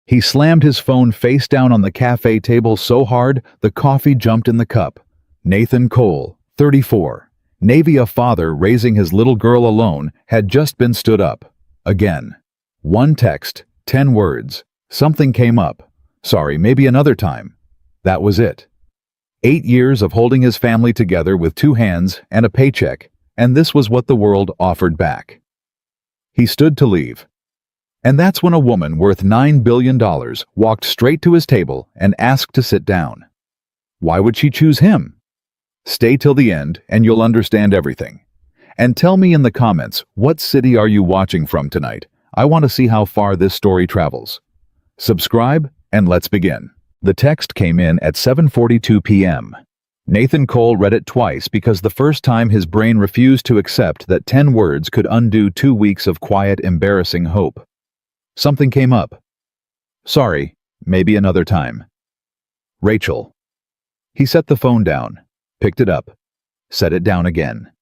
He slammed his phone face down on the cafe table so hard the coffee jumped in the cup. Nathan Cole, 34, Navy, a father raising his little girl alone, had just been stood up. Again. One text, 10 words. Something came up. Sorry, maybe another time. That was it. 8 years of holding his family together with 2 hands and a paycheck, and this was what the world offered back. He stood to leave. And that's when a woman worth $9 billion walked straight to his table and asked to sit down. Why would she choose him? Stay till the end and you'll understand everything. And tell me in the comments, what city are you watching from tonight? I want to see how far this story travels. Subscribe and let's begin. The text came in at 7:42 p.m. Nathan Cole read it twice because the first time his brain refused to accept that 10 words could undo 2 weeks of quiet, embarrassing hope. Something came up. Sorry, maybe another time. Rachel. He set the phone down, picked it up, set it down again.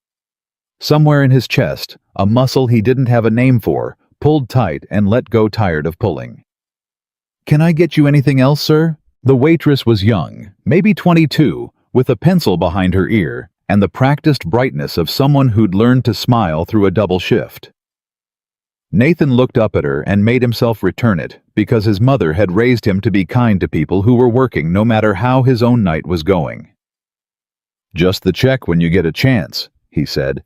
Somewhere in his chest, a muscle he didn't have a name for pulled tight and let go, tired of pulling. Can I get you anything else, sir? The waitress was young, maybe 22, with a pencil behind her ear and the practiced brightness of someone who'd learned to smile through a double shift. Nathan looked up at her and made himself return it because his mother had raised him to be kind to people who were working no matter how his own night was going. Just the check when you get a chance, he said.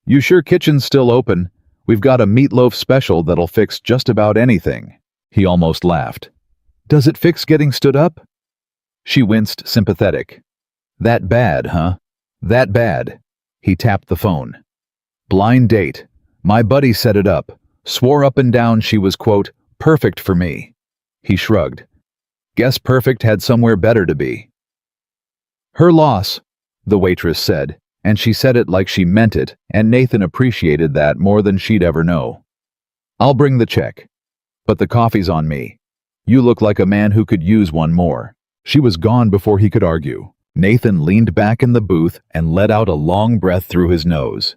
You sure kitchen's still open? We've got a meatloaf special that'll fix just about anything. He almost laughed. Does it fix getting stood up? She winced, sympathetic. That bad, huh? That bad. He tapped the phone. Blind date. My buddy set it up. Swore up and down she was, quote, perfect for me. He shrugged. Guess perfect had somewhere better to be. Her loss, the waitress said, and she said it like she meant it, and Nathan appreciated that more than she'd ever know. I'll bring the check. But the coffee's on me. You look like a man who could use one more. She was gone before he could argue. Nathan leaned back in the booth and let out a long breath through his nose.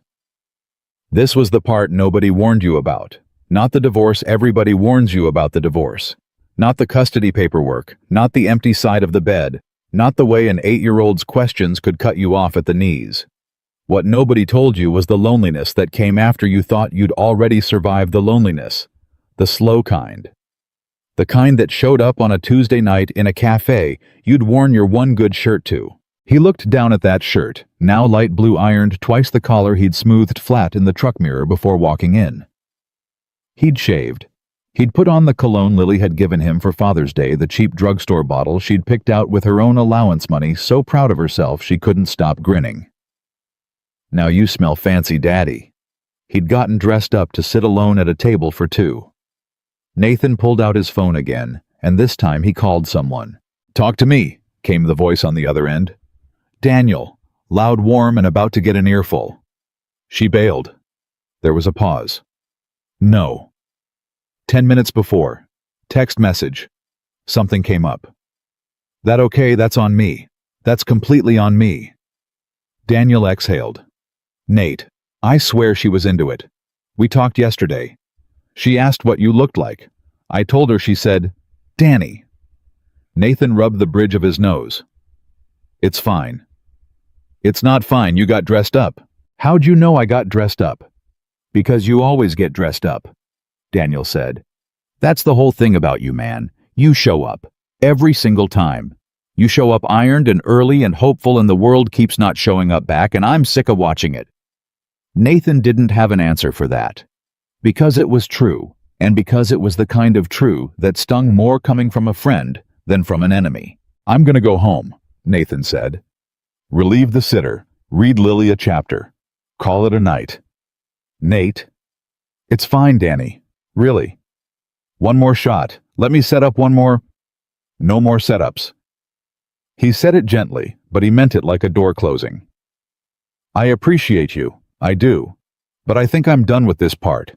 This was the part nobody warned you about. Not the divorce everybody warns you about, the divorce. Not the custody paperwork, not the empty side of the bed, not the way an 8-year-old's questions could cut you off at the knees. What nobody told you was the loneliness that came after you thought you'd already survived the loneliness. The slow kind. The kind that showed up on a Tuesday night in a cafe you'd worn your one good shirt to. He looked down at that shirt, now light blue ironed, twice the collar he'd smoothed flat in the truck mirror before walking in. He'd shaved. He'd put on the cologne Lily had given him for Father's Day, the cheap drugstore bottle she'd picked out with her own allowance money, so proud of herself she couldn't stop grinning. Now you smell fancy, Daddy. He'd gotten dressed up to sit alone at a table for 2. Nathan pulled out his phone again, and this time he called someone. Talk to me, came the voice on the other end. Daniel, loud, warm, and about to get an earful. She bailed. There was a pause. No. 10 minutes before. Text message. Something came up. That okay, that's on me. That's completely on me. Daniel exhaled. Nate, I swear she was into it. We talked yesterday. She asked what you looked like. I told her, she said, Danny. Nathan rubbed the bridge of his nose. It's fine. It's not fine, you got dressed up. How'd you know I got dressed up? Because you always get dressed up, Daniel said. That's the whole thing about you, man. You show up. Every single time. You show up ironed and early and hopeful, and the world keeps not showing up back, and I'm sick of watching it. Nathan didn't have an answer for that. Because it was true, and because it was the kind of true that stung more coming from a friend than from an enemy. I'm gonna go home, Nathan said. Relieve the sitter, read Lily a chapter. Call it a night. Nate. It's fine, Danny. Really. One more shot. Let me set up one more. No more setups. He said it gently, but he meant it like a door closing. I appreciate you. I do. But I think I'm done with this part.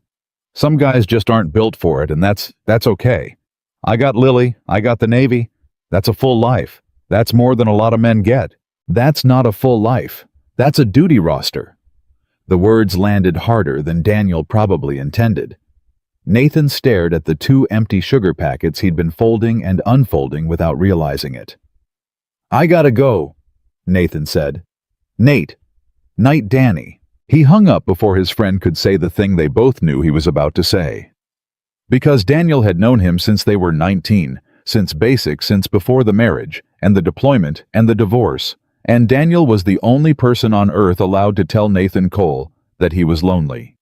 Some guys just aren't built for it, and that's okay. I got Lily. I got the Navy. That's a full life. That's more than a lot of men get. That's not a full life. That's a duty roster. The words landed harder than Daniel probably intended. Nathan stared at the 2 empty sugar packets he'd been folding and unfolding without realizing it. "I gotta go," Nathan said. "Nate. Night, Danny." He hung up before his friend could say the thing they both knew he was about to say. Because Daniel had known him since they were 19, since before the marriage, and the deployment, and the divorce, and Daniel was the only person on earth allowed to tell Nathan Cole that he was lonely.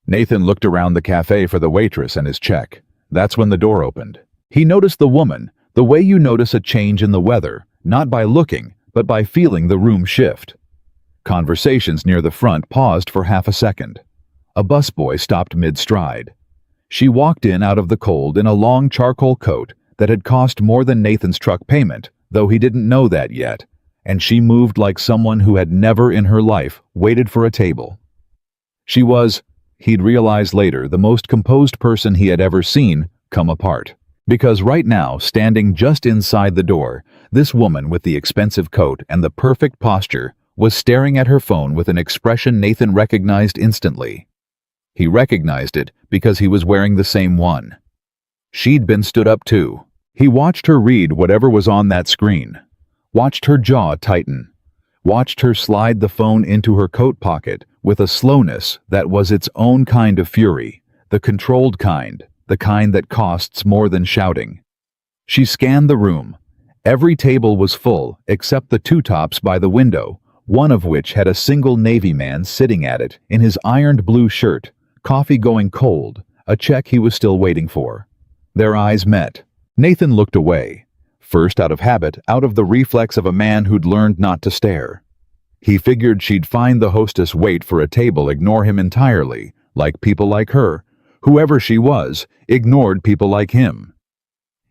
Nathan looked around the cafe for the waitress and his check. That's when the door opened. He noticed the woman, the way you notice a change in the weather, not by looking, but by feeling the room shift. Conversations near the front paused for half a second. A busboy stopped mid-stride. She walked in out of the cold in a long charcoal coat that had cost more than Nathan's truck payment, though he didn't know that yet, and she moved like someone who had never in her life waited for a table. She was, he'd realize later, the most composed person he had ever seen come apart. Because right now, standing just inside the door, this woman with the expensive coat and the perfect posture was staring at her phone with an expression Nathan recognized instantly. He recognized it because he was wearing the same one. She'd been stood up too. He watched her read whatever was on that screen, watched her jaw tighten, watched her slide the phone into her coat pocket with a slowness that was its own kind of fury, the controlled kind, the kind that costs more than shouting. She scanned the room. Every table was full except the 2 tops by the window, one of which had a single Navy man sitting at it in his ironed blue shirt, coffee going cold, a check he was still waiting for. Their eyes met. Nathan looked away, first out of habit, out of the reflex of a man who'd learned not to stare. He figured she'd find the hostess wait for a table, ignore him entirely, like people like her, whoever she was, ignored people like him.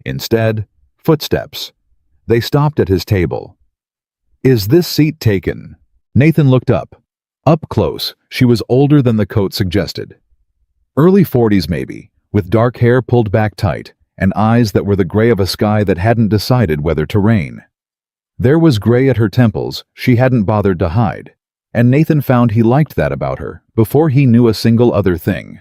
Instead, footsteps. They stopped at his table. "Is this seat taken?" Nathan looked up. Up close, she was older than the coat suggested. Early 40s maybe, with dark hair pulled back tight, and eyes that were the gray of a sky that hadn't decided whether to rain. There was gray at her temples she hadn't bothered to hide, and Nathan found he liked that about her before he knew a single other thing.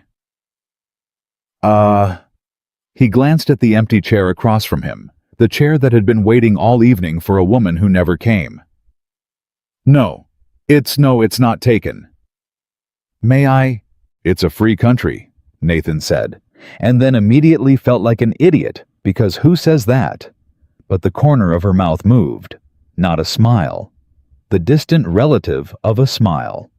He glanced at the empty chair across from him, the chair that had been waiting all evening for a woman who never came. No, it's not taken." "May I?" "It's a free country," Nathan said, and then immediately felt like an idiot, because who says that? But the corner of her mouth moved. Not a smile. The distant relative of a smile.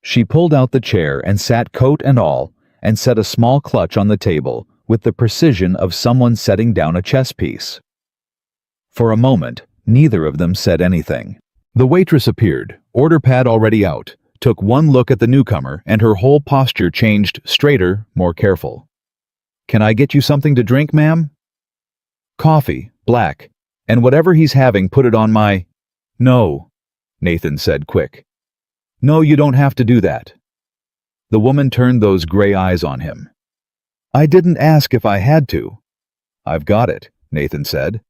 She pulled out the chair and sat coat and all, and set a small clutch on the table with the precision of someone setting down a chess piece. For a moment, neither of them said anything. The waitress appeared, order pad already out, took one look at the newcomer, and her whole posture changed, straighter, more careful. "Can I get you something to drink, ma'am?" "Coffee, black, and whatever he's having, put it on my—" "No," Nathan said quick. "No, you don't have to do that." The woman turned those gray eyes on him. "I didn't ask if I had to." "I've got it," Nathan said.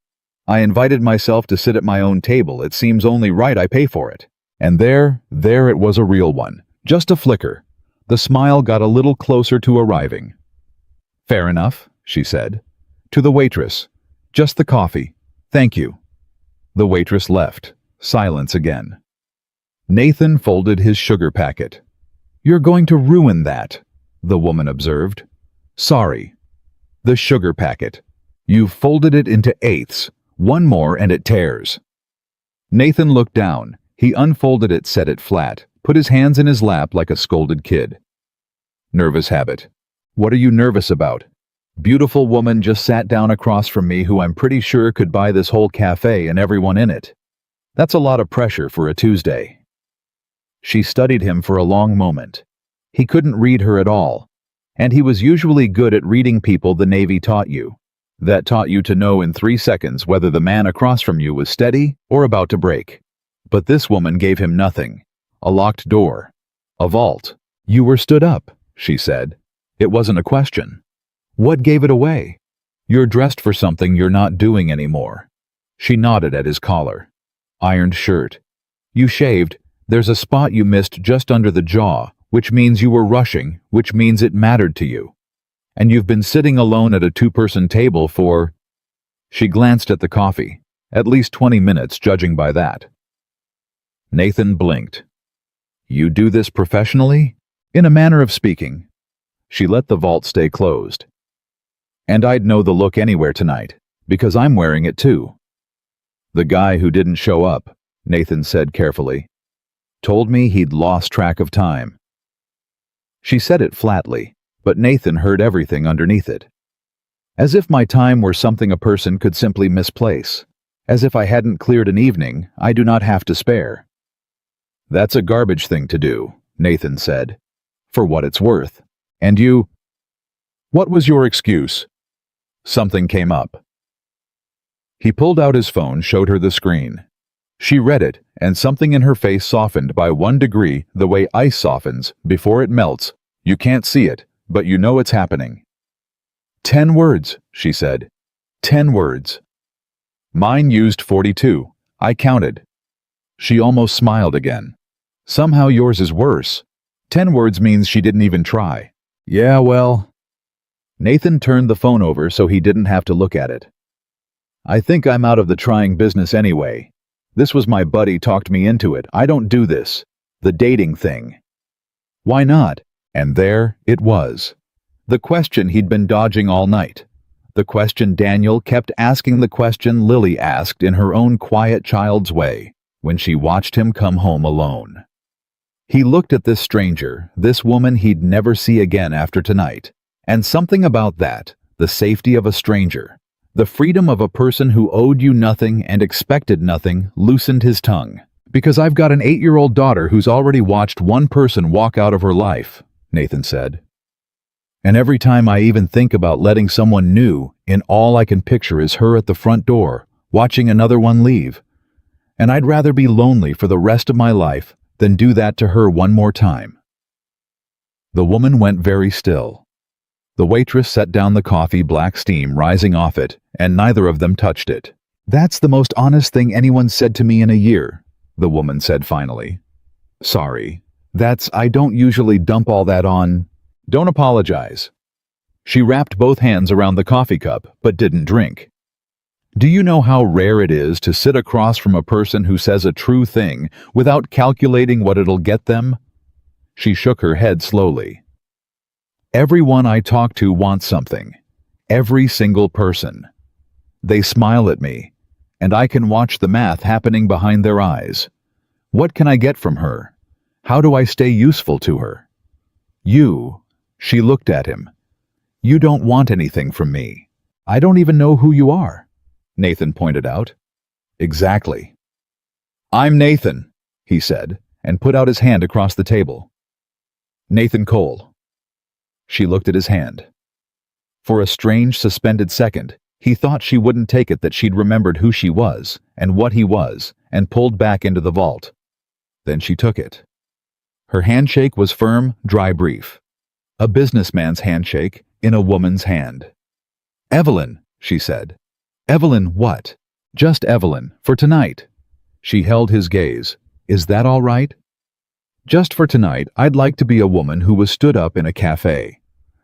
"I invited myself to sit at my own table. It seems only right I pay for it." And there it was, a real one. Just a flicker. The smile got a little closer to arriving. "Fair enough," she said. To the waitress, "Just the coffee. Thank you." The waitress left. Silence again. Nathan folded his sugar packet. "You're going to ruin that," the woman observed. "Sorry." The sugar packet. "You've folded it into eighths. One more and it tears." Nathan looked down. He unfolded it, set it flat, put his hands in his lap like a scolded kid. "Nervous habit." "What are you nervous about?" "Beautiful woman just sat down across from me who I'm pretty sure could buy this whole cafe and everyone in it. That's a lot of pressure for a Tuesday." She studied him for a long moment. He couldn't read her at all, and he was usually good at reading people the Navy taught you. That taught you to know in 3 seconds whether the man across from you was steady or about to break. But this woman gave him nothing. A locked door. A vault. "You were stood up," she said. It wasn't a question. "What gave it away?" "You're dressed for something you're not doing anymore." She nodded at his collar. "Ironed shirt. You shaved. There's a spot you missed just under the jaw, which means you were rushing, which means it mattered to you." And you've been sitting alone at a two-person table for—" She glanced at the coffee. "At least 20 minutes, judging by that." Nathan blinked. "You do this professionally?" "In a manner of speaking." She let the vault stay closed. "And I'd know the look anywhere tonight, because I'm wearing it too." "The guy who didn't show up," Nathan said carefully, "told me he'd lost track of time." She said it flatly, but Nathan heard everything underneath it. "As if my time were something a person could simply misplace. As if I hadn't cleared an evening I do not have to spare." "That's a garbage thing to do," Nathan said, "for what it's worth. And you—" "What was your excuse?" "Something came up." He pulled out his phone, showed her the screen. She read it, and something in her face softened by 1 degree the way ice softens before it melts. You can't see it, but you know it's happening. 10 words, she said. 10 words. Mine used 42. I counted. She almost smiled again. Somehow yours is worse. 10 words means she didn't even try. Yeah, well. Nathan turned the phone over so he didn't have to look at it. I think I'm out of the trying business anyway. This was my buddy talked me into it. I don't do this. The dating thing. Why not? And there it was. The question he'd been dodging all night. The question Daniel kept asking, the question Lily asked in her own quiet child's way when she watched him come home alone. He looked at this stranger, this woman he'd never see again after tonight, and something about that, the safety of a stranger, the freedom of a person who owed you nothing and expected nothing, loosened his tongue. Because I've got an 8-year-old daughter who's already watched one person walk out of her life, Nathan said. And every time I even think about letting someone new in, all I can picture is her at the front door, watching another one leave. And I'd rather be lonely for the rest of my life than do that to her one more time. The woman went very still. The waitress set down the coffee, black steam rising off it, and neither of them touched it. That's the most honest thing anyone said to me in a year, the woman said finally. Sorry. I don't usually dump all that on. Don't apologize. She wrapped both hands around the coffee cup, but didn't drink. Do you know how rare it is to sit across from a person who says a true thing without calculating what it'll get them? She shook her head slowly. Everyone I talk to wants something. Every single person. They smile at me, and I can watch the math happening behind their eyes. What can I get from her? How do I stay useful to her? You, she looked at him. You don't want anything from me. I don't even know who you are, Nathan pointed out. Exactly. I'm Nathan, he said, and put out his hand across the table. Nathan Cole. She looked at his hand. For a strange, suspended second, he thought she wouldn't take it that she'd remembered who she was and what he was, and pulled back into the vault. Then she took it. Her handshake was firm, dry, brief. A businessman's handshake in a woman's hand. Evelyn, she said. Evelyn what? Just Evelyn, for tonight. She held his gaze. Is that all right? Just for tonight, I'd like to be a woman who was stood up in a cafe.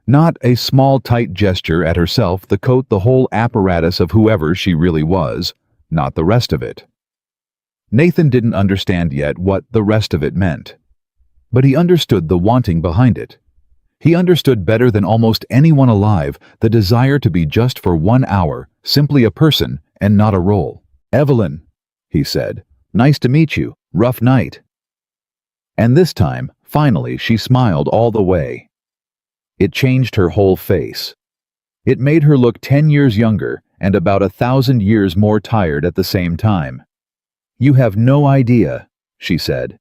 Not a small, tight gesture at herself, the coat, the whole apparatus of whoever she really was, not the rest of it. Nathan didn't understand yet what the rest of it meant. But he understood the wanting behind it. He understood better than almost anyone alive the desire to be just for 1 hour, simply a person and not a role. Evelyn, he said, nice to meet you, rough night. And this time, finally, she smiled all the way. It changed her whole face. It made her look 10 years younger and about 1,000 years more tired at the same time. You have no idea, she said.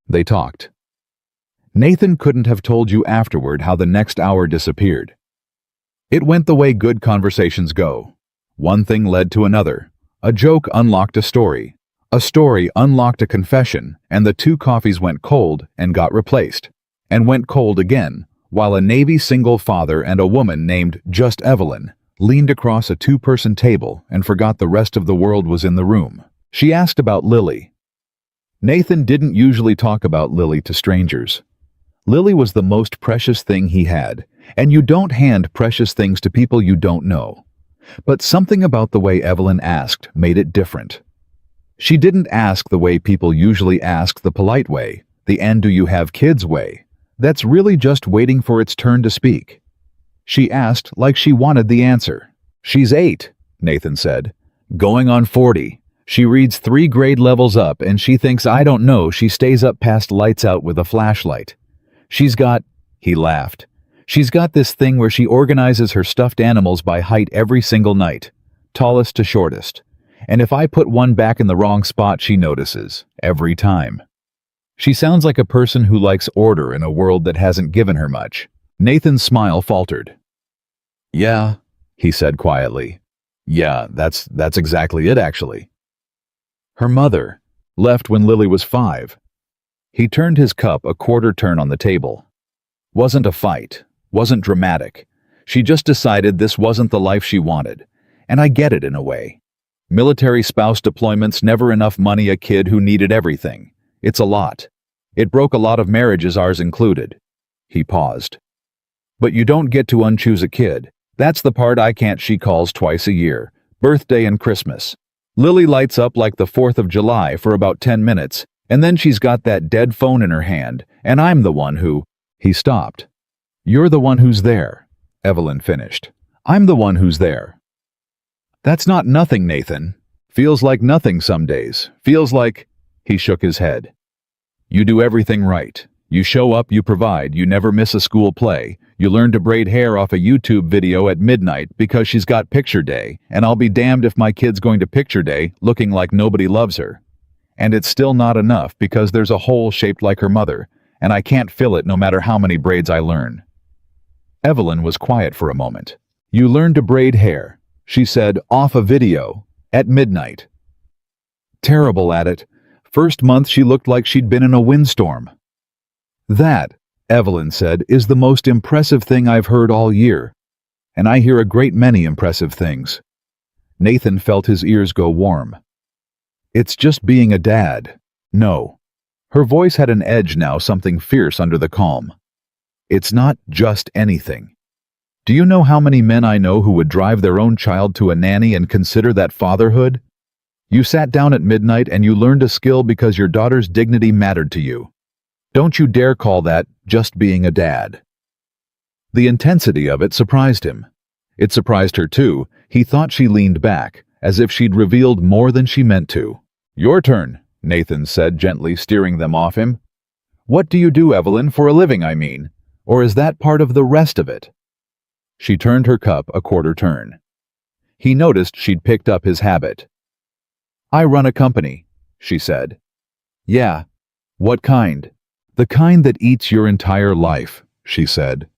They talked. Nathan couldn't have told you afterward how the next hour disappeared. It went the way good conversations go. One thing led to another. A joke unlocked a story. A story unlocked a confession, and the 2 coffees went cold and got replaced, and went cold again, while a Navy single father and a woman named Just Evelyn leaned across a 2-person table and forgot the rest of the world was in the room. She asked about Lily. Nathan didn't usually talk about Lily to strangers. Lily was the most precious thing he had, and you don't hand precious things to people you don't know. But something about the way Evelyn asked made it different. She didn't ask the way people usually ask, the polite way, the "and do you have kids" way. That's really just waiting for its turn to speak. She asked like she wanted the answer. "She's 8, Nathan said. "Going on 40. She reads 3 grade levels up and she thinks I don't know she stays up past lights out with a flashlight. She's got," he laughed, "she's got this thing where she organizes her stuffed animals by height every single night, tallest to shortest. And if I put one back in the wrong spot, she notices, every time. She sounds like a person who likes order in a world that hasn't given her much." Nathan's smile faltered. "Yeah," he said quietly. "Yeah, that's exactly it, actually." Her mother left when Lily was 5. He turned his cup a quarter turn on the table. Wasn't a fight, wasn't dramatic. She just decided this wasn't the life she wanted. And I get it in a way. Military spouse deployments, never enough money, a kid who needed everything. It's a lot. It broke a lot of marriages, ours included. He paused. "But you don't get to unchoose a kid. That's the part I can't." She calls twice a year, birthday and Christmas. Lily lights up like the 4th of July for about 10 minutes, and then she's got that dead phone in her hand, and I'm the one who... He stopped. "You're the one who's there," Evelyn finished. "I'm the one who's there." "That's not nothing, Nathan. Feels like nothing some days. Feels like..." He shook his head. "You do everything right. You show up, you provide, you never miss a school play. You learn to braid hair off a YouTube video at midnight because she's got picture day, and I'll be damned if my kid's going to picture day looking like nobody loves her. And it's still not enough because there's a hole shaped like her mother, and I can't fill it no matter how many braids I learn." Evelyn was quiet for a moment. "You learn to braid hair," she said, "off a video, at midnight." "Terrible at it. First month she looked like she'd been in a windstorm." "That," Evelyn said, "is the most impressive thing I've heard all year. And I hear a great many impressive things." Nathan felt his ears go warm. "It's just being a dad." "No." Her voice had an edge now, something fierce under the calm. "It's not just anything. Do you know how many men I know who would drive their own child to a nanny and consider that fatherhood? You sat down at midnight and you learned a skill because your daughter's dignity mattered to you. Don't you dare call that just being a dad." The intensity of it surprised him. It surprised her too. He thought she leaned back, as if she'd revealed more than she meant to. "Your turn," Nathan said, gently steering them off him. "What do you do, Evelyn, for a living, I mean? Or is that part of the rest of it?" She turned her cup a quarter turn. He noticed she'd picked up his habit. "I run a company," she said. "Yeah. What kind?" "The kind that eats your entire life," she said.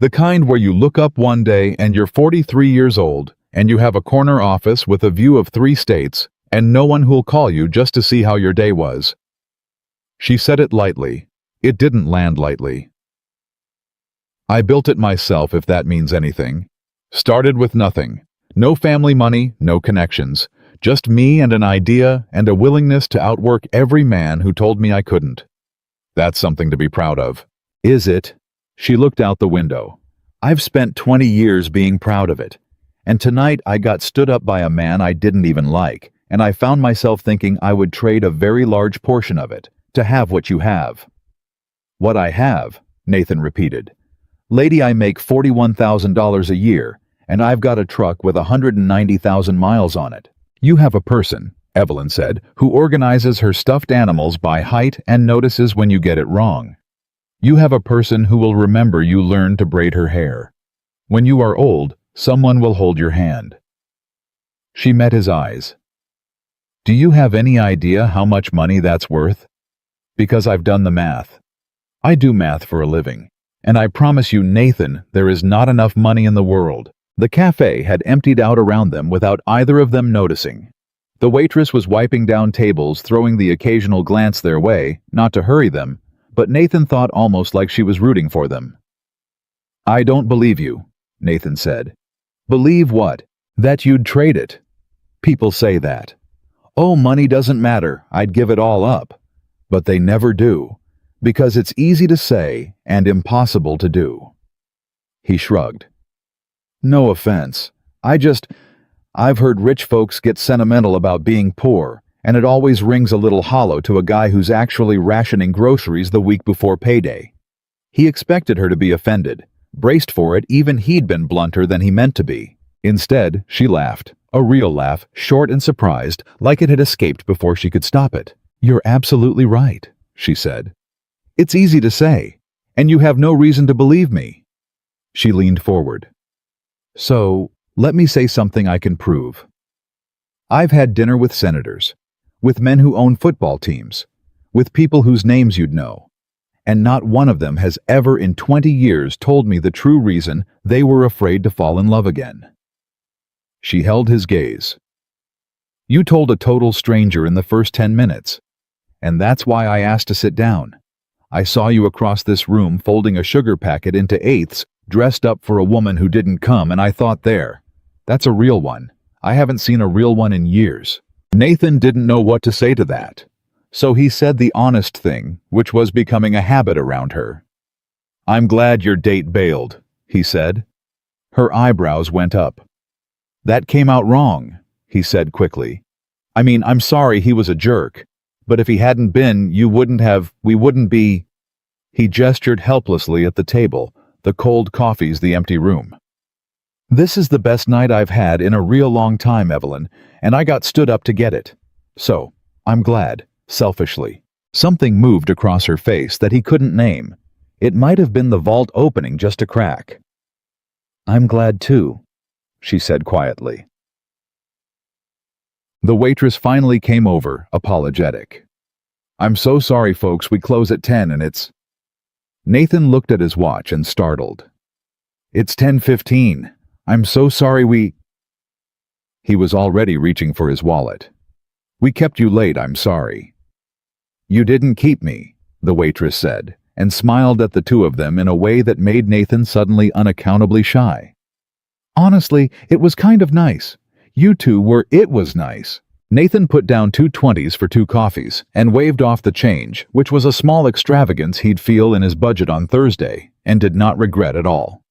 "The kind where you look up one day and you're 43 years old, and you have a corner office with a view of 3 states, and no one who'll call you just to see how your day was." She said it lightly. It didn't land lightly. "I built it myself, if that means anything. Started with nothing. No family money, no connections. Just me and an idea and a willingness to outwork every man who told me I couldn't. That's something to be proud of." "Is it?" She looked out the window. "I've spent 20 years being proud of it. And tonight I got stood up by a man I didn't even like, and I found myself thinking I would trade a very large portion of it to have what you have." "What I have," Nathan repeated. "Lady, I make $41,000 a year, and I've got a truck with 190,000 miles on it. You have a person," Evelyn said, "who organizes her stuffed animals by height and notices when you get it wrong. You have a person who will remember you learned to braid her hair. When you are old, someone will hold your hand." She met his eyes. "Do you have any idea how much money that's worth? Because I've done the math. I do math for a living. And I promise you, Nathan, there is not enough money in the world." The cafe had emptied out around them without either of them noticing. The waitress was wiping down tables, throwing the occasional glance their way, not to hurry them, but Nathan thought almost like she was rooting for them. "I don't believe you," Nathan said. "Believe what? That you'd trade it. People say that. Oh, money doesn't matter, I'd give it all up. But they never do. Because it's easy to say and impossible to do. He shrugged. No offense. I've heard rich folks get sentimental about being poor, and it always rings a little hollow to a guy who's actually rationing groceries the week before payday. He expected her to be offended, braced for it even he'd been blunter than he meant to be. Instead, she laughed, a real laugh, short and surprised, like it had escaped before she could stop it. You're absolutely right, she said. It's easy to say, and you have no reason to believe me. She leaned forward. So, let me say something I can prove. I've had dinner with senators, with men who own football teams, with people whose names you'd know, and not one of them has ever in 20 years told me the true reason they were afraid to fall in love again. She held his gaze. You told a total stranger in the first 10 minutes, and that's why I asked to sit down. I saw you across this room folding a sugar packet into eighths, dressed up for a woman who didn't come, and I thought that's a real one. I haven't seen a real one in years. Nathan didn't know what to say to that, so he said the honest thing, which was becoming a habit around her. I'm glad your date bailed, he said. Her eyebrows went up. That came out wrong, he said quickly. I mean, I'm sorry he was a jerk, but if he hadn't been, we wouldn't be. He gestured helplessly at the table, the cold coffees, the empty room. This is the best night I've had in a real long time, Evelyn, and I got stood up to get it. So, I'm glad, selfishly. Something moved across her face that he couldn't name. It might have been the vault opening just a crack. I'm glad too, she said quietly. The waitress finally came over, apologetic. I'm so sorry, folks, we close at 10 and it's... Nathan looked at his watch and startled. It's 10:15. I'm so sorry He was already reaching for his wallet. We kept you late, I'm sorry. You didn't keep me, the waitress said, and smiled at the two of them in a way that made Nathan suddenly unaccountably shy. Honestly, it was kind of nice. It was nice. Nathan put down 2 20s for 2 coffees and waved off the change, which was a small extravagance he'd feel in his budget on Thursday, and did not regret at all.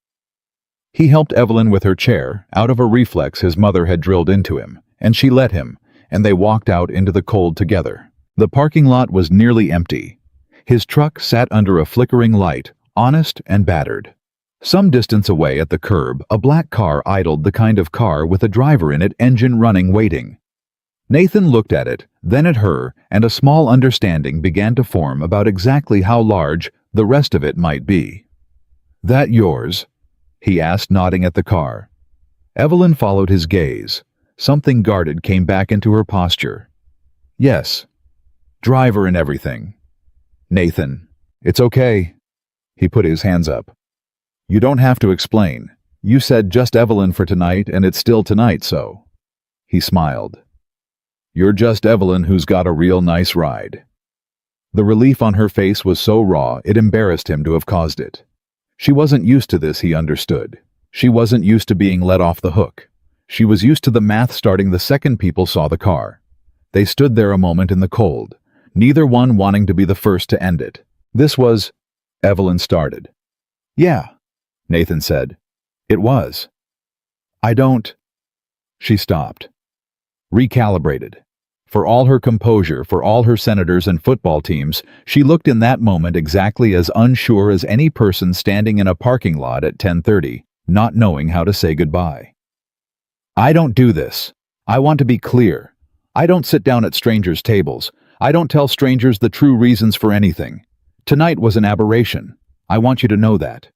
He helped Evelyn with her chair, out of a reflex his mother had drilled into him, and she let him, and they walked out into the cold together. The parking lot was nearly empty. His truck sat under a flickering light, honest and battered. Some distance away at the curb, a black car idled, the kind of car with a driver in it, engine running, waiting. Nathan looked at it, then at her, and a small understanding began to form about exactly how large the rest of it might be. That yours? He asked, nodding at the car. Evelyn followed his gaze. Something guarded came back into her posture. Yes. Driver and everything. Nathan. It's okay. He put his hands up. You don't have to explain. You said just Evelyn for tonight, and it's still tonight, so. He smiled. You're just Evelyn who's got a real nice ride. The relief on her face was so raw it embarrassed him to have caused it. She wasn't used to this, he understood. She wasn't used to being let off the hook. She was used to the math starting the second people saw the car. They stood there a moment in the cold, neither one wanting to be the first to end it. This was... Evelyn started. Yeah, Nathan said. It was. I don't... She stopped. Recalibrated. For all her composure, for all her senators and football teams, she looked in that moment exactly as unsure as any person standing in a parking lot at 10:30, not knowing how to say goodbye. I don't do this. I want to be clear. I don't sit down at strangers' tables. I don't tell strangers the true reasons for anything. Tonight was an aberration. I want you to know that.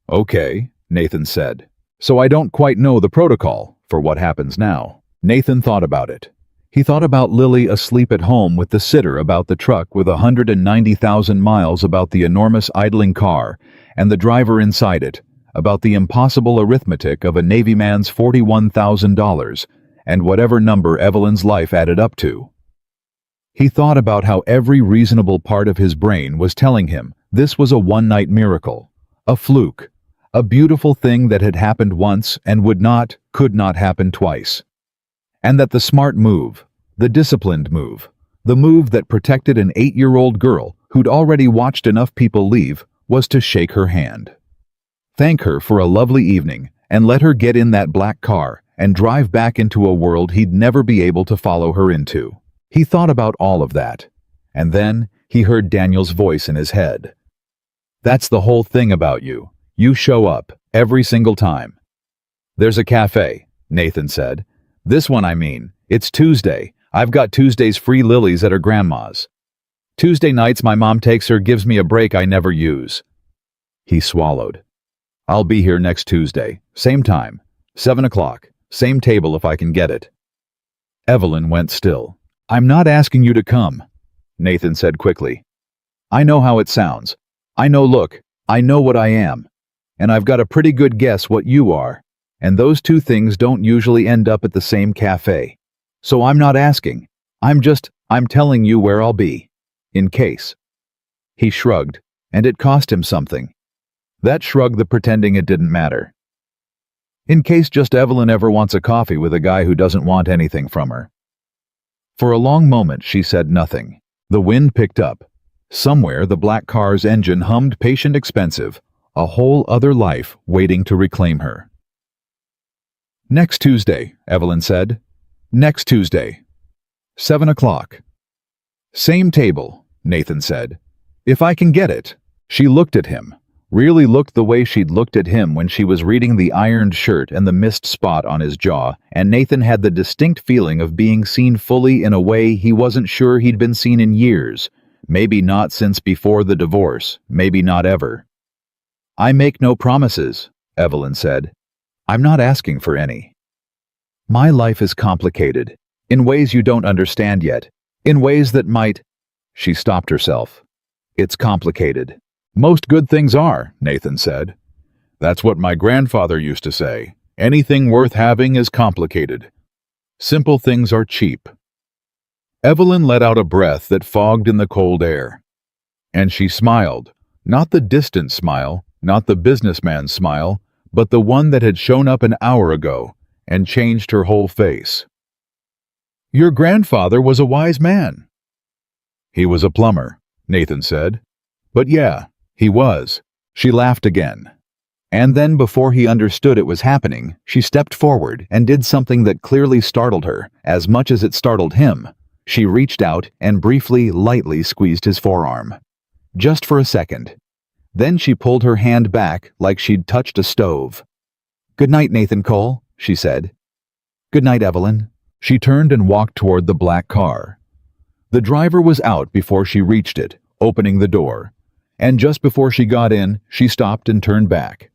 Okay, Nathan said. So I don't quite know the protocol for what happens now. Nathan thought about it. He thought about Lily asleep at home with the sitter, about the truck with 190,000 miles, about the enormous idling car and the driver inside it, about the impossible arithmetic of a Navy man's $41,000 and whatever number Evelyn's life added up to. He thought about how every reasonable part of his brain was telling him this was a one-night miracle, a fluke, a beautiful thing that had happened once and could not happen twice. And that the smart move, the disciplined move, the move that protected an 8-year-old girl who'd already watched enough people leave, was to shake her hand, thank her for a lovely evening, and let her get in that black car and drive back into a world he'd never be able to follow her into. He thought about all of that, and then he heard Daniel's voice in his head. "That's the whole thing about you. You show up, every single time." "There's a cafe," Nathan said. "This one, I mean. It's Tuesday. I've got Tuesday's free lilies at her grandma's. Tuesday nights my mom takes her, gives me a break I never use." He swallowed. "I'll be here next Tuesday, same time, 7 o'clock, same table if I can get it." Evelyn went still. "I'm not asking you to come," Nathan said quickly. "I know how it sounds. I know what I am. And I've got a pretty good guess what you are. And those two things don't usually end up at the same cafe. So I'm not asking. I'm telling you where I'll be. In case." He shrugged, and it cost him something. That shrug, the pretending it didn't matter. In case just Evelyn ever wants a coffee with a guy who doesn't want anything from her. For a long moment she said nothing. The wind picked up. Somewhere the black car's engine hummed patient expensive, a whole other life waiting to reclaim her. "Next Tuesday," Evelyn said. "Next Tuesday. 7 o'clock. Same table," Nathan said. "If I can get it." She looked at him. Really looked the way she'd looked at him when she was reading the ironed shirt and the missed spot on his jaw, and Nathan had the distinct feeling of being seen fully in a way he wasn't sure he'd been seen in years, maybe not since before the divorce, maybe not ever. "I make no promises," Evelyn said. "I'm not asking for any. My life is complicated, in ways you don't understand yet, in ways that might—" She stopped herself. "It's complicated." "Most good things are," Nathan said. "That's what my grandfather used to say. Anything worth having is complicated. Simple things are cheap." Evelyn let out a breath that fogged in the cold air. And she smiled, not the distant smile, not the businessman's smile, but the one that had shown up an hour ago and changed her whole face. "Your grandfather was a wise man." "He was a plumber," Nathan said. "But yeah, he was." She laughed again. And then, before he understood it was happening, she stepped forward and did something that clearly startled her, as much as it startled him. She reached out and briefly, lightly squeezed his forearm. Just for a second. Then she pulled her hand back like she'd touched a stove. "Good night, Nathan Cole," she said. "Good night, Evelyn." She turned and walked toward the black car. The driver was out before she reached it, opening the door. And just before she got in, she stopped and turned back.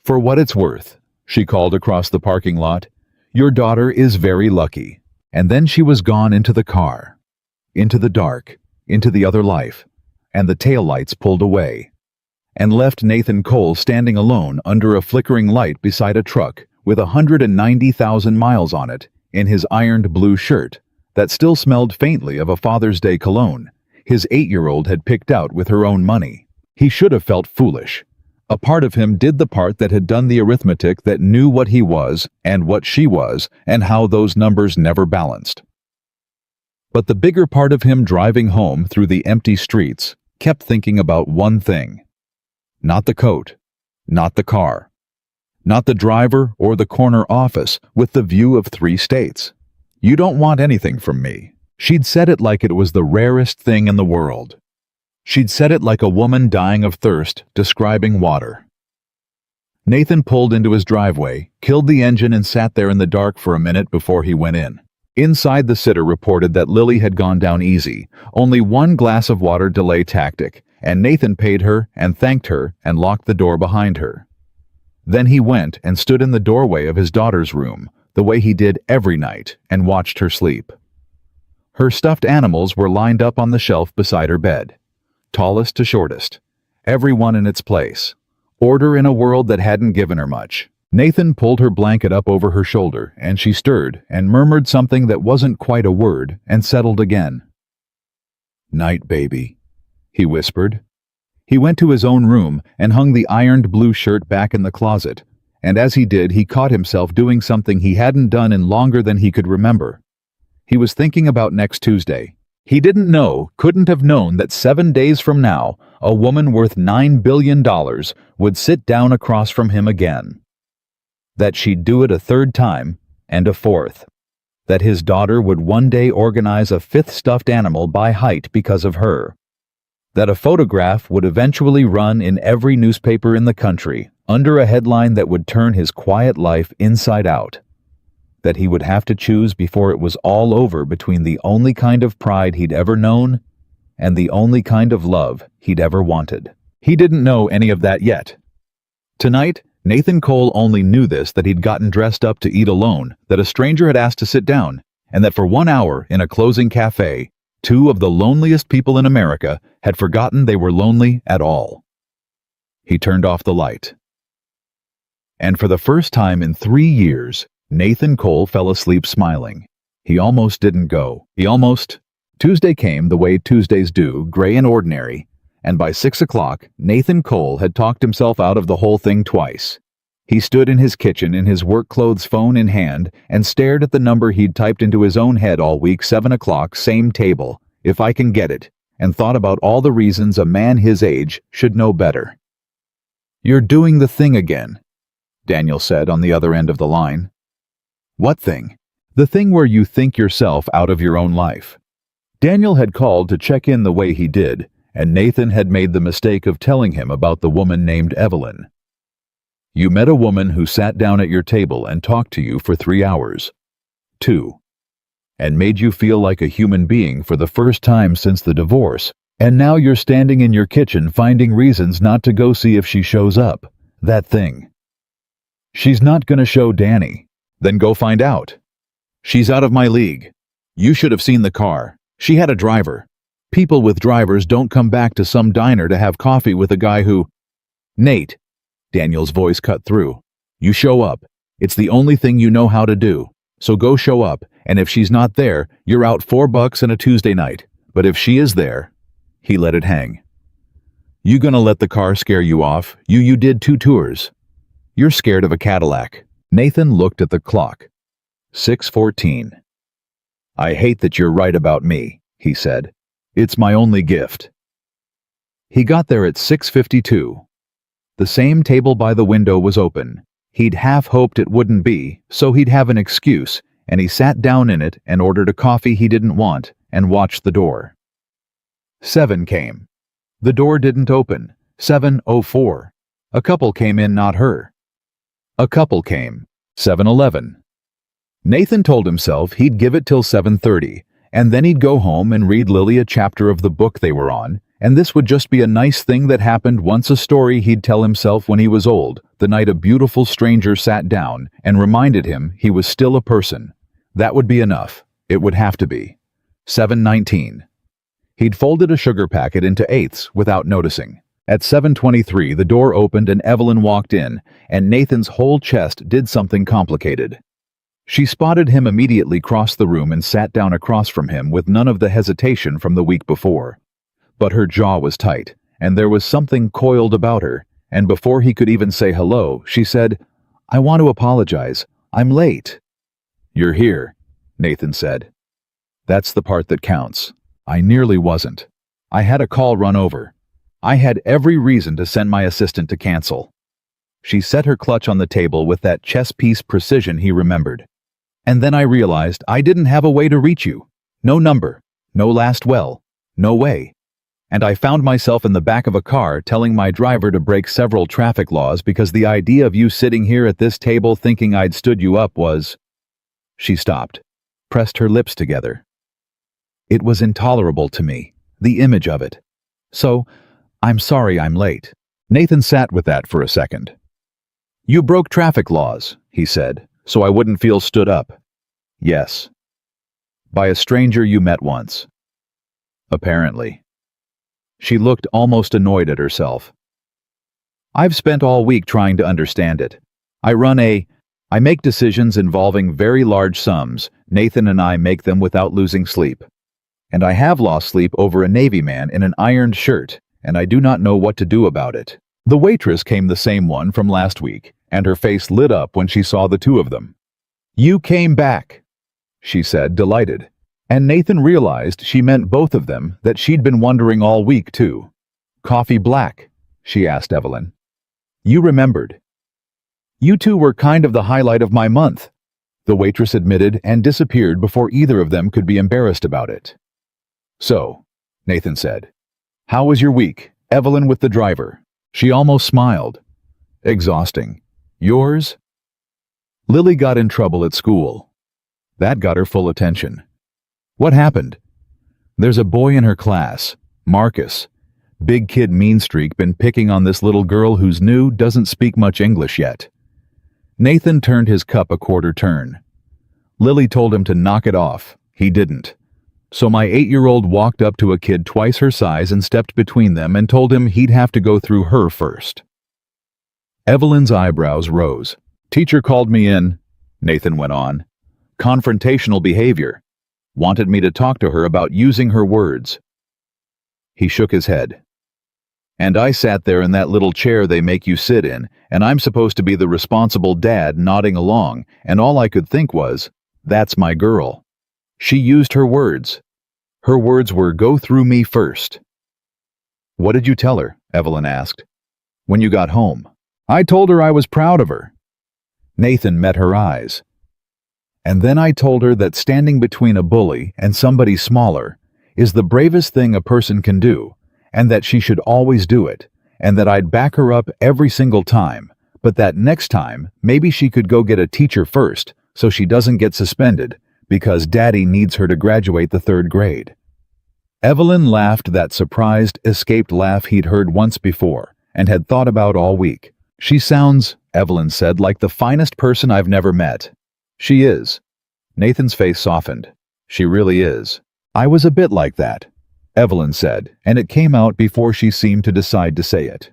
"For what it's worth," she called across the parking lot, "your daughter is very lucky." And then she was gone into the car, into the dark, into the other life, and the taillights pulled away, and left Nathan Cole standing alone under a flickering light beside a truck with 190,000 miles on it, in his ironed blue shirt that still smelled faintly of a Father's Day cologne his 8-year-old had picked out with her own money. He should have felt foolish. A part of him did the part that had done the arithmetic that knew what he was and what she was and how those numbers never balanced. But the bigger part of him driving home through the empty streets kept thinking about one thing. Not the coat, not the car, not the driver or the corner office with the view of 3 states. "You don't want anything from me." She'd said it like it was the rarest thing in the world. She'd said it like a woman dying of thirst, describing water. Nathan pulled into his driveway, killed the engine and sat there in the dark for a minute before he went in. Inside, the sitter reported that Lily had gone down easy, only 1 glass of water delay tactic, and Nathan paid her and thanked her and locked the door behind her. Then he went and stood in the doorway of his daughter's room, the way he did every night, and watched her sleep. Her stuffed animals were lined up on the shelf beside her bed, tallest to shortest, every one in its place. Order in a world that hadn't given her much. Nathan pulled her blanket up over her shoulder, and she stirred and murmured something that wasn't quite a word and settled again. "Night, baby," he whispered. He went to his own room and hung the ironed blue shirt back in the closet, and as he did, he caught himself doing something he hadn't done in longer than he could remember. He was thinking about next Tuesday, He didn't know, couldn't have known that 7 days from now, a woman worth $9 billion would sit down across from him again. That she'd do it a third time, and a fourth. That his daughter would one day organize a fifth stuffed animal by height because of her. That a photograph would eventually run in every newspaper in the country, under a headline that would turn his quiet life inside out. That he would have to choose before it was all over between the only kind of pride he'd ever known and the only kind of love he'd ever wanted. He didn't know any of that yet. Tonight, Nathan Cole only knew this, that he'd gotten dressed up to eat alone, that a stranger had asked to sit down, and that for 1 hour in a closing cafe, two of the loneliest people in America had forgotten they were lonely at all. He turned off the light. And for the first time in 3 years, Nathan Cole fell asleep smiling. He almost didn't go. Tuesday came the way Tuesdays do, gray and ordinary, and by 6 o'clock, Nathan Cole had talked himself out of the whole thing twice. He stood in his kitchen in his work clothes, phone in hand, and stared at the number he'd typed into his own head all week, 7 o'clock, same table, if I can get it, and thought about all the reasons a man his age should know better. "You're doing the thing again," Daniel said on the other end of the line. "What thing?" "The thing where you think yourself out of your own life." Daniel had called to check in the way he did, and Nathan had made the mistake of telling him about the woman named Evelyn. "You met a woman who sat down at your table and talked to you for 3 hours. 2. And made you feel like a human being for the first time since the divorce, and now you're standing in your kitchen finding reasons not to go see if she shows up. That thing." "She's not gonna show, Danny." "Then go find out." "She's out of my league. You should have seen the car. She had a driver. People with drivers don't come back to some diner to have coffee with a guy who—" "Nate," Daniel's voice cut through, "you show up. It's the only thing you know how to do. So go show up, and if she's not there, you're out $4 and a Tuesday night. But if she is there—" He let it hang. "You gonna let the car scare you off? You did 2 tours. You're scared of a Cadillac." Nathan looked at the clock. 6:14. "I hate that you're right about me," he said. "It's my only gift." He got there at 6:52. The same table by the window was open. He'd half hoped it wouldn't be, so he'd have an excuse, and he sat down in it and ordered a coffee he didn't want and watched the door. 7 came. The door didn't open. 7:04. A couple came in, not her. A couple came. 7:11. Nathan told himself he'd give it till 7:30, and then he'd go home and read Lily a chapter of the book they were on, and this would just be a nice thing that happened once, a story he'd tell himself when he was old, the night a beautiful stranger sat down and reminded him he was still a person. That would be enough. It would have to be. 7:19. He'd folded a sugar packet into eighths without noticing. At 7:23, the door opened and Evelyn walked in, and Nathan's whole chest did something complicated. She spotted him immediately, crossed the room and sat down across from him with none of the hesitation from the week before. But her jaw was tight, and there was something coiled about her, and before he could even say hello, she said, "I want to apologize. I'm late." "You're here," Nathan said. "That's the part that counts. I nearly wasn't. I had a call run over. I had every reason to send my assistant to cancel." She set her clutch on the table with that chess piece precision he remembered. "And then I realized I didn't have a way to reach you. No number, no last well, no way. And I found myself in the back of a car telling my driver to break several traffic laws because the idea of you sitting here at this table thinking I'd stood you up was—" She stopped, pressed her lips together. "It was intolerable to me, the image of it. So, I'm sorry I'm late." Nathan sat with that for a second. "You broke traffic laws," he said, "so I wouldn't feel stood up." "Yes." "By a stranger you met once." "Apparently." She looked almost annoyed at herself. "I've spent all week trying to understand it. I make decisions involving very large sums. Nathan and I make them without losing sleep. And I have lost sleep over a Navy man in an ironed shirt, and I do not know what to do about it." The waitress came, the same one from last week, and her face lit up when she saw the two of them. "You came back," she said, delighted. And Nathan realized she meant both of them, that she'd been wondering all week, too. "Coffee black?" she asked Evelyn. "You remembered." "You two were kind of the highlight of my month," the waitress admitted and disappeared before either of them could be embarrassed about it. "So," Nathan said, "how was your week?" Evelyn with the driver. She almost smiled. "Exhausting. Yours?" Lily got in trouble at school. That got her full attention. "What happened?" "There's a boy in her class, Marcus. Big kid mean streak, been picking on this little girl who's new, doesn't speak much English yet." Nathan turned his cup a quarter turn. "Lily told him to knock it off. He didn't. So my 8-year-old walked up to a kid twice her size and stepped between them and told him he'd have to go through her first." Evelyn's eyebrows rose. "Teacher called me in," Nathan went on. "Confrontational behavior. Wanted me to talk to her about using her words." He shook his head. "And I sat there in that little chair they make you sit in, and I'm supposed to be the responsible dad nodding along, and all I could think was, that's my girl. She used her words. Her words were, 'Go through me first.'" "What did you tell her?" Evelyn asked. "When you got home?" "I told her I was proud of her." Nathan met her eyes. "And then I told her that standing between a bully and somebody smaller is the bravest thing a person can do, and that she should always do it, and that I'd back her up every single time, but that next time maybe she could go get a teacher first so she doesn't get suspended, because Daddy needs her to graduate the 3rd grade. Evelyn laughed that surprised, escaped laugh he'd heard once before and had thought about all week. "She sounds," Evelyn said, "like the finest person I've never met." "She is." Nathan's face softened. "She really is. I was a bit like that," Evelyn said, and it came out before she seemed to decide to say it.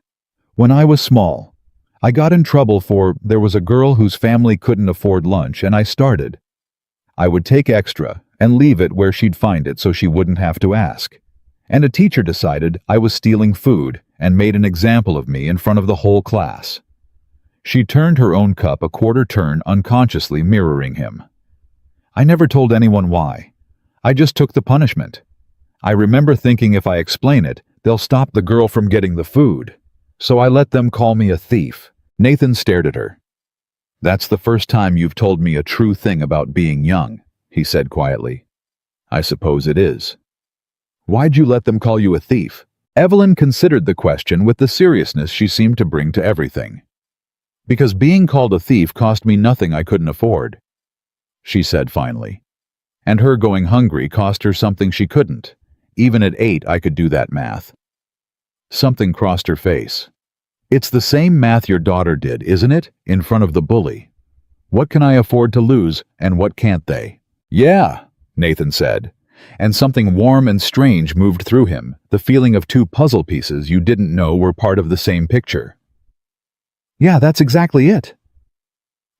"When I was small, I got in trouble for there was a girl whose family couldn't afford lunch, and I started. I would take extra and leave it where she'd find it so she wouldn't have to ask. And a teacher decided I was stealing food and made an example of me in front of the whole class." She turned her own cup a quarter turn, unconsciously mirroring him. "I never told anyone why. I just took the punishment. I remember thinking if I explain it, they'll stop the girl from getting the food. So I let them call me a thief." Nathan stared at her. "That's the first time you've told me a true thing about being young," he said quietly. "I suppose it is." "Why'd you let them call you a thief?" Evelyn considered the question with the seriousness she seemed to bring to everything. "Because being called a thief cost me nothing I couldn't afford," she said finally. "And her going hungry cost her something she couldn't. Even at 8 I could do that math." Something crossed her face. "It's the same math your daughter did, isn't it? In front of the bully. What can I afford to lose, and what can't they?" "Yeah," Nathan said, and something warm and strange moved through him, the feeling of two puzzle pieces you didn't know were part of the same picture. "Yeah, that's exactly it."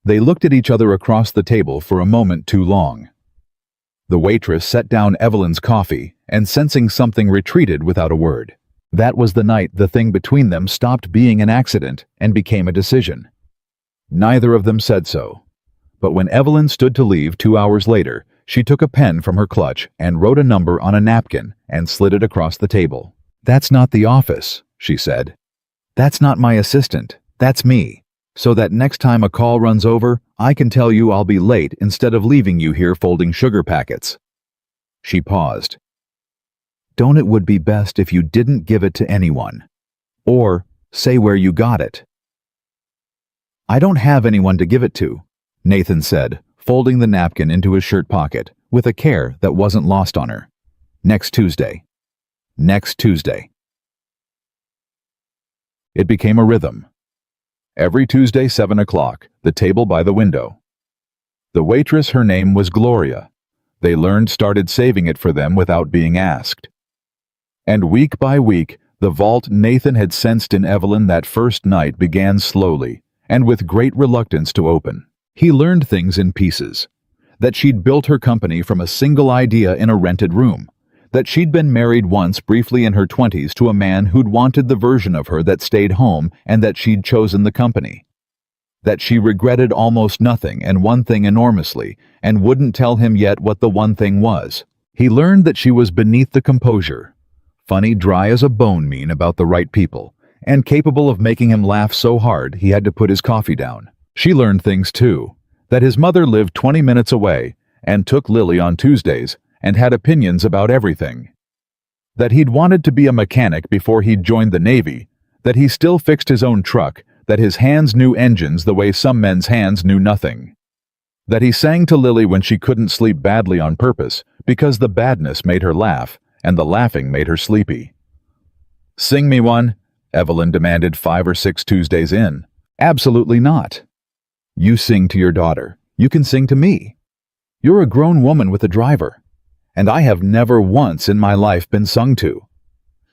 They looked at each other across the table for a moment too long. The waitress set down Evelyn's coffee and, sensing something, retreated without a word. That was the night the thing between them stopped being an accident and became a decision. Neither of them said so. But when Evelyn stood to leave 2 hours later, she took a pen from her clutch and wrote a number on a napkin and slid it across the table. "That's not the office," she said. "That's not my assistant. That's me. So that next time a call runs over, I can tell you I'll be late instead of leaving you here folding sugar packets." She paused. "Don't it would be best if you didn't give it to anyone. Or say where you got it." "I don't have anyone to give it to," Nathan said, folding the napkin into his shirt pocket with a care that wasn't lost on her. "Next Tuesday. Next Tuesday." It became a rhythm. Every Tuesday, 7 o'clock, the table by the window. The waitress, her name was Gloria. They started saving it for them without being asked. And week by week, the vault Nathan had sensed in Evelyn that first night began slowly, and with great reluctance, to open. He learned things in pieces. That she'd built her company from a single idea in a rented room. That she'd been married once briefly in her 20s to a man who'd wanted the version of her that stayed home, and that she'd chosen the company. That she regretted almost nothing and one thing enormously, and wouldn't tell him yet what the one thing was. He learned that she was beneath the composure, funny, dry as a bone mean about the right people, and capable of making him laugh so hard he had to put his coffee down. She learned things too, that his mother lived 20 minutes away and took Lily on Tuesdays and had opinions about everything. That he'd wanted to be a mechanic before he'd joined the Navy, that he still fixed his own truck, that his hands knew engines the way some men's hands knew nothing. That he sang to Lily when she couldn't sleep badly on purpose because the badness made her laugh and the laughing made her sleepy. "Sing me one," Evelyn demanded 5 or 6 Tuesdays in. "Absolutely not. You sing to your daughter. You can sing to me. You're a grown woman with a driver, and I have never once in my life been sung to."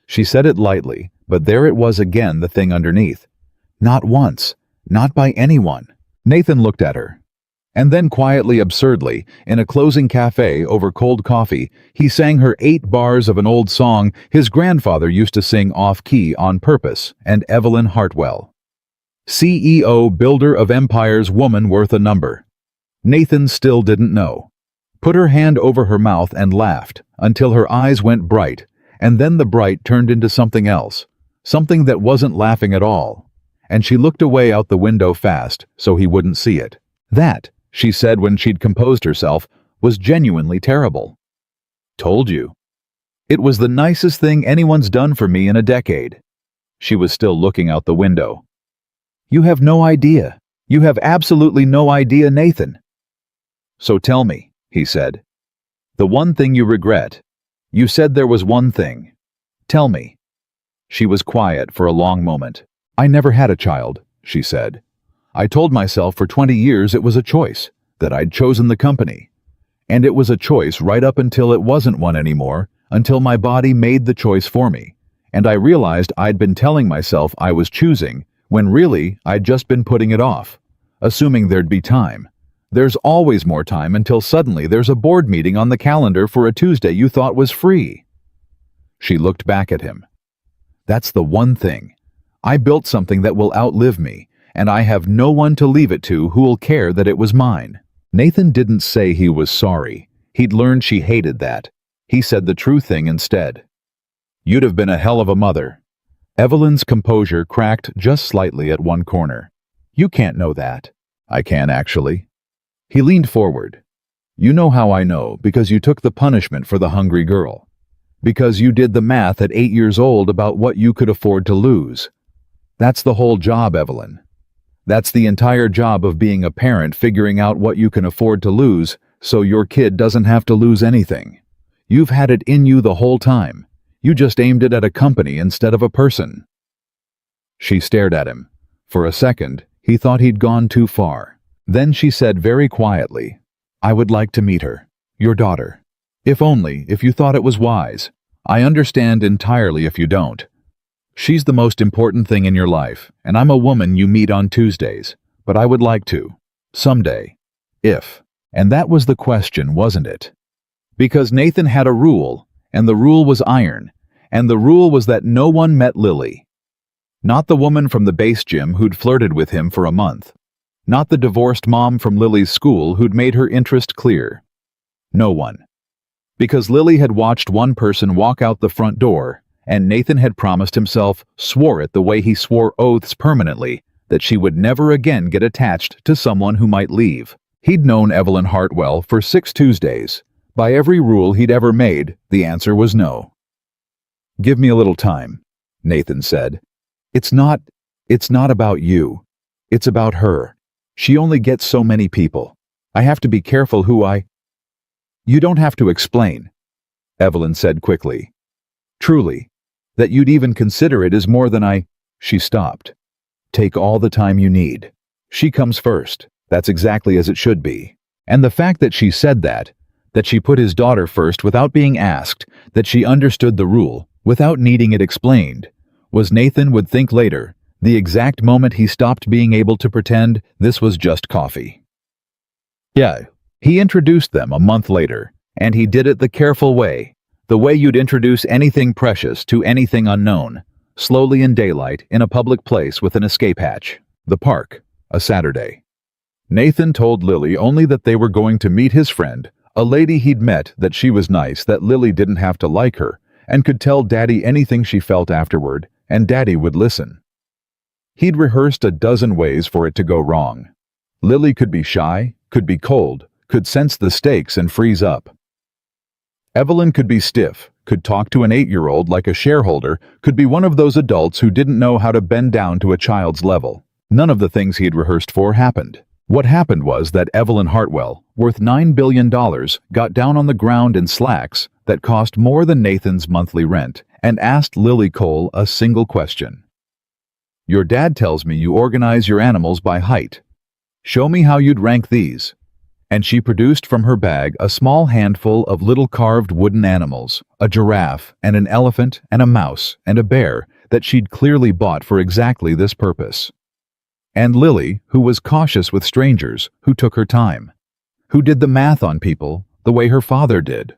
She said it lightly, but there it was again, the thing underneath. Not once. Not by anyone. Nathan looked at her. And then quietly, absurdly, in a closing cafe over cold coffee, he sang her 8 bars of an old song his grandfather used to sing off-key on purpose, and Evelyn Hartwell. CEO, builder of empires, woman worth a number. Nathan still didn't know. Put her hand over her mouth and laughed until her eyes went bright, and then the bright turned into something else, something that wasn't laughing at all, and she looked away out the window fast so he wouldn't see it. That, she said when she'd composed herself, was genuinely terrible. "Told you. It was the nicest thing anyone's done for me in a decade." She was still looking out the window. "You have no idea. You have absolutely no idea, Nathan." "So tell me," he said. "The one thing you regret. You said there was one thing. Tell me." She was quiet for a long moment. "I never had a child," she said. "I told myself for 20 years it was a choice, that I'd chosen the company. And it was a choice right up until it wasn't one anymore, until my body made the choice for me. And I realized I'd been telling myself I was choosing, when really I'd just been putting it off, assuming there'd be time. There's always more time until suddenly there's a board meeting on the calendar for a Tuesday you thought was free." She looked back at him. "That's the one thing. I built something that will outlive me, and I have no one to leave it to who'll care that it was mine." Nathan didn't say he was sorry. He'd learned she hated that. He said the true thing instead. "You'd have been a hell of a mother." Evelyn's composure cracked just slightly at one corner. "You can't know that." "I can, actually." He leaned forward. "You know how I know, because you took the punishment for the hungry girl. Because you did the math at 8 years old about what you could afford to lose. That's the whole job, Evelyn. That's the entire job of being a parent, figuring out what you can afford to lose so your kid doesn't have to lose anything. You've had it in you the whole time. You just aimed it at a company instead of a person." She stared at him. For a second, he thought he'd gone too far. Then she said very quietly, "I would like to meet her, your daughter. If only, if you thought it was wise. I understand entirely if you don't. She's the most important thing in your life, and I'm a woman you meet on Tuesdays, but I would like to. Someday. If." And that was the question, wasn't it? Because Nathan had a rule, and the rule was iron, and the rule was that no one met Lily. Not the woman from the base gym who'd flirted with him for a month. Not the divorced mom from Lily's school who'd made her interest clear. No one. Because Lily had watched one person walk out the front door, and Nathan had promised himself, swore it the way he swore oaths permanently, that she would never again get attached to someone who might leave. He'd known Evelyn Hartwell for 6 Tuesdays. By every rule he'd ever made, the answer was no. "Give me a little time," Nathan said. It's not about you. It's about her. She only gets so many people. I have to be careful who I—" "You don't have to explain," Evelyn said quickly. "Truly, that you'd even consider it is more than I—" She stopped. "Take all the time you need. She comes first. That's exactly as it should be." And the fact that she said that she put his daughter first without being asked, that she understood the rule, without needing it explained, was, Nathan would think later, the exact moment he stopped being able to pretend this was just coffee. Yeah, he introduced them a month later, and he did it the careful way, the way you'd introduce anything precious to anything unknown, slowly in daylight, in a public place with an escape hatch. The park, a Saturday. Nathan told Lily only that they were going to meet his friend, A lady he'd met that she was nice, that Lily didn't have to like her, and could tell Daddy anything she felt afterward, and Daddy would listen. He'd rehearsed a dozen ways for it to go wrong. Lily could be shy, could be cold, could sense the stakes and freeze up. Evelyn could be stiff, could talk to an 8-year-old like a shareholder, could be one of those adults who didn't know how to bend down to a child's level. None of the things he'd rehearsed for happened. What happened was that Evelyn Hartwell, worth $9 billion, got down on the ground in slacks that cost more than Nathan's monthly rent and asked Lily Cole a single question. "Your dad tells me you organize your animals by height. Show me how you'd rank these." And she produced from her bag a small handful of little carved wooden animals, a giraffe and an elephant and a mouse and a bear that she'd clearly bought for exactly this purpose. And Lily, who was cautious with strangers, who took her time, who did the math on people the way her father did,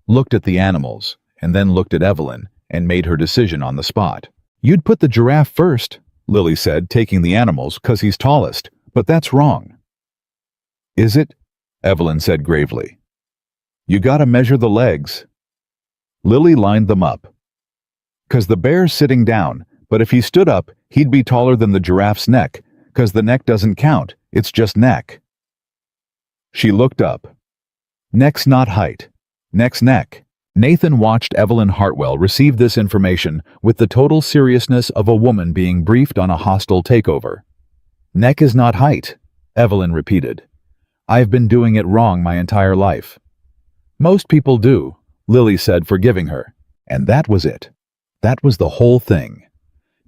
looked at the animals and then looked at Evelyn and made her decision on the spot. "You'd put the giraffe first," Lily said, taking the animals 'cause he's tallest, "but that's wrong." "Is it?" Evelyn said gravely. "You gotta measure the legs." Lily lined them up. "'Cause the bear's sitting down, but if he stood up, he'd be taller than the giraffe's neck, 'cause the neck doesn't count, it's just neck." She looked up. "Neck's not height. Neck's neck." Nathan watched Evelyn Hartwell receive this information with the total seriousness of a woman being briefed on a hostile takeover. "Neck is not height," Evelyn repeated. "I've been doing it wrong my entire life." "Most people do," Lily said, forgiving her. And that was it. That was the whole thing.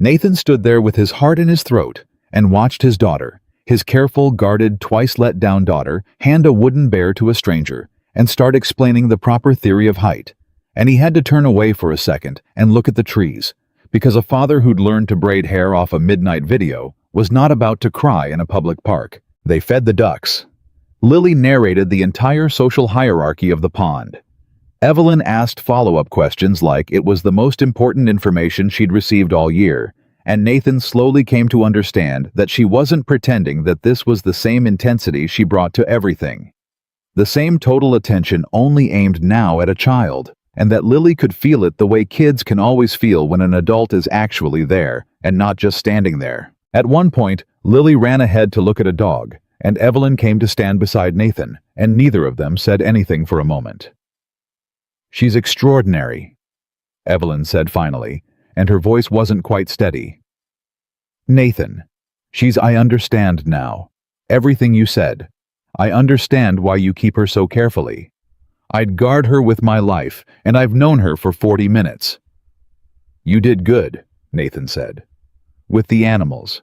Nathan stood there with his heart in his throat and watched his daughter, his careful, guarded, twice-let-down daughter, hand a wooden bear to a stranger and start explaining the proper theory of height. And he had to turn away for a second and look at the trees, because a father who'd learned to braid hair off a midnight video was not about to cry in a public park. They fed the ducks. Lily narrated the entire social hierarchy of the pond. Evelyn asked follow-up questions like it was the most important information she'd received all year, and Nathan slowly came to understand that she wasn't pretending that this was the same intensity she brought to everything. The same total attention only aimed now at a child, and that Lily could feel it the way kids can always feel when an adult is actually there and not just standing there. At one point, Lily ran ahead to look at a dog, and Evelyn came to stand beside Nathan, and neither of them said anything for a moment. "She's extraordinary," Evelyn said finally, and her voice wasn't quite steady. "Nathan, I understand now. Everything you said. I understand why you keep her so carefully. I'd guard her with my life, and I've known her for 40 minutes. "You did good," Nathan said. "With the animals.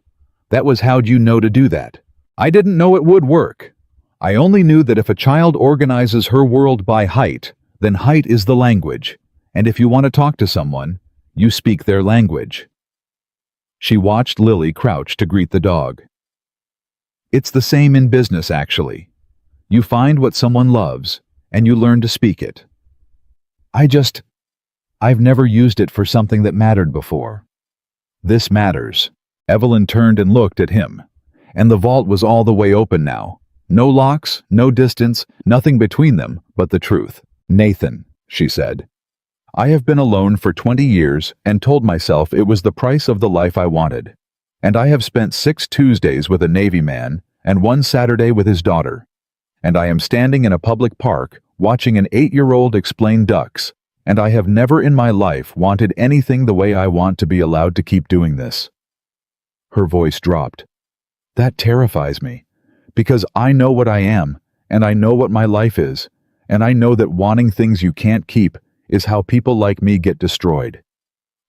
That was how'd you know to do that?" "I didn't know it would work. I only knew that if a child organizes her world by height, then height is the language, and if you want to talk to someone, you speak their language." She watched Lily crouch to greet the dog. "It's the same in business, actually. You find what someone loves, and you learn to speak it. I've never used it for something that mattered before." "This matters." Evelyn turned and looked at him, and the vault was all the way open now. No locks, no distance, nothing between them but the truth. "Nathan," she said, "I have been alone for 20 years and told myself it was the price of the life I wanted. And I have spent 6 Tuesdays with a Navy man and 1 Saturday with his daughter. And I am standing in a public park watching an 8-year-old explain ducks, and I have never in my life wanted anything the way I want to be allowed to keep doing this." Her voice dropped. "That terrifies me, because I know what I am, and I know what my life is, and I know that wanting things you can't keep is how people like me get destroyed.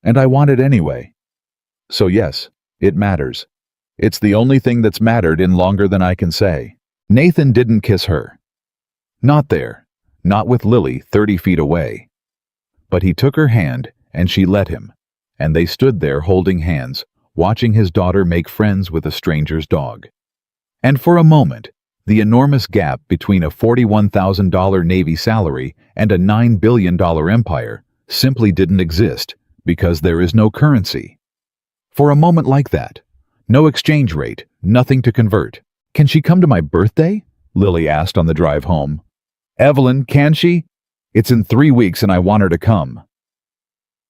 And I want it anyway. So yes, it matters. It's the only thing that's mattered in longer than I can say." Nathan didn't kiss her. Not there, not with Lily 30 feet away. But he took her hand, and she let him, and they stood there holding hands, watching his daughter make friends with a stranger's dog. And for a moment, the enormous gap between a $41,000 Navy salary and a $9 billion empire simply didn't exist because there is no currency. For a moment like that, no exchange rate, nothing to convert. "Can she come to my birthday?" Lily asked on the drive home. Evelyn, can she? It's in 3 weeks and I want her to come.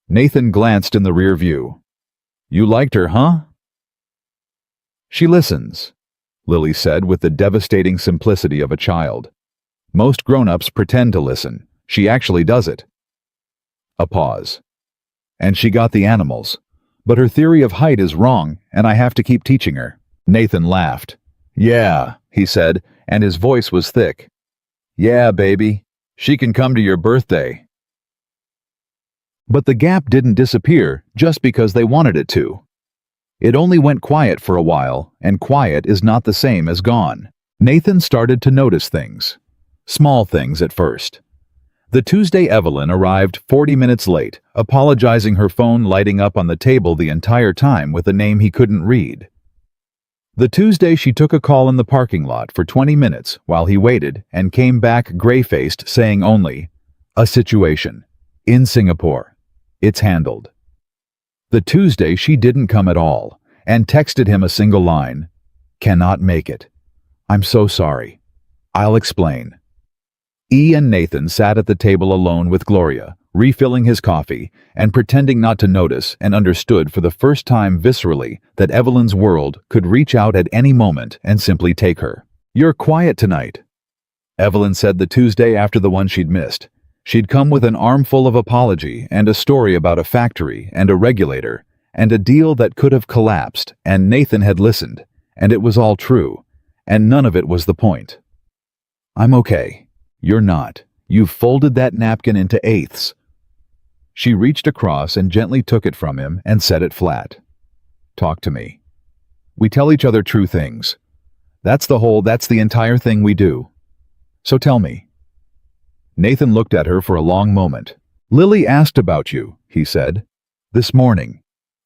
Nathan glanced in the rear view. You liked her, huh? She listens, Lily said with the devastating simplicity of a child. Most grown-ups pretend to listen. She actually does it. A pause. And she got the animals. But her theory of height is wrong, and I have to keep teaching her. Nathan laughed. Yeah, he said, and his voice was thick. Yeah, baby. She can come to your birthday. But the gap didn't disappear just because they wanted it to. It only went quiet for a while, and quiet is not the same as gone. Nathan started to notice things. Small things at first. The Tuesday Evelyn arrived 40 minutes late, apologizing, her phone lighting up on the table the entire time with a name he couldn't read. The Tuesday she took a call in the parking lot for 20 minutes while he waited and came back gray-faced saying only, "A situation. In Singapore. It's handled." The Tuesday she didn't come at all and texted him a single line, "Cannot make it. I'm so sorry. I'll explain." And Nathan sat at the table alone with Gloria, refilling his coffee and pretending not to notice, and understood for the first time viscerally that Evelyn's world could reach out at any moment and simply take her. "You're quiet tonight," Evelyn said the Tuesday after the one she'd missed. She'd come with an armful of apology and a story about a factory and a regulator and a deal that could have collapsed, and Nathan had listened, and it was all true, and none of it was the point. "I'm okay. You're not. You've folded that napkin into eighths." She reached across and gently took it from him and set it flat. "Talk to me. We tell each other true things. That's the entire thing we do. So tell me." Nathan looked at her for a long moment. "Lily asked about you," he said. "This morning.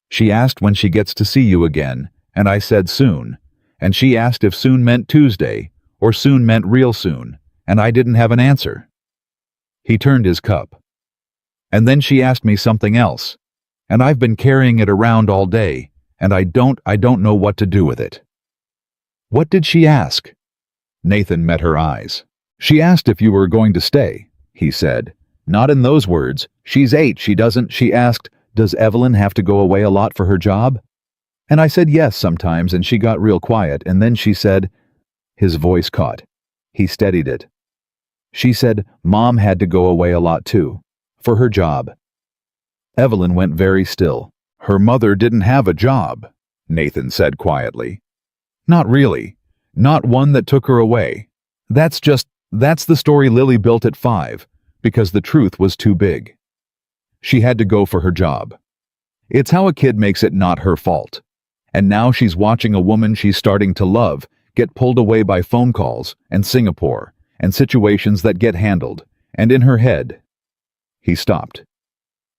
She asked when she gets to see you again, and I said soon. And she asked if soon meant Tuesday, or soon meant real soon, and I didn't have an answer." He turned his cup. "And then she asked me something else, and I've been carrying it around all day, and I don't know what to do with it." "What did she ask?" Nathan met her eyes. "She asked if you were going to stay," he said. "Not in those words. She's 8, she doesn't. She asked, does Evelyn have to go away a lot for her job? And I said yes sometimes, and she got real quiet, and then she said," his voice caught. He steadied it. "She said Mom had to go away a lot too, for her job." Evelyn went very still. "Her mother didn't have a job," Nathan said quietly. "Not really. Not one that took her away. That's the story Lily built at 5, because the truth was too big. She had to go for her job. It's how a kid makes it not her fault. And now she's watching a woman she's starting to love get pulled away by phone calls and Singapore and situations that get handled, and in her head." He stopped.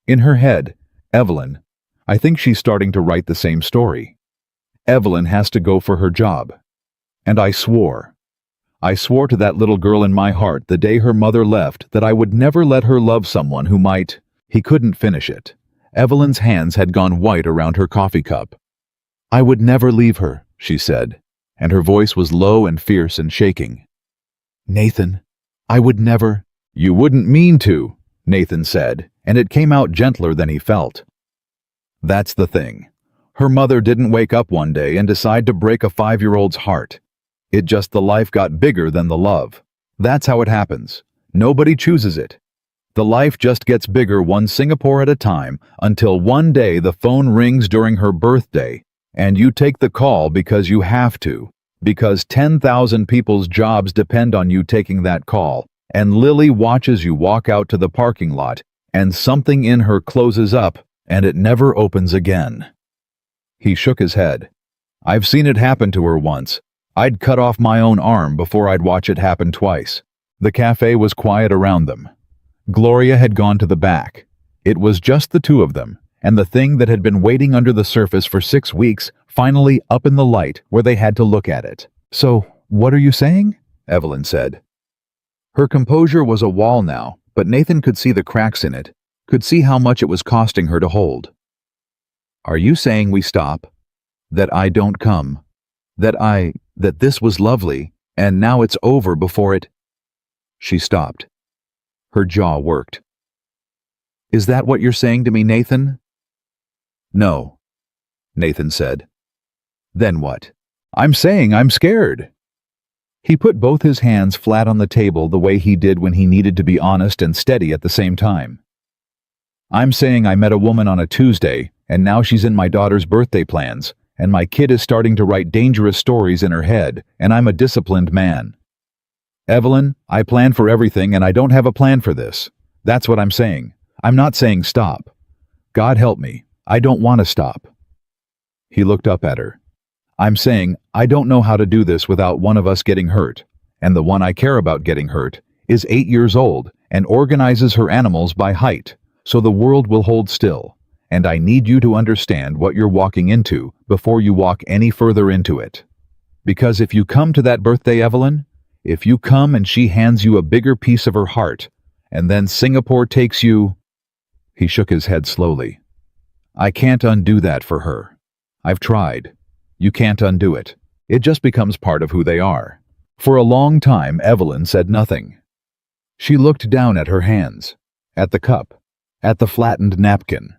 "In her head, Evelyn, I think she's starting to write the same story. Evelyn has to go for her job. And I swore to that little girl in my heart the day her mother left that I would never let her love someone who might—" He couldn't finish it. Evelyn's hands had gone white around her coffee cup. "I would never leave her," she said, and her voice was low and fierce and shaking. "Nathan, I would never—" "You wouldn't mean to," Nathan said, and it came out gentler than he felt. "That's the thing. Her mother didn't wake up one day and decide to break a 5-year-old's heart. The life got bigger than the love. That's how it happens. Nobody chooses it. The life just gets bigger one Singapore at a time until one day the phone rings during her birthday and you take the call because you have to, because 10,000 people's jobs depend on you taking that call, and Lily watches you walk out to the parking lot and something in her closes up and it never opens again." He shook his head. "I've seen it happen to her once. I'd cut off my own arm before I'd watch it happen twice." The cafe was quiet around them. Gloria had gone to the back. It was just the two of them, and the thing that had been waiting under the surface for 6 weeks finally up in the light where they had to look at it. "So, what are you saying?" Evelyn said. Her composure was a wall now, but Nathan could see the cracks in it, could see how much it was costing her to hold. "Are you saying we stop? That I don't come? That this was lovely, and now it's over before it—" She stopped. Her jaw worked. Is that what you're saying to me, Nathan? No, Nathan said. Then what? I'm saying I'm scared. He put both his hands flat on the table the way he did when he needed to be honest and steady at the same time. I'm saying I met a woman on a Tuesday, and now she's in my daughter's birthday plans, and my kid is starting to write dangerous stories in her head, and I'm a disciplined man. Evelyn, I plan for everything and I don't have a plan for this. That's what I'm saying. I'm not saying stop. God help me, I don't want to stop. He looked up at her. I'm saying I don't know how to do this without one of us getting hurt, and the one I care about getting hurt is 8 years old and organizes her animals by height, so the world will hold still, and I need you to understand what you're walking into before you walk any further into it. Because if you come to that birthday, Evelyn, if you come and she hands you a bigger piece of her heart, and then Singapore takes you... He shook his head slowly. I can't undo that for her. I've tried. You can't undo it. It just becomes part of who they are. For a long time, Evelyn said nothing. She looked down at her hands, at the cup, at the flattened napkin.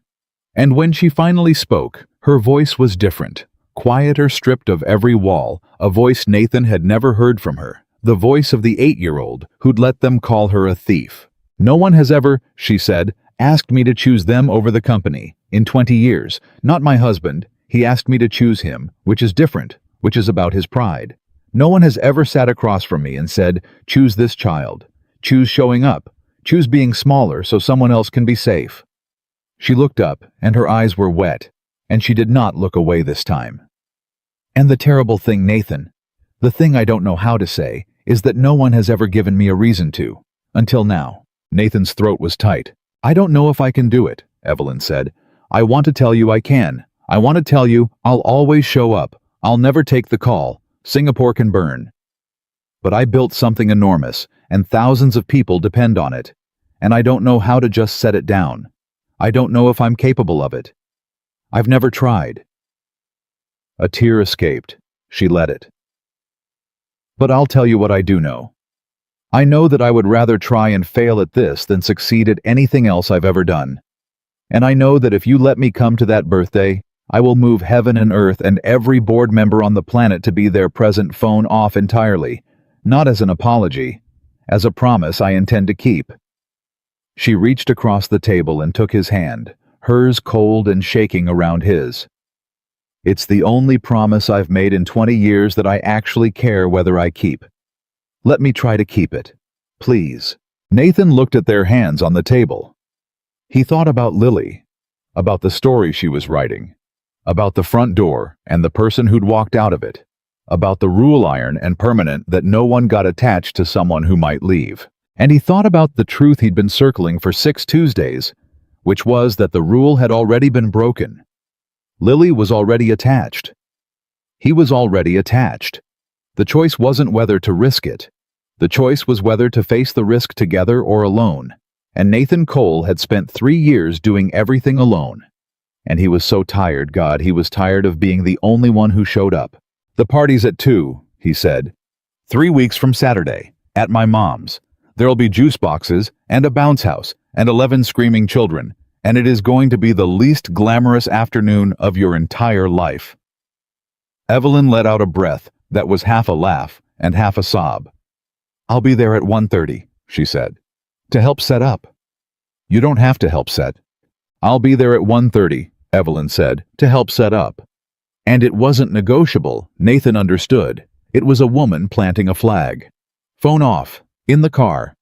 And when she finally spoke, her voice was different, quieter, stripped of every wall, a voice Nathan had never heard from her, the voice of the 8-year-old who'd let them call her a thief. No one has ever, she said, asked me to choose them over the company. In 20 years, not my husband. He asked me to choose him, which is different, which is about his pride. No one has ever sat across from me and said, choose this child. Choose showing up. Choose being smaller so someone else can be safe. She looked up, and her eyes were wet, and she did not look away this time. And the terrible thing, Nathan, the thing I don't know how to say, is that no one has ever given me a reason to. Until now. Nathan's throat was tight. I don't know if I can do it, Evelyn said. I want to tell you I can. I want to tell you I'll always show up. I'll never take the call. Singapore can burn. But I built something enormous, and thousands of people depend on it. And I don't know how to just set it down. I don't know if I'm capable of it. I've never tried. A tear escaped. She let it. But I'll tell you what I do know. I know that I would rather try and fail at this than succeed at anything else I've ever done. And I know that if you let me come to that birthday, I will move heaven and earth and every board member on the planet to be their present phone off entirely, not as an apology, as a promise I intend to keep. She reached across the table and took his hand, hers cold and shaking around his. It's the only promise I've made in 20 years that I actually care whether I keep. Let me try to keep it. Please. Nathan looked at their hands on the table. He thought about Lily, about the story she was writing, about the front door and the person who'd walked out of it, about the rule iron and permanent that no one got attached to someone who might leave. And he thought about the truth he'd been circling for 6 Tuesdays, which was that the rule had already been broken. Lily was already attached. He was already attached. The choice wasn't whether to risk it. The choice was whether to face the risk together or alone. And Nathan Cole had spent 3 years doing everything alone. And he was so tired, God, he was tired of being the only one who showed up. The party's at 2, he said. 3 weeks from Saturday, at my mom's. There'll be juice boxes and a bounce house and 11 screaming children, and it is going to be the least glamorous afternoon of your entire life. Evelyn let out a breath that was half a laugh and half a sob. I'll be there at 1:30, she said, to help set up. You don't have to help set. I'll be there at 1:30, Evelyn said, to help set up. And it wasn't negotiable, Nathan understood. It was a woman planting a flag. Phone off. In the car.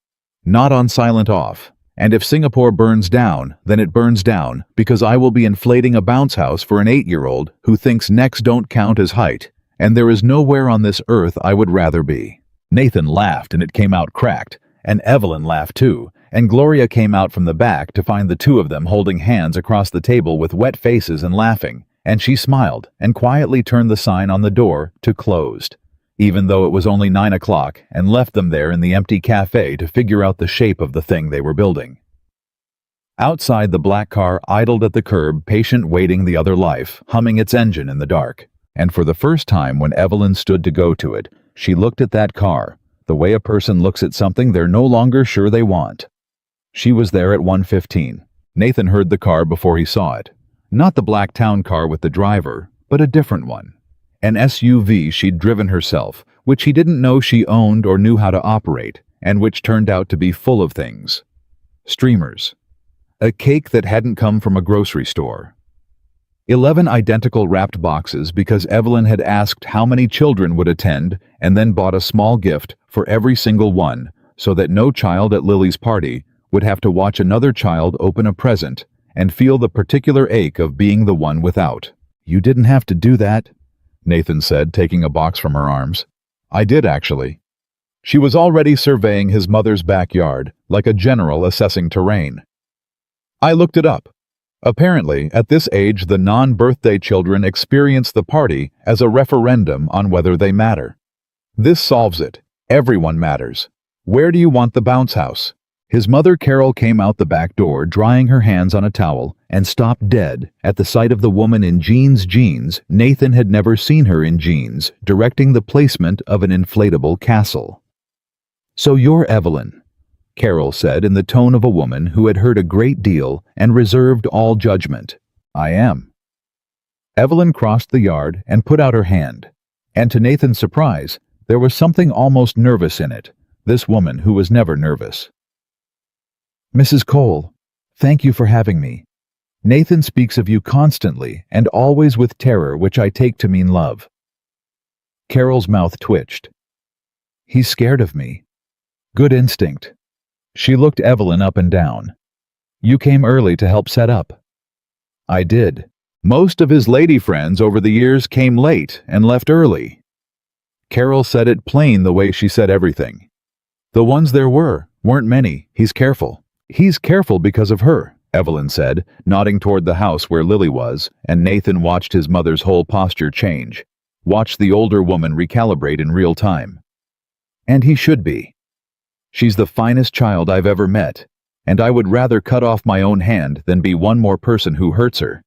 Not on silent off. And if Singapore burns down, then it burns down, because I will be inflating a bounce house for an 8-year-old who thinks necks don't count as height, and there is nowhere on this earth I would rather be. Nathan laughed and it came out cracked, and Evelyn laughed too, and Gloria came out from the back to find the two of them holding hands across the table with wet faces and laughing, and she smiled and quietly turned the sign on the door to closed, even though it was only 9 o'clock, and left them there in the empty cafe to figure out the shape of the thing they were building. Outside, the black car idled at the curb, patient, waiting the other life, humming its engine in the dark. And for the first time when Evelyn stood to go to it, she looked at that car, the way a person looks at something they're no longer sure they want. She was there at 1:15. Nathan heard the car before he saw it. Not the black town car with the driver, but a different one. An SUV she'd driven herself, which he didn't know she owned or knew how to operate, and which turned out to be full of things. Streamers. A cake that hadn't come from a grocery store. 11 identical wrapped boxes because Evelyn had asked how many children would attend and then bought a small gift for every single one so that no child at Lily's party would have to watch another child open a present and feel the particular ache of being the one without. "You didn't have to do that," Nathan said, taking a box from her arms. "I did, actually." She was already surveying his mother's backyard, like a general assessing terrain. "I looked it up. Apparently, at this age, the non-birthday children experience the party as a referendum on whether they matter. This solves it. Everyone matters. Where do you want the bounce house?" His mother Carol came out the back door, drying her hands on a towel, and stopped dead at the sight of the woman in jeans. Nathan had never seen her in jeans, directing the placement of an inflatable castle. "So you're Evelyn," Carol said in the tone of a woman who had heard a great deal and reserved all judgment. "I am." Evelyn crossed the yard and put out her hand. And to Nathan's surprise, there was something almost nervous in it, this woman who was never nervous. "Mrs. Cole, thank you for having me. Nathan speaks of you constantly and always with terror, which I take to mean love." Carol's mouth twitched. "He's scared of me. Good instinct." She looked Evelyn up and down. "You came early to help set up." "I did. Most of his lady friends over the years came late and left early." Carol said it plain the way she said everything. "The ones there weren't many. He's careful." "He's careful because of her," Evelyn said, nodding toward the house where Lily was, and Nathan watched his mother's whole posture change, watched the older woman recalibrate in real time. "And he should be. She's the finest child I've ever met, and I would rather cut off my own hand than be one more person who hurts her.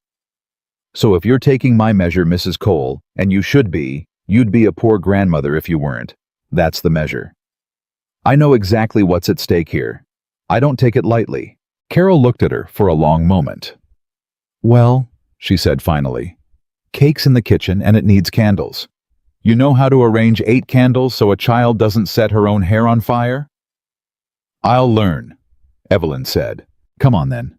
So if you're taking my measure, Mrs. Cole, and you should be, you'd be a poor grandmother if you weren't. That's the measure. I know exactly what's at stake here. I don't take it lightly." Carol looked at her for a long moment. "Well," she said finally, "cake's in the kitchen and it needs candles. You know how to arrange 8 candles so a child doesn't set her own hair on fire?" "I'll learn," Evelyn said. "Come on then."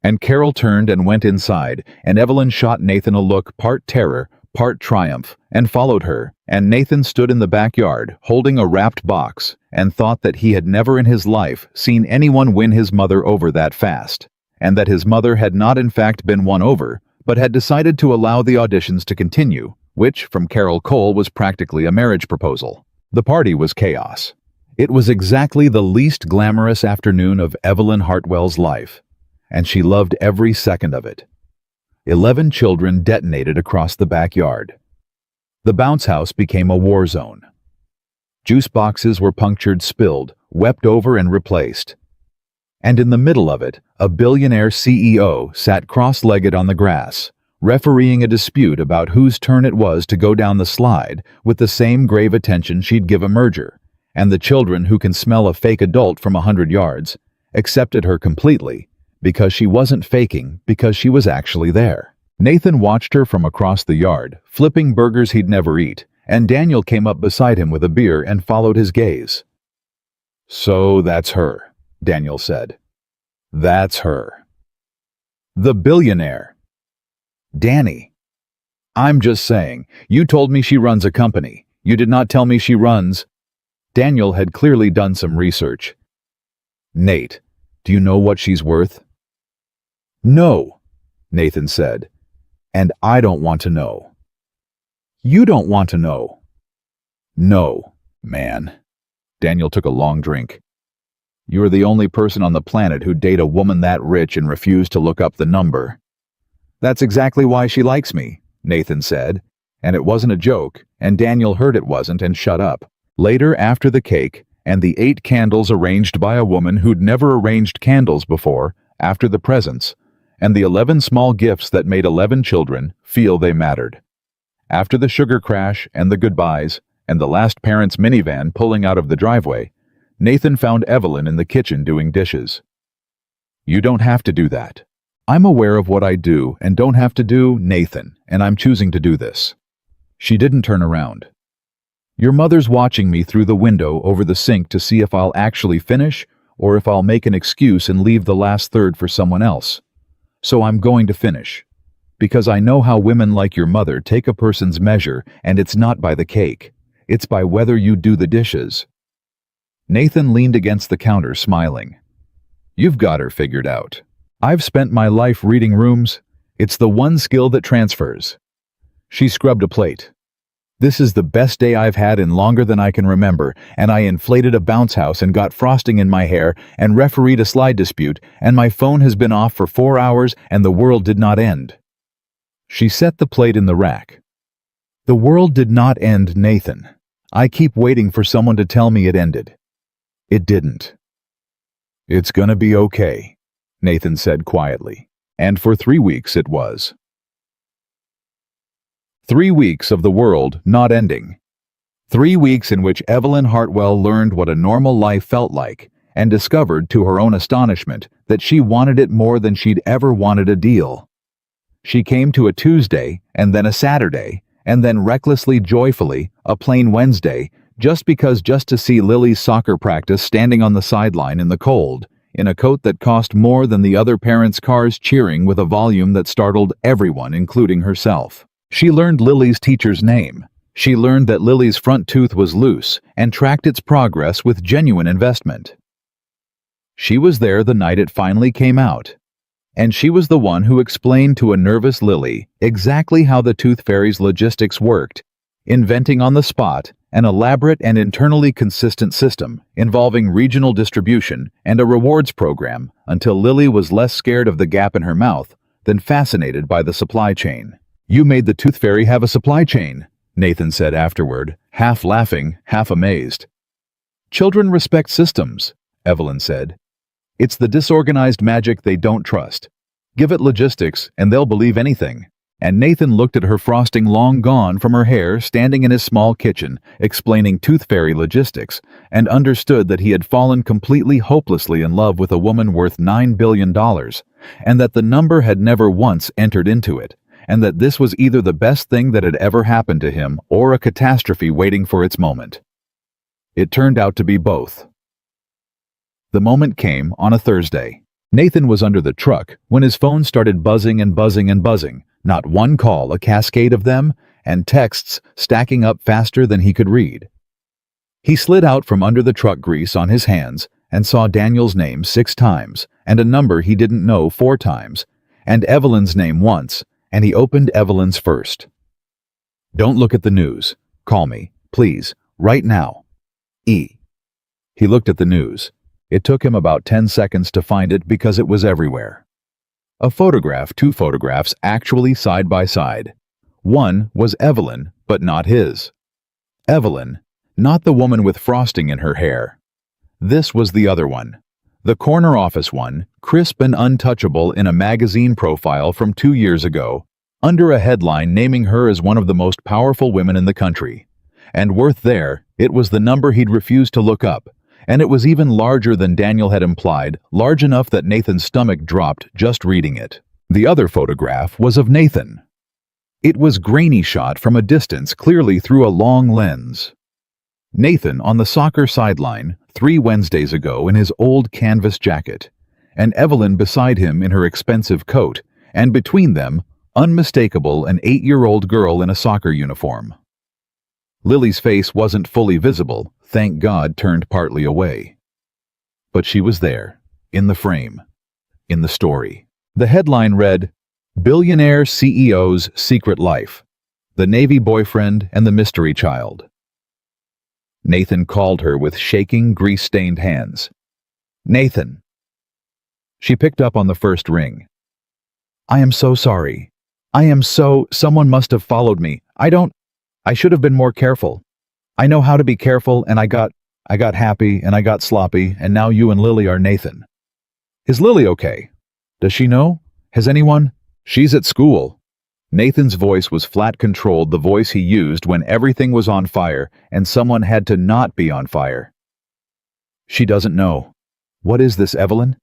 And Carol turned and went inside, and Evelyn shot Nathan a look part terror, part triumph, and followed her, and Nathan stood in the backyard, holding a wrapped box, and thought that he had never in his life seen anyone win his mother over that fast, and that his mother had not in fact been won over, but had decided to allow the auditions to continue, which, from Carol Cole, was practically a marriage proposal. The party was chaos. It was exactly the least glamorous afternoon of Evelyn Hartwell's life, and she loved every second of it. 11 children detonated across the backyard. The bounce house became a war zone. Juice boxes were punctured, spilled, wept over and replaced. And in the middle of it, a billionaire CEO sat cross-legged on the grass, refereeing a dispute about whose turn it was to go down the slide with the same grave attention she'd give a merger, and the children who can smell a fake adult from 100 yards accepted her completely, because she wasn't faking, because she was actually there. Nathan watched her from across the yard, flipping burgers he'd never eat, and Daniel came up beside him with a beer and followed his gaze. "So that's her," Daniel said. "That's her. The billionaire. Danny. I'm just saying, you told me she runs a company. You did not tell me she runs—" Daniel had clearly done some research. "Nate, do you know what she's worth?" "No," Nathan said. "And I don't want to know." "You don't want to know." "No, man." Daniel took a long drink. "You're the only person on the planet who'd date a woman that rich and refuse to look up the number." "That's exactly why she likes me," Nathan said. And it wasn't a joke, and Daniel heard it wasn't and shut up. Later, after the cake, and the 8 candles arranged by a woman who'd never arranged candles before, after the presents, and the 11 small gifts that made 11 children feel they mattered. After the sugar crash and the goodbyes, and the last parent's minivan pulling out of the driveway, Nathan found Evelyn in the kitchen doing dishes. "You don't have to do that. I'm aware of what I do and don't have to do, Nathan, and I'm choosing to do this." She didn't turn around. "Your mother's watching me through the window over the sink to see if I'll actually finish or if I'll make an excuse and leave the last third for someone else. So I'm going to finish. Because I know how women like your mother take a person's measure, and it's not by the cake. It's by whether you do the dishes." Nathan leaned against the counter, smiling. "You've got her figured out. I've spent my life reading rooms. It's the one skill that transfers." She scrubbed a plate. "This is the best day I've had in longer than I can remember, and I inflated a bounce house and got frosting in my hair and refereed a slide dispute, and my phone has been off for 4 hours and the world did not end." She set the plate in the rack. "The world did not end, Nathan. I keep waiting for someone to tell me it ended. It didn't." "It's gonna be okay," Nathan said quietly, and for 3 weeks it was. 3 weeks of the world not ending. 3 weeks in which Evelyn Hartwell learned what a normal life felt like and discovered, to her own astonishment, that she wanted it more than she'd ever wanted a deal. She came to a Tuesday, and then a Saturday, and then recklessly joyfully, a plain Wednesday, just to see Lily's soccer practice standing on the sideline in the cold, in a coat that cost more than the other parents' cars cheering with a volume that startled everyone, including herself. She learned Lily's teacher's name. She learned that Lily's front tooth was loose and tracked its progress with genuine investment. She was there the night it finally came out. And she was the one who explained to a nervous Lily exactly how the Tooth Fairy's logistics worked, inventing on the spot an elaborate and internally consistent system involving regional distribution and a rewards program, until Lily was less scared of the gap in her mouth than fascinated by the supply chain. "You made the Tooth Fairy have a supply chain," Nathan said afterward, half laughing, half amazed. "Children respect systems," Evelyn said. "It's the disorganized magic they don't trust. Give it logistics and they'll believe anything." And Nathan looked at her frosting long gone from her hair standing in his small kitchen, explaining Tooth Fairy logistics, and understood that he had fallen completely hopelessly in love with a woman worth $9 billion, and that the number had never once entered into it, and that this was either the best thing that had ever happened to him or a catastrophe waiting for its moment. It turned out to be both. The moment came on a Thursday. Nathan was under the truck when his phone started buzzing and buzzing and buzzing. Not one call, a cascade of them, and texts stacking up faster than he could read. He slid out from under the truck grease on his hands and saw Daniel's name 6 times, and a number he didn't know 4 times, and Evelyn's name once, and he opened Evelyn's first. "Don't look at the news. Call me, please, right now. E." He looked at the news. It took him about 10 seconds to find it because it was everywhere. A photograph, 2 photographs, actually side by side. One was Evelyn, but not his. Evelyn, not the woman with frosting in her hair. This was the other one. The corner office one, crisp and untouchable in a magazine profile from 2 years ago, under a headline naming her as one of the most powerful women in the country. And worth there, it was the number he'd refused to look up. And it was even larger than Daniel had implied, large enough that Nathan's stomach dropped just reading it. The other photograph was of Nathan. It was grainy shot from a distance, clearly through a long lens. Nathan on the soccer sideline 3 Wednesdays ago in his old canvas jacket, and Evelyn beside him in her expensive coat, and between them, unmistakable, an 8-year-old girl in a soccer uniform. Lily's face wasn't fully visible, thank God, turned partly away. But she was there, in the frame, in the story. The headline read, "Billionaire CEO's Secret Life, the Navy Boyfriend and the Mystery Child." Nathan called her with shaking, grease-stained hands. "Nathan." She picked up on the first ring. "I am so sorry. Someone must have followed me. I should have been more careful. I know how to be careful, and I got happy, and I got sloppy, and now you and Lily are Nathan." "Is Lily okay? Does she know? Has anyone?" "She's at school." Nathan's voice was flat-controlled, the voice he used when everything was on fire and someone had to not be on fire. She doesn't know. What is this, Evelyn?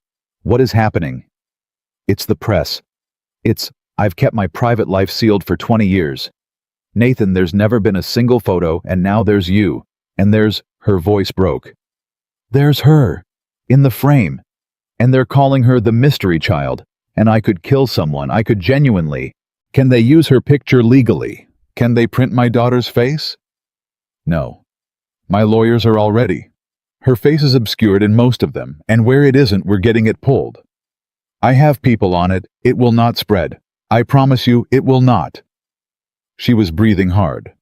What is happening? It's the press. I've kept my private life sealed for 20 years. Nathan, there's never been a single photo, and now there's you. And her voice broke. There's her, in the frame. And they're calling her the mystery child. And I could kill someone, I could genuinely. Can they use her picture legally? Can they print my daughter's face? No. My lawyers are all ready. Her face is obscured in most of them, and where it isn't, we're getting it pulled. I have people on it. It will not spread. I promise you, it will not. She was breathing hard.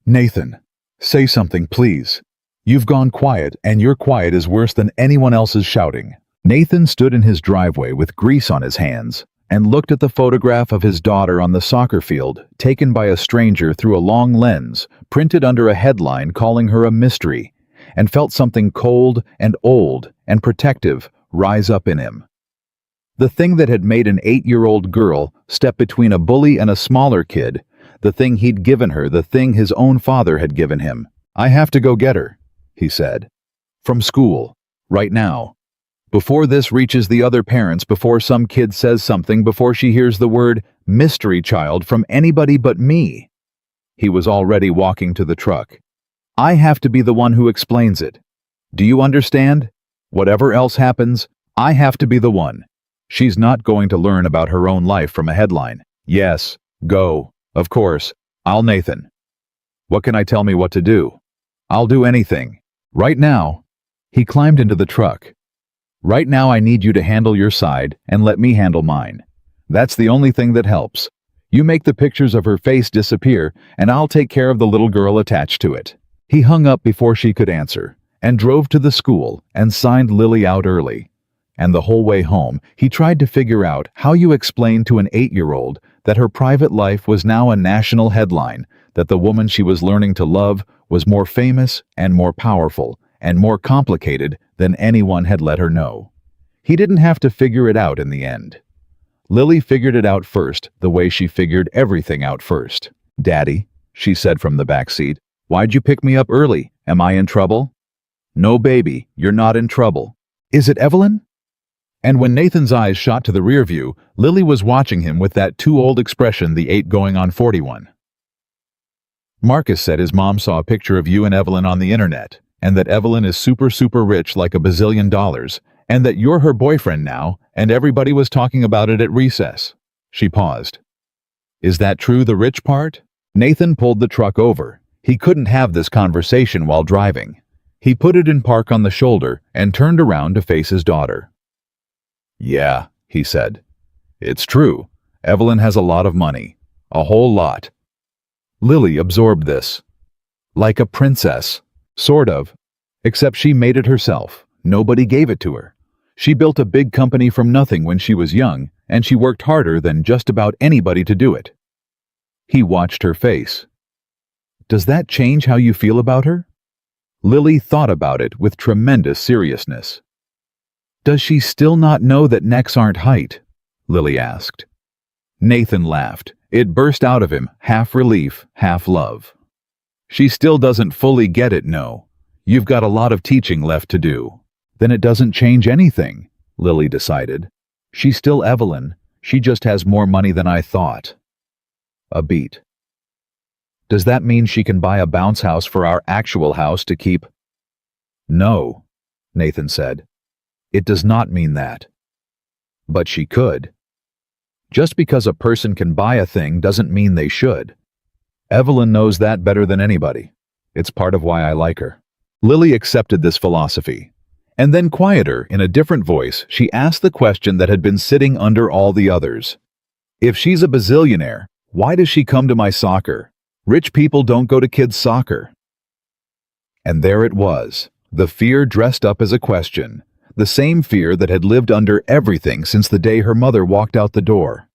Nathan, say something, please. You've gone quiet, and your quiet is worse than anyone else's shouting. Nathan stood in his driveway with grease on his hands and looked at the photograph of his daughter on the soccer field, taken by a stranger through a long lens, printed under a headline calling her a mystery, and felt something cold and old and protective rise up in him. The thing that had made an 8-year-old girl step between a bully and a smaller kid, the thing he'd given her, the thing his own father had given him. I have to go get her, he said. From school, right now. Before this reaches the other parents, before some kid says something, before she hears the word mystery child from anybody but me. He was already walking to the truck. I have to be the one who explains it. Do you understand? Whatever else happens, I have to be the one. She's not going to learn about her own life from a headline. Yes, go. Of course. I'll Nathan. What can I tell me what to do? I'll do anything. Right now. He climbed into the truck. Right now I need you to handle your side and let me handle mine. That's the only thing that helps. You make the pictures of her face disappear and I'll take care of the little girl attached to it. He hung up before she could answer and drove to the school and signed Lily out early. And the whole way home, he tried to figure out how you explain to an 8-year-old that her private life was now a national headline, that the woman she was learning to love was more famous and more powerful and more complicated than anyone had let her know. He didn't have to figure it out in the end. Lily figured it out first, the way she figured everything out first. Daddy, she said from the back seat, why'd you pick me up early? Am I in trouble? No, baby, you're not in trouble. Is it Evelyn? And when Nathan's eyes shot to the rear view, Lily was watching him with that too old expression, the 8 going on 41. Marcus said his mom saw a picture of you and Evelyn on the internet, and that Evelyn is super rich, like $1 billion, and that you're her boyfriend now, and everybody was talking about it at recess. She paused. Is that true, the rich part? Nathan pulled the truck over. He couldn't have this conversation while driving. He put it in park on the shoulder and turned around to face his daughter. Yeah, he said. It's true. Evelyn has a lot of money. A whole lot. Lily absorbed this. Like a princess. Sort of. Except she made it herself. Nobody gave it to her. She built a big company from nothing when she was young, and she worked harder than just about anybody to do it. He watched her face. Does that change how you feel about her? Lily thought about it with tremendous seriousness. Does she still not know that necks aren't height? Lily asked. Nathan laughed. It burst out of him, half relief, half love. She still doesn't fully get it, no. You've got a lot of teaching left to do. Then it doesn't change anything, Lily decided. She's still Evelyn. She just has more money than I thought. A beat. Does that mean she can buy a bounce house for our actual house to keep? No, Nathan said. It does not mean that. But she could. Just because a person can buy a thing doesn't mean they should. Evelyn knows that better than anybody. It's part of why I like her. Lily accepted this philosophy. And then quieter, in a different voice, she asked the question that had been sitting under all the others. If she's a bazillionaire, why does she come to my soccer? Rich people don't go to kids' soccer. And there it was, the fear dressed up as a question. The same fear that had lived under everything since the day her mother walked out the door.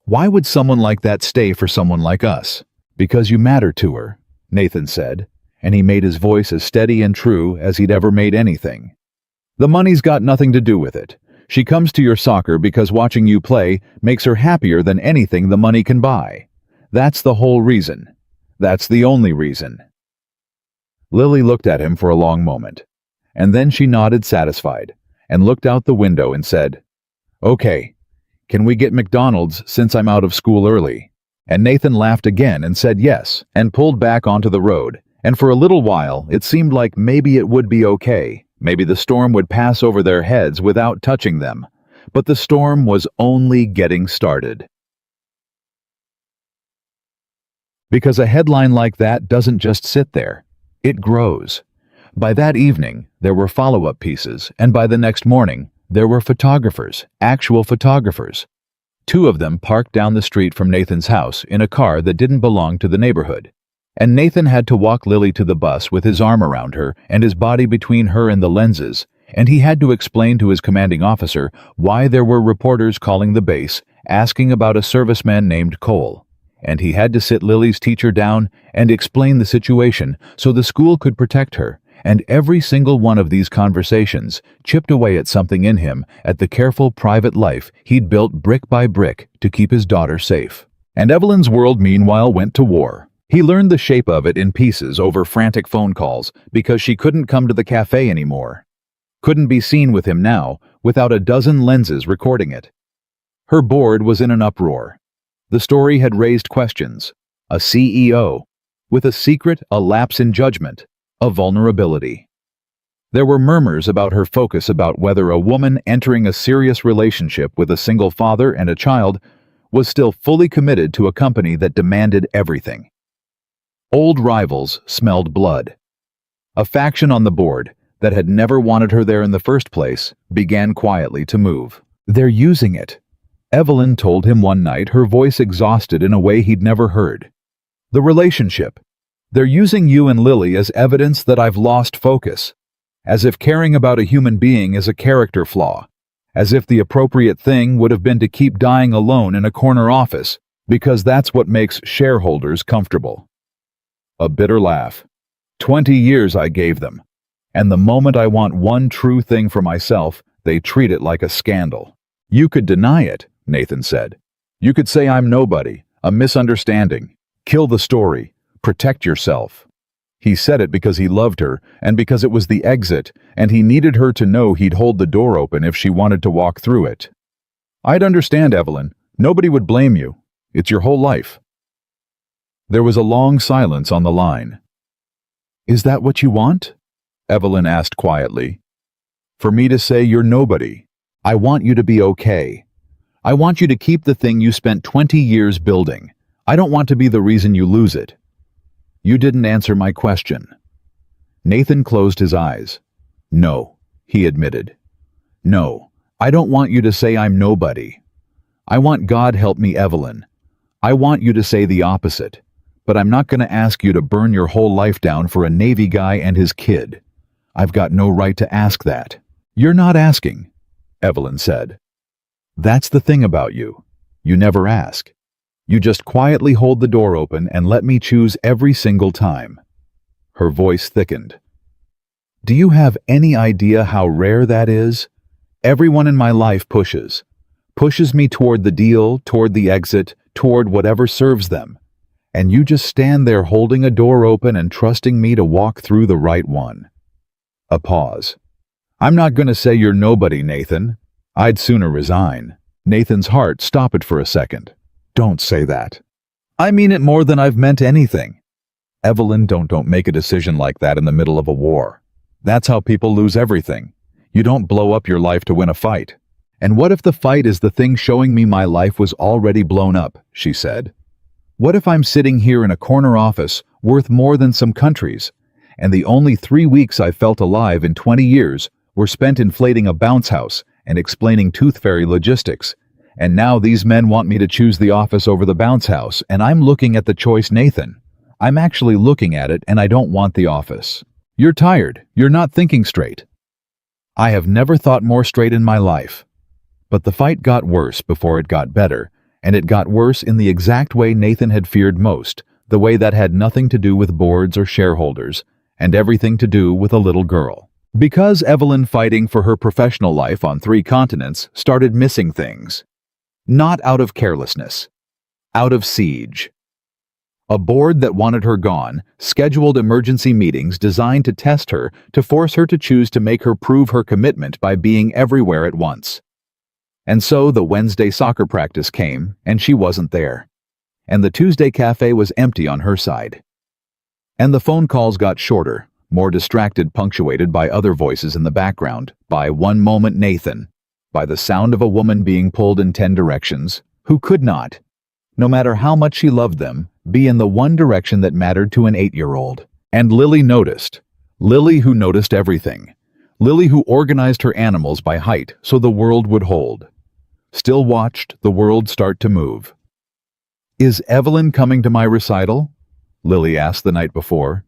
Why would someone like that stay for someone like us? Because you matter to her, Nathan said, and he made his voice as steady and true as he'd ever made anything. The money's got nothing to do with it. She comes to your soccer because watching you play makes her happier than anything the money can buy. That's the whole reason. That's the only reason." Lily looked at him for a long moment, and then she nodded satisfied and looked out the window and said, "Okay, can we get McDonald's since I'm out of school early?" And Nathan laughed again and said yes, and pulled back onto the road, and for a little while it seemed like maybe it would be okay. Maybe the storm would pass over their heads without touching them. But the storm was only getting started. Because a headline like that doesn't just sit there. It grows. By that evening, there were follow-up pieces, and by the next morning, there were photographers, actual photographers. 2 of them parked down the street from Nathan's house in a car that didn't belong to the neighborhood. And Nathan had to walk Lily to the bus with his arm around her and his body between her and the lenses, and he had to explain to his commanding officer why there were reporters calling the base, asking about a serviceman named Cole. And he had to sit Lily's teacher down and explain the situation so the school could protect her, and every single one of these conversations chipped away at something in him, at the careful private life he'd built brick by brick to keep his daughter safe. And Evelyn's world meanwhile went to war. He learned the shape of it in pieces over frantic phone calls because she couldn't come to the cafe anymore. Couldn't be seen with him now without a dozen lenses recording it. Her board was in an uproar. The story had raised questions. A CEO, with a secret, a lapse in judgment, a vulnerability. There were murmurs about her focus about whether a woman entering a serious relationship with a single father and a child was still fully committed to a company that demanded everything. Old rivals smelled blood. A faction on the board that had never wanted her there in the first place began quietly to move. "They're using it," Evelyn told him one night, her voice exhausted in a way he'd never heard. "The relationship. They're using you and Lily as evidence that I've lost focus. As if caring about a human being is a character flaw. As if the appropriate thing would have been to keep dying alone in a corner office, because that's what makes shareholders comfortable." A bitter laugh. 20 years I gave them. And the moment I want one true thing for myself, they treat it like a scandal. "You could deny it," Nathan said. "You could say I'm nobody, a misunderstanding. Kill the story. Protect yourself." He said it because he loved her, and because it was the exit, and he needed her to know he'd hold the door open if she wanted to walk through it. "I'd understand, Evelyn. Nobody would blame you. It's your whole life." There was a long silence on the line. "Is that what you want?" Evelyn asked quietly. "For me to say you're nobody. I want you to be okay. I want you to keep the thing you spent 20 years building. I don't want to be the reason you lose it." "You didn't answer my question." Nathan closed his eyes. "No," he admitted. "No, I don't want you to say I'm nobody. I want God help me, Evelyn. I want you to say the opposite. But I'm not going to ask you to burn your whole life down for a Navy guy and his kid. I've got no right to ask that." "You're not asking," Evelyn said. "That's the thing about you. You never ask. You just quietly hold the door open and let me choose every single time." Her voice thickened. "Do you have any idea how rare that is? Everyone in my life pushes me toward the deal, toward the exit, toward whatever serves them. And you just stand there holding a door open and trusting me to walk through the right one." A pause. "I'm not going to say you're nobody, Nathan. I'd sooner resign." Nathan's heart stopped it for a second. "Don't say that. I mean it more than I've meant anything." "Evelyn, don't make a decision like that in the middle of a war. That's how people lose everything. You don't blow up your life to win a fight." "And what if the fight is the thing showing me my life was already blown up?" she said. "What if I'm sitting here in a corner office worth more than some countries, and the only 3 weeks I felt alive in 20 years were spent inflating a bounce house and explaining tooth fairy logistics, and now these men want me to choose the office over the bounce house, and I'm looking at the choice, Nathan. I'm actually looking at it, and I don't want the office. You're tired. You're not thinking straight." I have never thought more straight in my life. But the fight got worse before it got better, and it got worse in the exact way Nathan had feared most, the way that had nothing to do with boards or shareholders, and everything to do with a little girl. Because Evelyn, fighting for her professional life on 3 continents, started missing things. Not out of carelessness. Out of siege. A board that wanted her gone scheduled emergency meetings designed to test her, to force her to choose, to make her prove her commitment by being everywhere at once. And so the Wednesday soccer practice came, and she wasn't there. And the Tuesday cafe was empty on her side. And the phone calls got shorter, more distracted, punctuated by other voices in the background, by one moment Nathan, by the sound of a woman being pulled in 10 directions, who could not, no matter how much she loved them, be in the one direction that mattered to an 8-year-old. And Lily noticed. Lily, who noticed everything. Lily, who organized her animals by height so the world would hold. Still watched the world start to move. "Is Evelyn coming to my recital?" Lily asked the night before.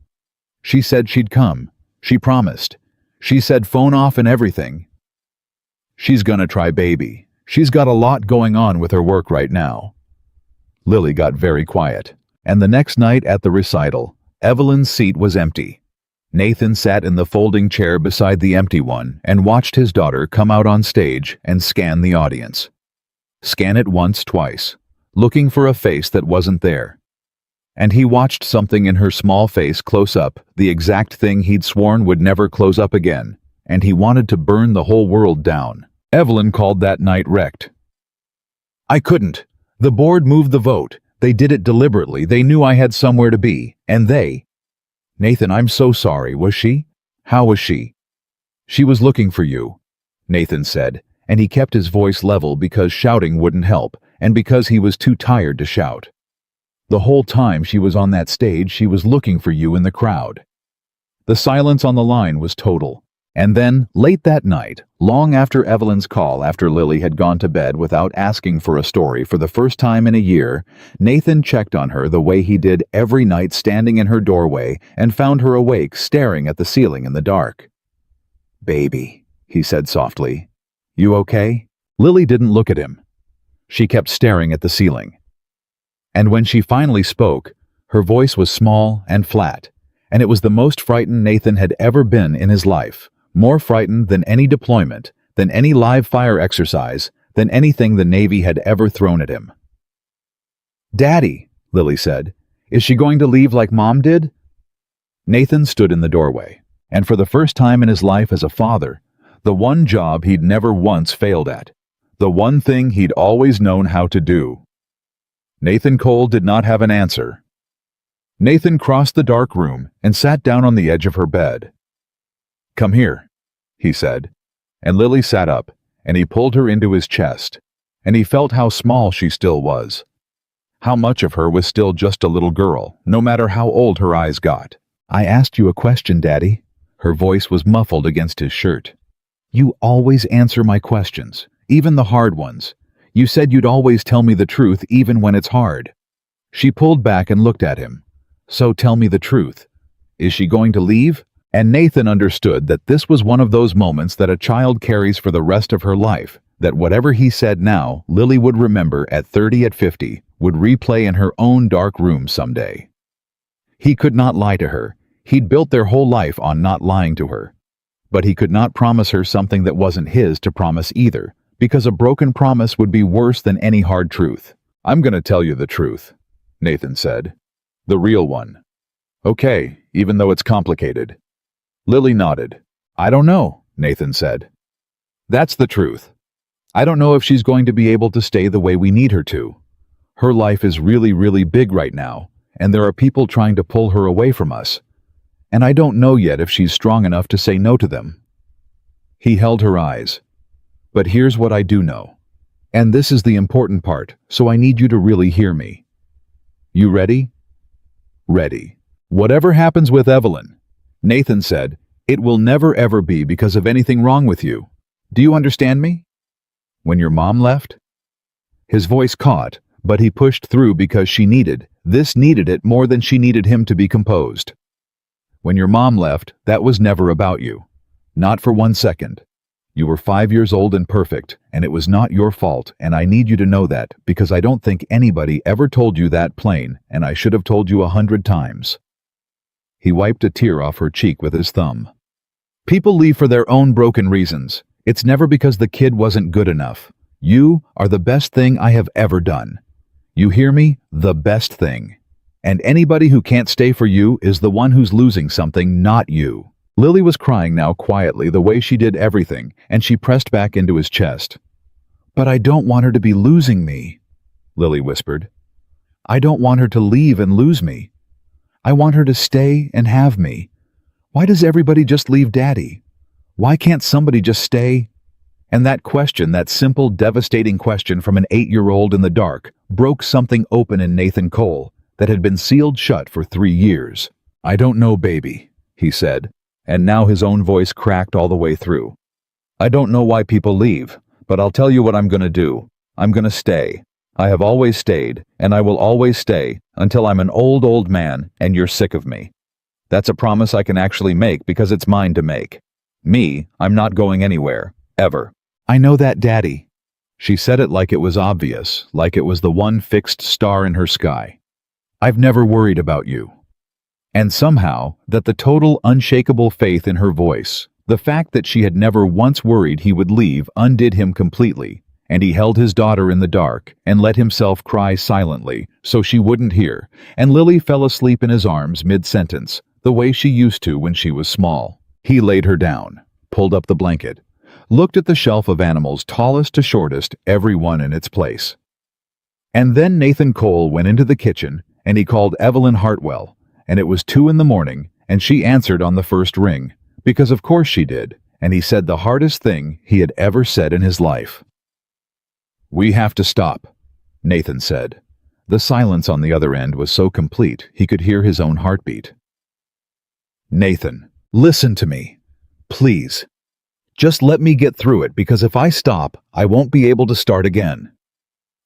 "She said she'd come. She promised. She said phone off and everything." "She's gonna try, baby. She's got a lot going on with her work right now." Lily got very quiet. And the next night at the recital, Evelyn's seat was empty. Nathan sat in the folding chair beside the empty one and watched his daughter come out on stage and scan the audience. Scan it once, twice, looking for a face that wasn't there. And he watched something in her small face close up, the exact thing he'd sworn would never close up again, and he wanted to burn the whole world down. Evelyn called that night wrecked. "I couldn't. The board moved the vote. They did it deliberately. They knew I had somewhere to be, and they—" "Nathan, I'm so sorry. Was she? How was she?" "She was looking for you," Nathan said, and he kept his voice level because shouting wouldn't help, and because he was too tired to shout. "The whole time she was on that stage, she was looking for you in the crowd." The silence on the line was total. And then, late that night, long after Evelyn's call, after Lily had gone to bed without asking for a story for the first time in a year, Nathan checked on her the way he did every night, standing in her doorway, and found her awake, staring at the ceiling in the dark. "Baby," he said softly. "You okay?" Lily didn't look at him. She kept staring at the ceiling. And when she finally spoke, her voice was small and flat, and it was the most frightened Nathan had ever been in his life. More frightened than any deployment, than any live fire exercise, than anything the Navy had ever thrown at him. "Daddy," Lily said, "is she going to leave like Mom did?" Nathan stood in the doorway, and for the first time in his life as a father, the one job he'd never once failed at, the one thing he'd always known how to do. Nathan Cole did not have an answer. Nathan crossed the dark room and sat down on the edge of her bed. "Come here," he said, and Lily sat up, and he pulled her into his chest, and he felt how small she still was. How much of her was still just a little girl, no matter how old her eyes got. "I asked you a question, Daddy." Her voice was muffled against his shirt. "You always answer my questions, even the hard ones. You said you'd always tell me the truth even when it's hard." She pulled back and looked at him. "So tell me the truth. Is she going to leave?" And Nathan understood that this was one of those moments that a child carries for the rest of her life, that whatever he said now, Lily would remember at 30, at 50, would replay in her own dark room someday. He could not lie to her. He'd built their whole life on not lying to her. But he could not promise her something that wasn't his to promise either, because a broken promise would be worse than any hard truth. "I'm going to tell you the truth," Nathan said. "The real one. Okay, even though it's complicated." Lily nodded. "I don't know," Nathan said. "That's the truth. I don't know if she's going to be able to stay the way we need her to. Her life is really, really big right now, and there are people trying to pull her away from us. And I don't know yet if she's strong enough to say no to them." He held her eyes. "But here's what I do know. And this is the important part, so I need you to really hear me. You ready?" "Ready. Whatever happens with Evelyn," Nathan said, "it will never ever be because of anything wrong with you. Do you understand me? When your mom left?" His voice caught, but he pushed through because she needed it more than she needed him to be composed. "When your mom left, that was never about you. Not for 1 second. You were 5 years old and perfect, and it was not your fault, and I need you to know that, because I don't think anybody ever told you that plain, and I should have told you 100 times. He wiped a tear off her cheek with his thumb. People leave for their own broken reasons. It's never because the kid wasn't good enough. You are the best thing I have ever done. You hear me? The best thing. And anybody who can't stay for you is the one who's losing something, not you. Lily was crying now quietly the way she did everything, and she pressed back into his chest. But I don't want her to be losing me, Lily whispered. I don't want her to leave and lose me. I want her to stay and have me. Why does everybody just leave Daddy? Why can't somebody just stay? And that question, that simple, devastating question from an 8-year-old in the dark, broke something open in Nathan Cole that had been sealed shut for 3 years. I don't know, baby, he said, and now his own voice cracked all the way through. I don't know why people leave, but I'll tell you what I'm going to do. I'm going to stay. I have always stayed, and I will always stay until I'm an old man and you're sick of me. That's a promise I can actually make because it's mine to make. Me, I'm not going anywhere, ever. I know that, Daddy. She said it like it was obvious, like it was the one fixed star in her sky. I've never worried about you. And somehow, that the total unshakable faith in her voice, the fact that she had never once worried he would leave, undid him completely, and he held his daughter in the dark and let himself cry silently so she wouldn't hear, and Lily fell asleep in his arms mid-sentence, the way she used to when she was small. He laid her down, pulled up the blanket, looked at the shelf of animals tallest to shortest, every one in its place. And then Nathan Cole went into the kitchen and he called Evelyn Hartwell, and it was 2 a.m, and she answered on the first ring, because of course she did, and he said the hardest thing he had ever said in his life. We have to stop, Nathan said. The silence on the other end was so complete he could hear his own heartbeat. Nathan, listen to me. Please. Just let me get through it, because if I stop, I won't be able to start again.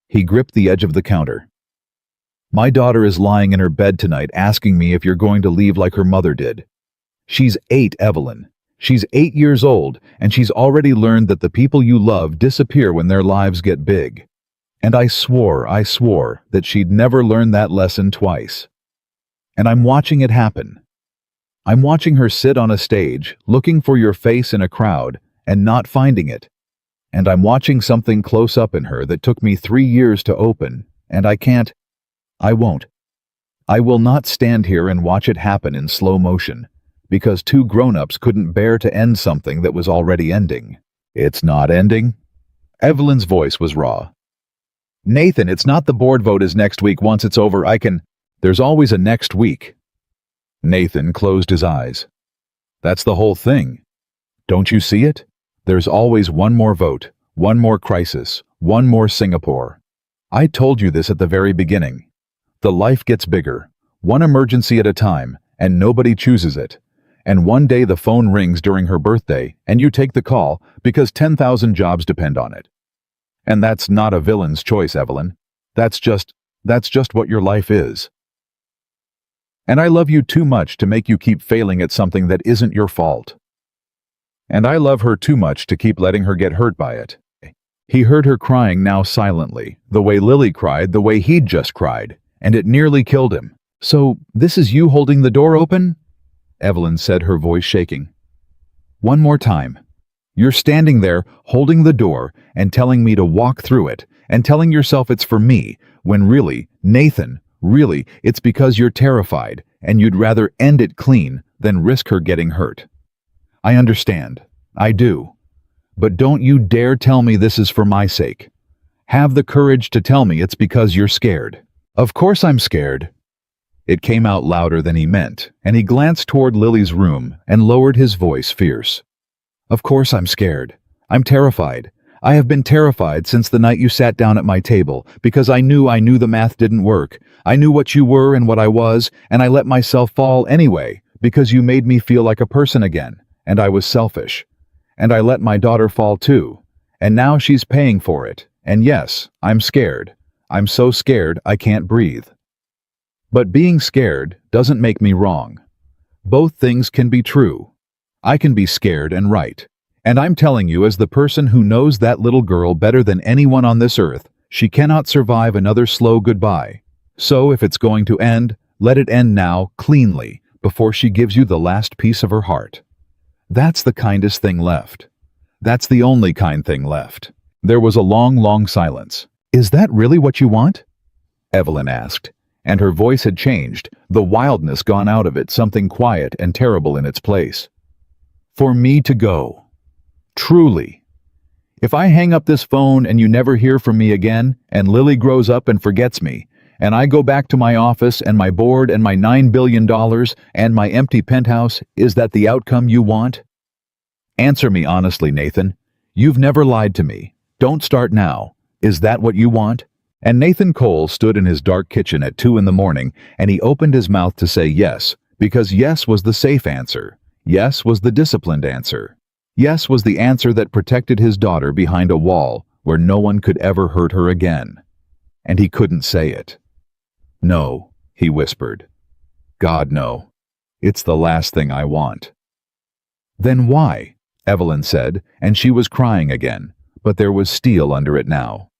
He gripped the edge of the counter. My daughter is lying in her bed tonight asking me if you're going to leave like her mother did. She's 8, Evelyn. She's 8 years old, and she's already learned that the people you love disappear when their lives get big. And I swore that she'd never learn that lesson twice. And I'm watching it happen. I'm watching her sit on a stage, looking for your face in a crowd, and not finding it. And I'm watching something close up in her that took me 3 years to open, and I won't. I will not stand here and watch it happen in slow motion, because 2 grown-ups couldn't bear to end something that was already ending. It's not ending? Evelyn's voice was raw. Nathan, it's not the board vote is next week. Once it's over, There's always a next week. Nathan closed his eyes. That's the whole thing. Don't you see it? There's always one more vote, one more crisis, one more Singapore. I told you this at the very beginning. The life gets bigger, one emergency at a time, and nobody chooses it. And one day the phone rings during her birthday, and you take the call because 10,000 jobs depend on it. And that's not a villain's choice, Evelyn. That's just what your life is. And I love you too much to make you keep failing at something that isn't your fault. And I love her too much to keep letting her get hurt by it. He heard her crying now silently, the way Lily cried, the way he'd just cried, and it nearly killed him. So, this is you holding the door open? Evelyn said, her voice shaking. One more time. You're standing there, holding the door, and telling me to walk through it, and telling yourself it's for me, when really, Nathan, really, it's because you're terrified, and you'd rather end it clean than risk her getting hurt. I understand. I do. But don't you dare tell me this is for my sake. Have the courage to tell me it's because you're scared. Of course I'm scared. It came out louder than he meant, and he glanced toward Lily's room and lowered his voice fierce. Of course I'm scared. I'm terrified. I have been terrified since the night you sat down at my table, because I knew the math didn't work. I knew what you were and what I was, and I let myself fall anyway, because you made me feel like a person again, and I was selfish. And I let my daughter fall too, and now she's paying for it, and yes, I'm scared. I'm so scared I can't breathe. But being scared doesn't make me wrong. Both things can be true. I can be scared and right. And I'm telling you, as the person who knows that little girl better than anyone on this earth, she cannot survive another slow goodbye. So if it's going to end, let it end now, cleanly, before she gives you the last piece of her heart. That's the kindest thing left. That's the only kind thing left. There was a long, long silence. Is that really what you want? Evelyn asked, and her voice had changed, the wildness gone out of it, something quiet and terrible in its place. For me to go. Truly. If I hang up this phone and you never hear from me again, and Lily grows up and forgets me, and I go back to my office and my board and my $9 billion and my empty penthouse, is that the outcome you want? Answer me honestly, Nathan. You've never lied to me. Don't start now. Is that what you want? And Nathan Cole stood in his dark kitchen at 2 in the morning, and he opened his mouth to say yes, because yes was the safe answer. Yes was the disciplined answer. Yes was the answer that protected his daughter behind a wall where no one could ever hurt her again. And he couldn't say it. No, he whispered. God, no. It's the last thing I want. Then why? Evelyn said, and she was crying again, but there was steel under it now.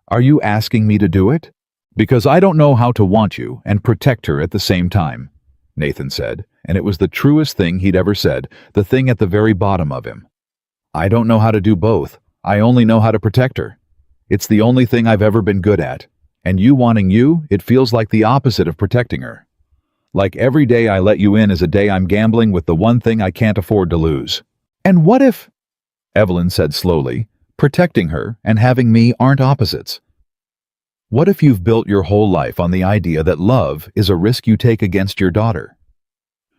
Are you asking me to do it? Because I don't know how to want you and protect her at the same time, Nathan said, and it was the truest thing he'd ever said, the thing at the very bottom of him. I don't know how to do both. I only know how to protect her. It's the only thing I've ever been good at. And you wanting you, it feels like the opposite of protecting her. Like every day I let you in is a day I'm gambling with the one thing I can't afford to lose. And what if, Evelyn said slowly, protecting her and having me aren't opposites? What if you've built your whole life on the idea that love is a risk you take against your daughter?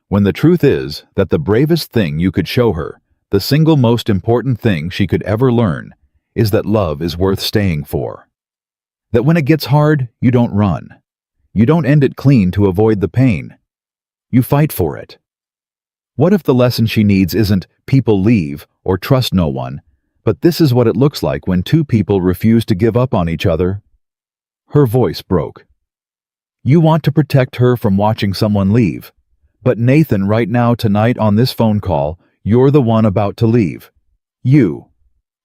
When the truth is that the bravest thing you could show her, the single most important thing she could ever learn, is that love is worth staying for. That when it gets hard, you don't run. You don't end it clean to avoid the pain. You fight for it. What if the lesson she needs isn't people leave or trust no one, but this is what it looks like when two people refuse to give up on each other? Her voice broke. You want to protect her from watching someone leave. But Nathan, right now, tonight on this phone call, you're the one about to leave. You,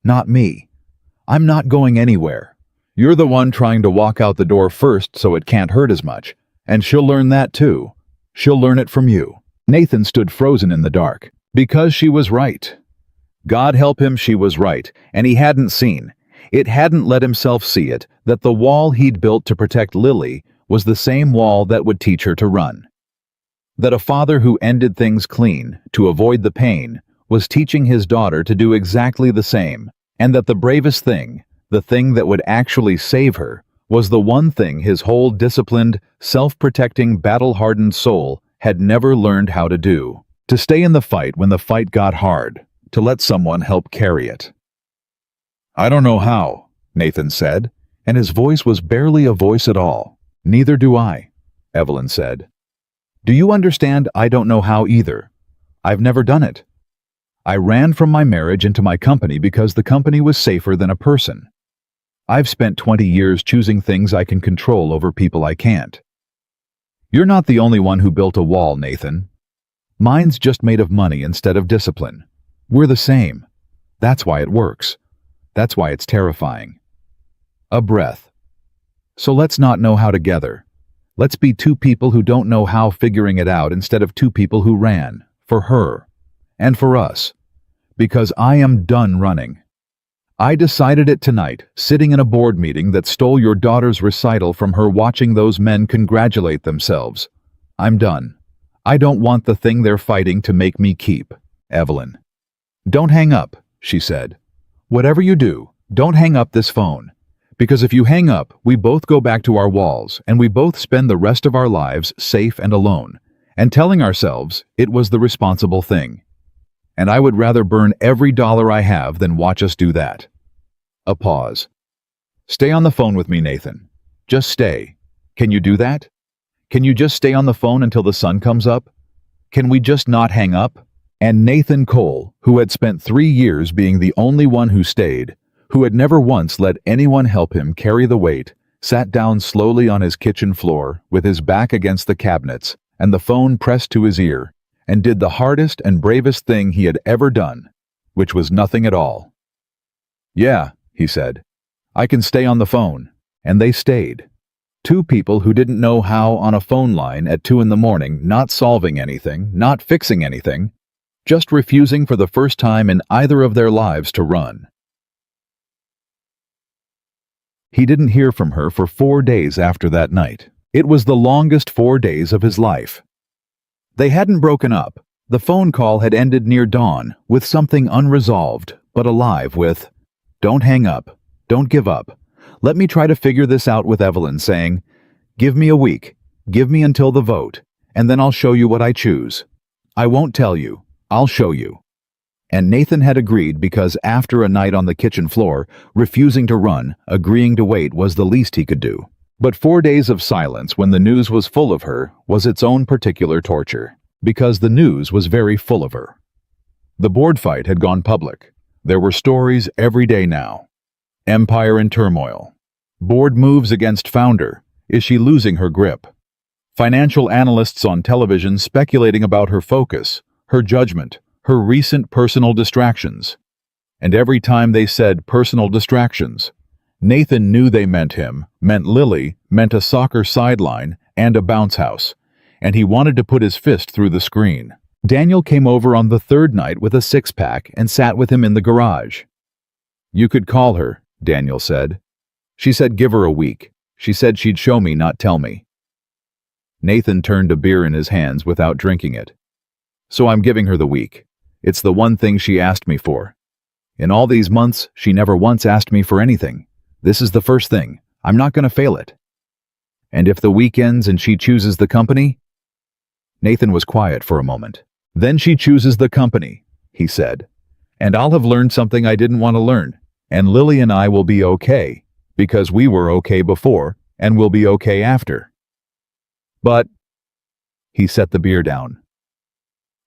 not me. I'm not going anywhere. You're the one trying to walk out the door first so it can't hurt as much. And she'll learn that too. She'll learn it from you. Nathan stood frozen in the dark. Because she was right. God help him, she was right. And he hadn't seen. It hadn't let himself see it, that the wall he'd built to protect Lily was the same wall that would teach her to run. That a father who ended things clean, to avoid the pain, was teaching his daughter to do exactly the same, and that the bravest thing, the thing that would actually save her, was the one thing his whole disciplined, self-protecting, battle-hardened soul had never learned how to do. To stay in the fight when the fight got hard, to let someone help carry it. I don't know how, Nathan said, and his voice was barely a voice at all. Neither do I, Evelyn said. Do you understand? I don't know how either. I've never done it. I ran from my marriage into my company because the company was safer than a person. I've spent 20 years choosing things I can control over people I can't. You're not the only one who built a wall, Nathan. Mine's just made of money instead of discipline. We're the same. That's why it works. That's why it's terrifying. A breath. So let's not know how together. Let's be two people who don't know how figuring it out instead of two people who ran. For her. And for us. Because I am done running. I decided it tonight, sitting in a board meeting that stole your daughter's recital from her watching those men congratulate themselves. I'm done. I don't want the thing they're fighting to make me keep. Evelyn. Don't hang up, she said. Whatever you do, don't hang up this phone. Because if you hang up, we both go back to our walls, and we both spend the rest of our lives safe and alone, and telling ourselves it was the responsible thing. And I would rather burn every dollar I have than watch us do that. A pause. Stay on the phone with me, Nathan. Just stay. Can you do that? Can you just stay on the phone until the sun comes up? Can we just not hang up? And Nathan Cole, who had spent 3 years being the only one who stayed, who had never once let anyone help him carry the weight, sat down slowly on his kitchen floor with his back against the cabinets and the phone pressed to his ear, and did the hardest and bravest thing he had ever done, which was nothing at all. Yeah, he said, I can stay on the phone. And they stayed. Two people who didn't know how on a phone line at 2 in the morning, not solving anything, not fixing anything, just refusing for the first time in either of their lives to run. He didn't hear from her for 4 days after that night. It was the longest 4 days of his life. They hadn't broken up. The phone call had ended near dawn, with something unresolved, but alive with, "Don't hang up. Don't give up. Let me try to figure this out," with Evelyn saying, "Give me a week. Give me until the vote, and then I'll show you what I choose. I won't tell you. I'll show you." And Nathan had agreed because after a night on the kitchen floor, refusing to run, agreeing to wait was the least he could do. But 4 days of silence when the news was full of her was its own particular torture, because the news was very full of her. The board fight had gone public. There were stories every day now. Empire in turmoil. Board moves against founder. Is she losing her grip? Financial analysts on television speculating about her focus, her judgment, her recent personal distractions. And every time they said personal distractions, Nathan knew they meant him, meant Lily, meant a soccer sideline and a bounce house, and he wanted to put his fist through the screen. Daniel came over on the third night with a six-pack and sat with him in the garage. "You could call her," Daniel said. "She said give her a week. She said she'd show me, not tell me." Nathan turned a beer in his hands without drinking it. "So I'm giving her the week. It's the one thing she asked me for. In all these months, she never once asked me for anything. This is the first thing. I'm not going to fail it. And if the week ends and she chooses the company?" Nathan was quiet for a moment. "Then she chooses the company," he said. "And I'll have learned something I didn't want to learn. And Lily and I will be okay, because we were okay before, and we'll be okay after. But," he set the beer down,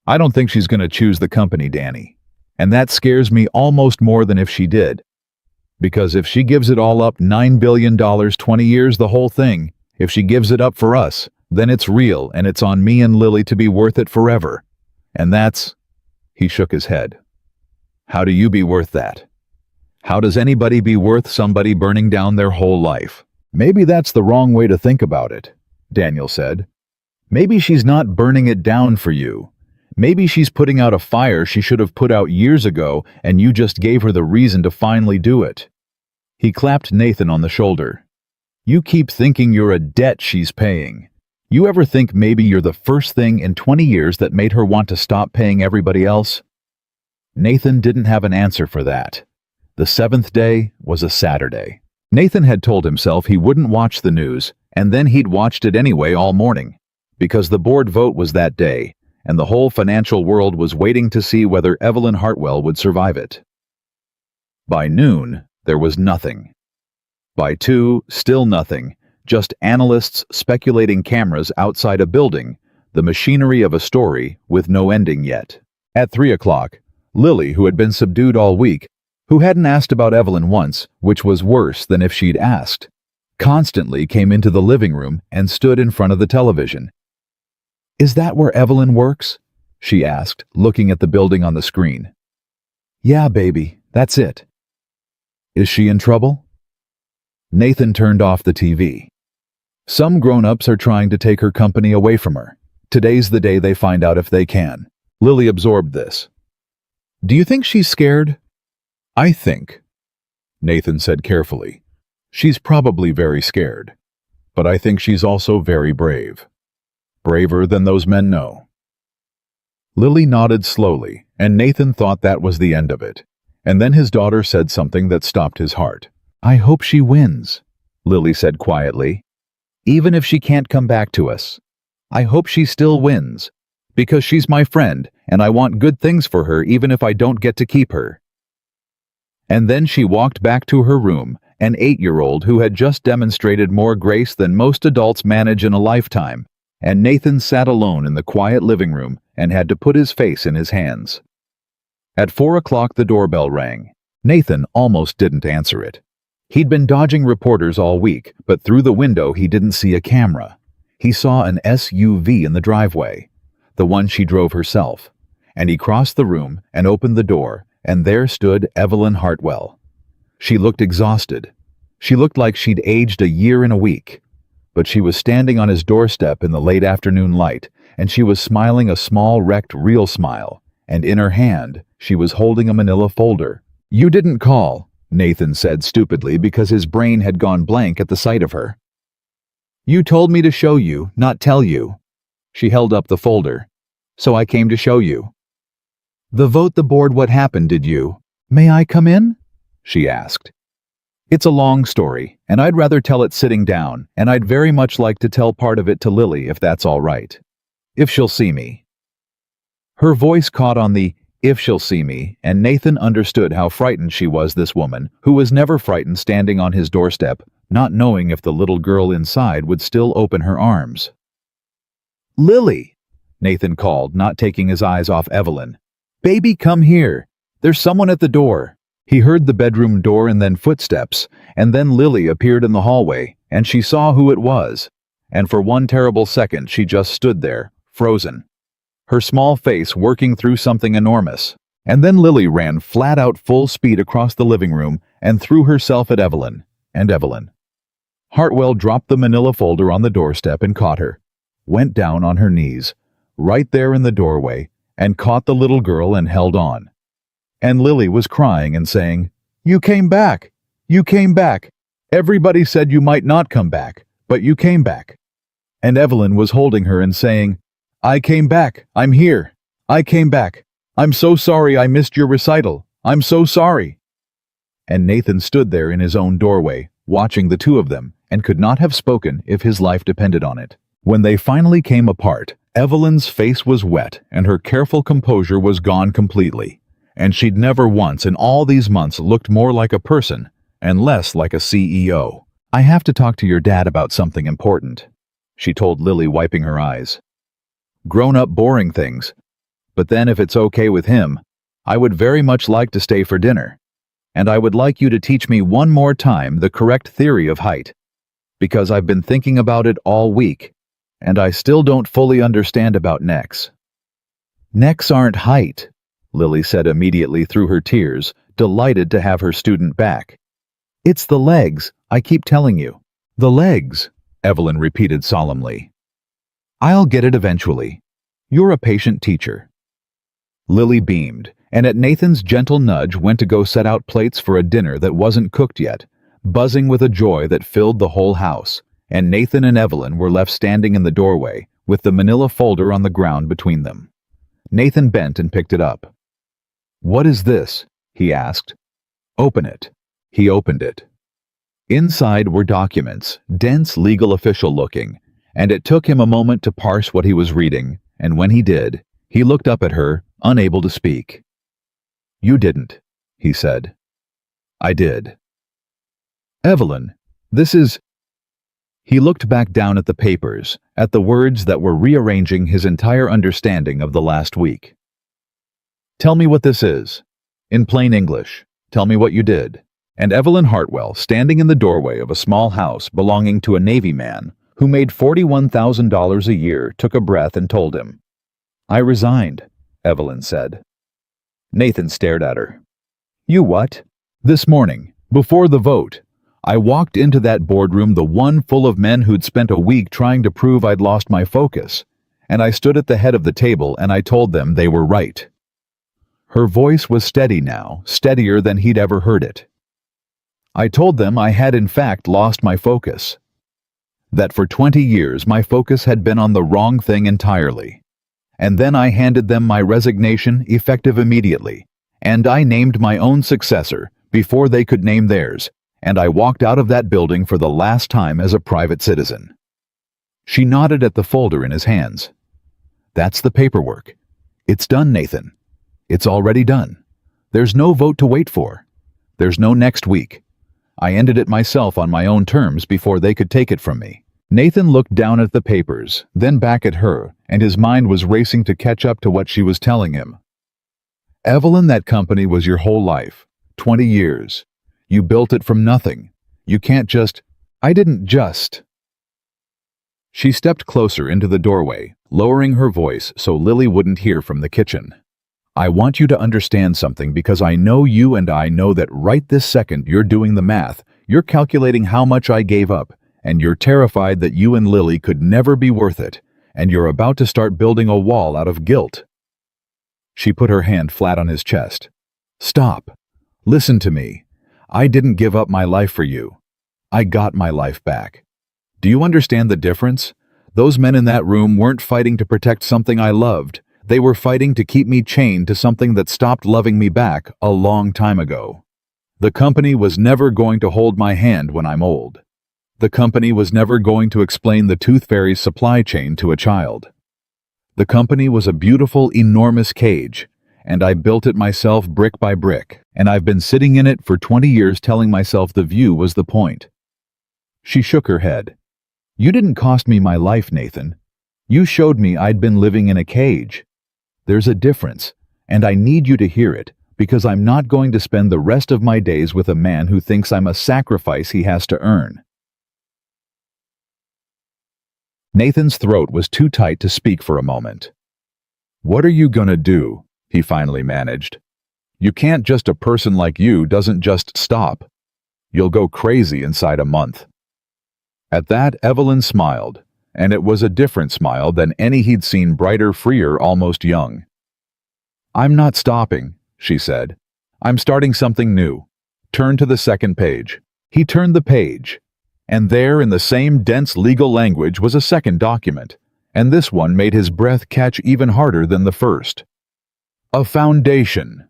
"I don't think she's going to choose the company, Danny. And that scares me almost more than if she did. Because if she gives it all up, $9 billion, 20 years, the whole thing, if she gives it up for us, then it's real and it's on me and Lily to be worth it forever. And that's," he shook his head. "How do you be worth that? How does anybody be worth somebody burning down their whole life?" "Maybe that's the wrong way to think about it," Daniel said. "Maybe she's not burning it down for you. Maybe she's putting out a fire she should have put out years ago and you just gave her the reason to finally do it." He clapped Nathan on the shoulder. "You keep thinking you're a debt she's paying. You ever think maybe you're the first thing in 20 years that made her want to stop paying everybody else?" Nathan didn't have an answer for that. The 7th day was a Saturday. Nathan had told himself he wouldn't watch the news, and then he'd watched it anyway all morning, because the board vote was that day, and the whole financial world was waiting to see whether Evelyn Hartwell would survive it. By noon, there was nothing. By 2, still nothing, just analysts speculating cameras outside a building, the machinery of a story with no ending yet. At 3 o'clock, Lily, who had been subdued all week, who hadn't asked about Evelyn once, which was worse than if she'd asked, constantly came into the living room and stood in front of the television. "Is that where Evelyn works?" she asked, looking at the building on the screen. "Yeah, baby, that's it." "Is she in trouble?" Nathan turned off the TV. "Some grown-ups are trying to take her company away from her. Today's the day they find out if they can." Lily absorbed this. "Do you think she's scared?" "I think," Nathan said carefully, "she's probably very scared. But I think she's also very brave. Braver than those men know." Lily nodded slowly, and Nathan thought that was the end of it. And then his daughter said something that stopped his heart. "I hope she wins," Lily said quietly. "Even if she can't come back to us. I hope she still wins, because she's my friend, and I want good things for her even if I don't get to keep her." And then she walked back to her room, an 8-year-old who had just demonstrated more grace than most adults manage in a lifetime, and Nathan sat alone in the quiet living room and had to put his face in his hands. At 4 o'clock the doorbell rang. Nathan almost didn't answer it. He'd been dodging reporters all week, but through the window he didn't see a camera. He saw an SUV in the driveway, the one she drove herself, and he crossed the room and opened the door, and there stood Evelyn Hartwell. She looked exhausted. She looked like she'd aged a year in a week. But she was standing on his doorstep in the late afternoon light, and she was smiling a small, wrecked, real smile, and in her hand, she was holding a manila folder. "You didn't call," Nathan said stupidly because his brain had gone blank at the sight of her. "You told me to show you, not tell you." She held up the folder. "So I came to show you." "The vote the board, what happened, did you?" "May I come in?" she asked. "It's a long story, and I'd rather tell it sitting down, and I'd very much like to tell part of it to Lily if that's all right. If she'll see me." Her voice caught on the "if she'll see me," and Nathan understood how frightened she was, this woman, who was never frightened, standing on his doorstep, not knowing if the little girl inside would still open her arms. "Lily!" Nathan called, not taking his eyes off Evelyn. "Baby, come here. There's someone at the door." He heard the bedroom door and then footsteps, and then Lily appeared in the hallway, and she saw who it was. And for one terrible second she just stood there, frozen, her small face working through something enormous. And then Lily ran flat out full speed across the living room and threw herself at Evelyn. And Evelyn. Hartwell dropped the manila folder on the doorstep and caught her, went down on her knees, right there in the doorway, and caught the little girl and held on. And Lily was crying and saying, "You came back! You came back! Everybody said you might not come back, but you came back." And Evelyn was holding her and saying, "I came back! I'm here! I came back! I'm so sorry I missed your recital! I'm so sorry!" And Nathan stood there in his own doorway, watching the two of them, and could not have spoken if his life depended on it. When they finally came apart, Evelyn's face was wet and her careful composure was gone completely. And she'd never once in all these months looked more like a person and less like a CEO. "I have to talk to your dad about something important," she told Lily, wiping her eyes. "Grown-up boring things. But then if it's okay with him, I would very much like to stay for dinner. And I would like you to teach me one more time the correct theory of height. Because I've been thinking about it all week, and I still don't fully understand about necks." "Necks aren't height," Lily said immediately through her tears, delighted to have her student back. "It's the legs, I keep telling you." "The legs," Evelyn repeated solemnly. "I'll get it eventually. You're a patient teacher." Lily beamed, and at Nathan's gentle nudge went to go set out plates for a dinner that wasn't cooked yet, buzzing with a joy that filled the whole house, and Nathan and Evelyn were left standing in the doorway, with the manila folder on the ground between them. Nathan bent and picked it up. "What is this?" he asked. "Open it." He opened it. Inside were documents, dense legal official looking, and it took him a moment to parse what he was reading, and when he did, he looked up at her, unable to speak. "You didn't," he said. "I did." "Evelyn, this is—" He looked back down at the papers, at the words that were rearranging his entire understanding of the last week. "Tell me what this is. In plain English, tell me what you did." And Evelyn Hartwell, standing in the doorway of a small house belonging to a Navy man who made $41,000 a year, took a breath and told him. "I resigned," Evelyn said. Nathan stared at her. "You what?" "This morning, before the vote, I walked into that boardroom, the one full of men who'd spent a week trying to prove I'd lost my focus, and I stood at the head of the table and I told them they were right." Her voice was steady now, steadier than he'd ever heard it. "I told them I had in fact lost my focus. That for 20 years my focus had been on the wrong thing entirely. And then I handed them my resignation, effective immediately, and I named my own successor before they could name theirs, and I walked out of that building for the last time as a private citizen." She nodded at the folder in his hands. "That's the paperwork. It's done, Nathan. It's already done. There's no vote to wait for. There's no next week. I ended it myself on my own terms before they could take it from me." Nathan looked down at the papers, then back at her, and his mind was racing to catch up to what she was telling him. "Evelyn, that company was your whole life. 20 years. You built it from nothing. You can't just—" "I didn't just—" She stepped closer into the doorway, lowering her voice so Lily wouldn't hear from the kitchen. "I want you to understand something because I know you and I know that right this second you're doing the math, you're calculating how much I gave up, and you're terrified that you and Lily could never be worth it, and you're about to start building a wall out of guilt." She put her hand flat on his chest. Stop. Listen to me. I didn't give up my life for you. I got my life back. Do you understand the difference? Those men in that room weren't fighting to protect something I loved. They were fighting to keep me chained to something that stopped loving me back a long time ago. The company was never going to hold my hand when I'm old. The company was never going to explain the Tooth Fairy's supply chain to a child. The company was a beautiful, enormous cage, and I built it myself brick by brick, and I've been sitting in it for 20 years telling myself the view was the point. She shook her head. You didn't cost me my life, Nathan. You showed me I'd been living in a cage. There's a difference, and I need you to hear it, because I'm not going to spend the rest of my days with a man who thinks I'm a sacrifice he has to earn. Nathan's throat was too tight to speak for a moment. What are you gonna do? He finally managed. You can't just a person like you doesn't just stop. You'll go crazy inside a month. At that, Evelyn smiled, and it was a different smile than any he'd seen, brighter, freer, almost young. I'm not stopping, she said. I'm starting something new. Turn to the second page. He turned the page, and there in the same dense legal language was a second document, and this one made his breath catch even harder than the first. A foundation,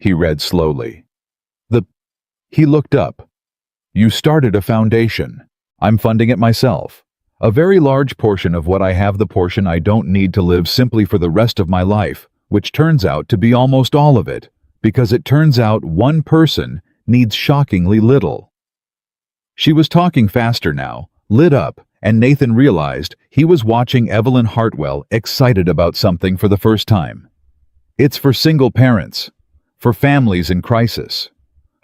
he read slowly. He looked up. You started a foundation. I'm funding it myself. A very large portion of what I have, the portion I don't need to live simply for the rest of my life, which turns out to be almost all of it, because it turns out one person needs shockingly little. She was talking faster now, lit up, and Nathan realized he was watching Evelyn Hartwell excited about something for the first time. It's for single parents, for families in crisis,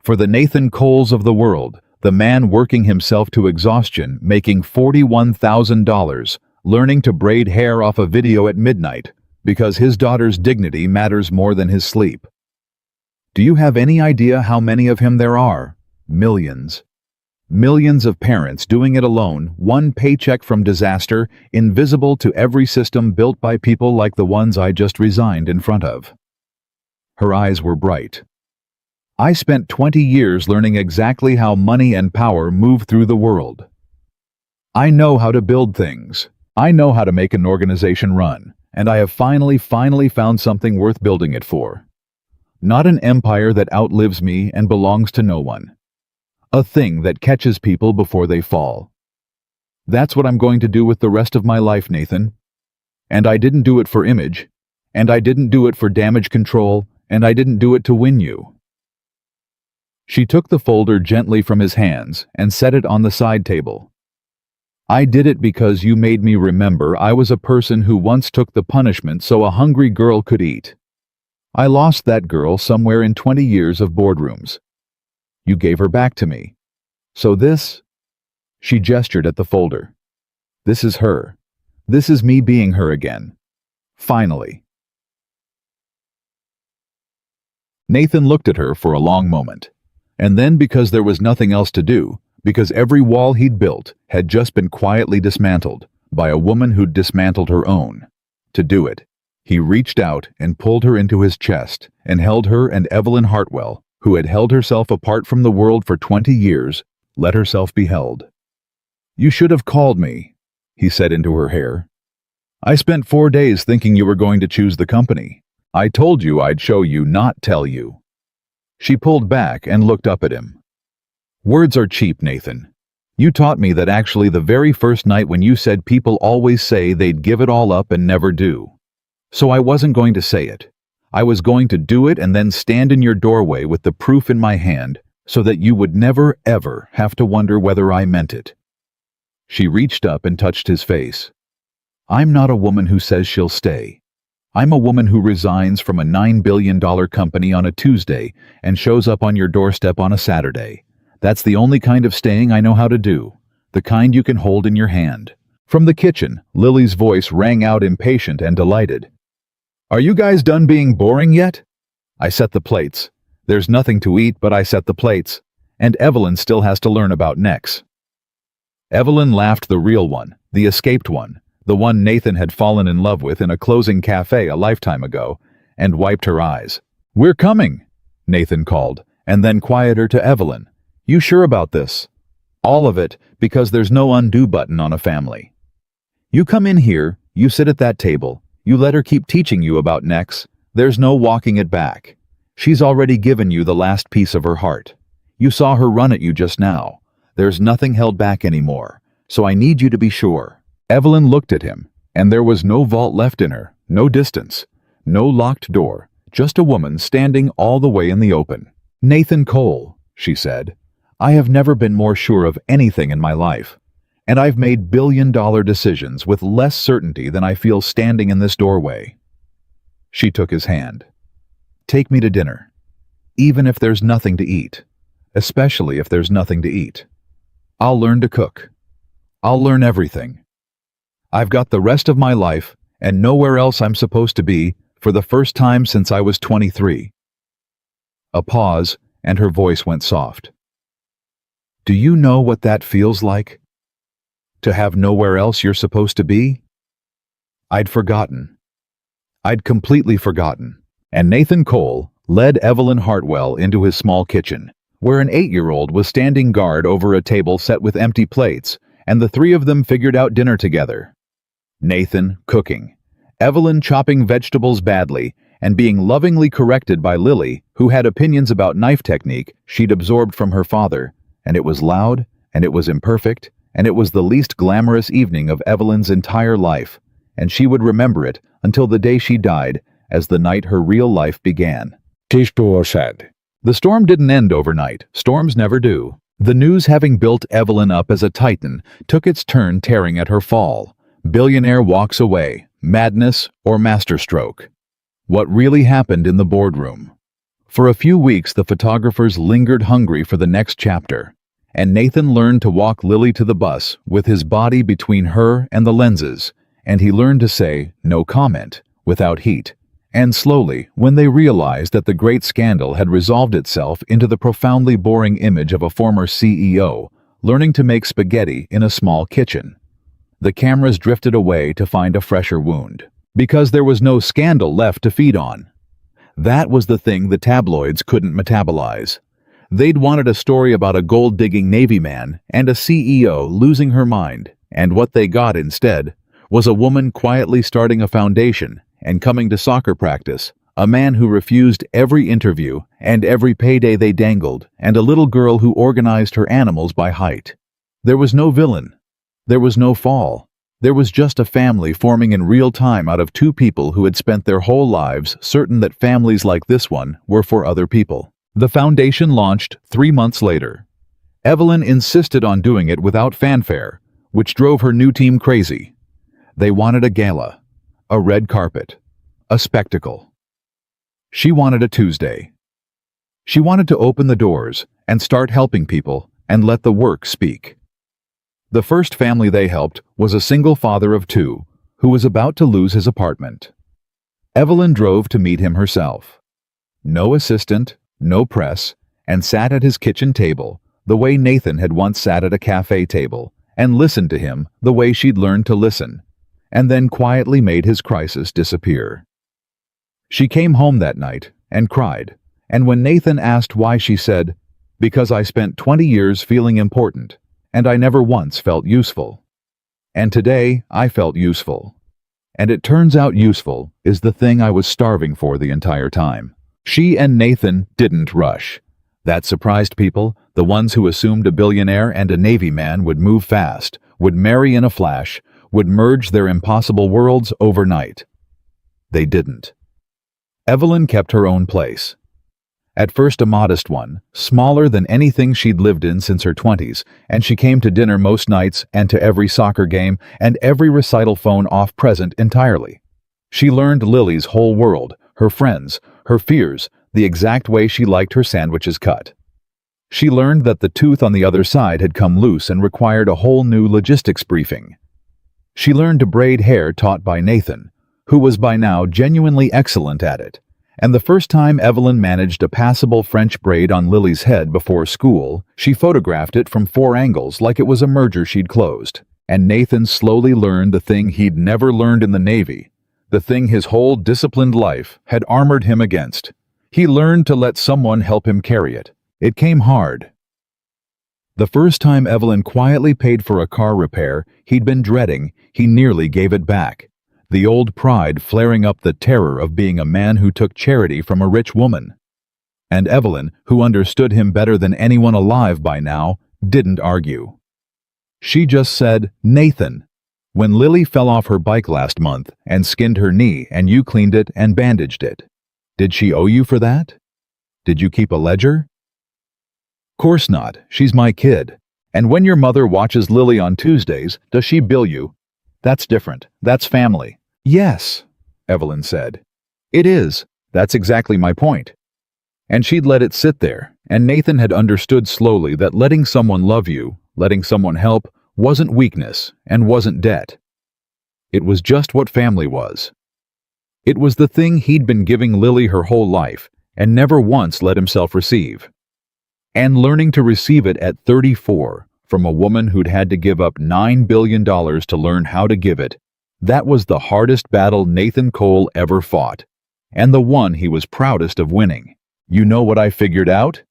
for the Nathan Coles of the world, the man working himself to exhaustion, making $41,000, learning to braid hair off a video at midnight, because his daughter's dignity matters more than his sleep. Do you have any idea how many of him there are? Millions. Millions of parents doing it alone, one paycheck from disaster, invisible to every system built by people like the ones I just resigned in front of. Her eyes were bright. I spent 20 years learning exactly how money and power move through the world. I know how to build things. I know how to make an organization run, and I have finally found something worth building it for. Not an empire that outlives me and belongs to no one. A thing that catches people before they fall. That's what I'm going to do with the rest of my life, Nathan. And I didn't do it for image, and I didn't do it for damage control, and I didn't do it to win you. She took the folder gently from his hands and set it on the side table. I did it because you made me remember I was a person who once took the punishment so a hungry girl could eat. I lost that girl somewhere in 20 years of boardrooms. You gave her back to me. So this, she gestured at the folder. This is her. This is me being her again. Finally. Nathan looked at her for a long moment. And then, because there was nothing else to do, because every wall he'd built had just been quietly dismantled by a woman who'd dismantled her own. To do it, he reached out and pulled her into his chest and held her, and Evelyn Hartwell, who had held herself apart from the world for 20 years, let herself be held. You should have called me, he said into her hair. I spent 4 days thinking you were going to choose the company. I told you I'd show you, not tell you. She pulled back and looked up at him. Words are cheap, Nathan. You taught me that actually the very first night when you said people always say they'd give it all up and never do. So I wasn't going to say it. I was going to do it and then stand in your doorway with the proof in my hand so that you would never, ever have to wonder whether I meant it. She reached up and touched his face. I'm not a woman who says she'll stay. I'm a woman who resigns from a $9 billion company on a Tuesday and shows up on your doorstep on a Saturday. That's the only kind of staying I know how to do, the kind you can hold in your hand. From the kitchen, Lily's voice rang out, impatient and delighted. Are you guys done being boring yet? I set the plates. There's nothing to eat, but I set the plates. And Evelyn still has to learn about necks. Evelyn laughed, the real one, the escaped one. The one Nathan had fallen in love with in a closing cafe a lifetime ago, and wiped her eyes. "We're coming," Nathan called, and then quieter to Evelyn. "You sure about this?" "All of it, because there's no undo button on a family. You come in here, you sit at that table, you let her keep teaching you about necks. There's no walking it back. She's already given you the last piece of her heart. You saw her run at you just now. There's nothing held back anymore, so I need you to be sure." Evelyn looked at him, and there was no vault left in her, no distance, no locked door, just a woman standing all the way in the open. "Nathan Cole," she said, "I have never been more sure of anything in my life, and I've made billion-dollar decisions with less certainty than I feel standing in this doorway." She took his hand. "Take me to dinner, even if there's nothing to eat, especially if there's nothing to eat. I'll learn to cook. I'll learn everything. I've got the rest of my life and nowhere else I'm supposed to be for the first time since I was 23. A pause, and her voice went soft. "Do you know what that feels like? To have nowhere else you're supposed to be?" I'd forgotten. I'd completely forgotten. And Nathan Cole led Evelyn Hartwell into his small kitchen, where an 8-year-old was standing guard over a table set with empty plates, and the three of them figured out dinner together. Nathan cooking, Evelyn chopping vegetables badly, and being lovingly corrected by Lily, who had opinions about knife technique she'd absorbed from her father, and it was loud, and it was imperfect, and it was the least glamorous evening of Evelyn's entire life, and she would remember it until the day she died, as the night her real life began. Tishtor said. The storm didn't end overnight. Storms never do. The news, having built Evelyn up as a titan, took its turn tearing at her fall. Billionaire walks away. Madness or masterstroke? What really happened in the boardroom? For a few weeks, the photographers lingered hungry for the next chapter, and Nathan learned to walk Lily to the bus with his body between her and the lenses, and he learned to say no comment without heat. And slowly, when they realized that the great scandal had resolved itself into the profoundly boring image of a former CEO learning to make spaghetti in a small kitchen, the cameras drifted away to find a fresher wound. Because there was no scandal left to feed on. That was the thing the tabloids couldn't metabolize. They'd wanted a story about a gold-digging Navy man and a CEO losing her mind, and what they got instead was a woman quietly starting a foundation and coming to soccer practice, a man who refused every interview and every payday they dangled, and a little girl who organized her animals by height. There was no villain. There was no fall. There was just a family forming in real time out of two people who had spent their whole lives certain that families like this one were for other people. The foundation launched 3 months later. Evelyn insisted on doing it without fanfare, which drove her new team crazy. They wanted a gala, a red carpet, a spectacle. She wanted a Tuesday. She wanted to open the doors and start helping people and let the work speak. The first family they helped was a single father of 2 who was about to lose his apartment. Evelyn drove to meet him herself. No assistant, no press, and sat at his kitchen table the way Nathan had once sat at a cafe table and listened to him the way she'd learned to listen, and then quietly made his crisis disappear. She came home that night and cried, and when Nathan asked why, she said, "Because I spent 20 years feeling important, and I never once felt useful. And today I felt useful. And it turns out useful is the thing I was starving for the entire time." She and Nathan didn't rush. That surprised people, the ones who assumed a billionaire and a Navy man would move fast, would marry in a flash, would merge their impossible worlds overnight. They didn't. Evelyn kept her own place. At first a modest one, smaller than anything she'd lived in since her 20s, and she came to dinner most nights and to every soccer game and every recital, phone off present entirely. She learned Lily's whole world, her friends, her fears, the exact way she liked her sandwiches cut. She learned that the tooth on the other side had come loose and required a whole new logistics briefing. She learned to braid hair taught by Nathan, who was by now genuinely excellent at it. And the first time Evelyn managed a passable French braid on Lily's head before school, she photographed it from 4 angles like it was a merger she'd closed. And Nathan slowly learned the thing he'd never learned in the Navy, the thing his whole disciplined life had armored him against. He learned to let someone help him carry it. It came hard. The first time Evelyn quietly paid for a car repair he'd been dreading, he nearly gave it back. The old pride flaring up the terror of being a man who took charity from a rich woman. And Evelyn, who understood him better than anyone alive by now, didn't argue. She just said, "Nathan, when Lily fell off her bike last month and skinned her knee and you cleaned it and bandaged it, did she owe you for that? Did you keep a ledger?" "Course not, she's my kid. And when your mother watches Lily on Tuesdays, does she bill you? That's different, that's family." "Yes," Evelyn said. "It is, that's exactly my point." And she'd let it sit there, and Nathan had understood slowly that letting someone love you, letting someone help, wasn't weakness and wasn't debt. It was just what family was. It was the thing he'd been giving Lily her whole life and never once let himself receive. And learning to receive it at 34 from a woman who'd had to give up $9 billion to learn how to give it, that was the hardest battle Nathan Cole ever fought, and the one he was proudest of winning. "You know what I figured out?"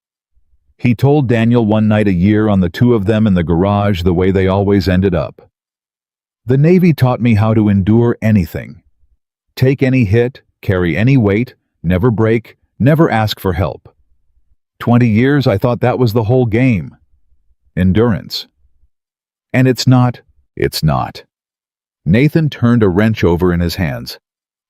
He told Daniel one night a year on the two of them in the garage the way they always ended up. "The Navy taught me how to endure anything. Take any hit, carry any weight, never break, never ask for help. 20 years I thought that was the whole game. Endurance. And it's not. Nathan turned a wrench over in his hands.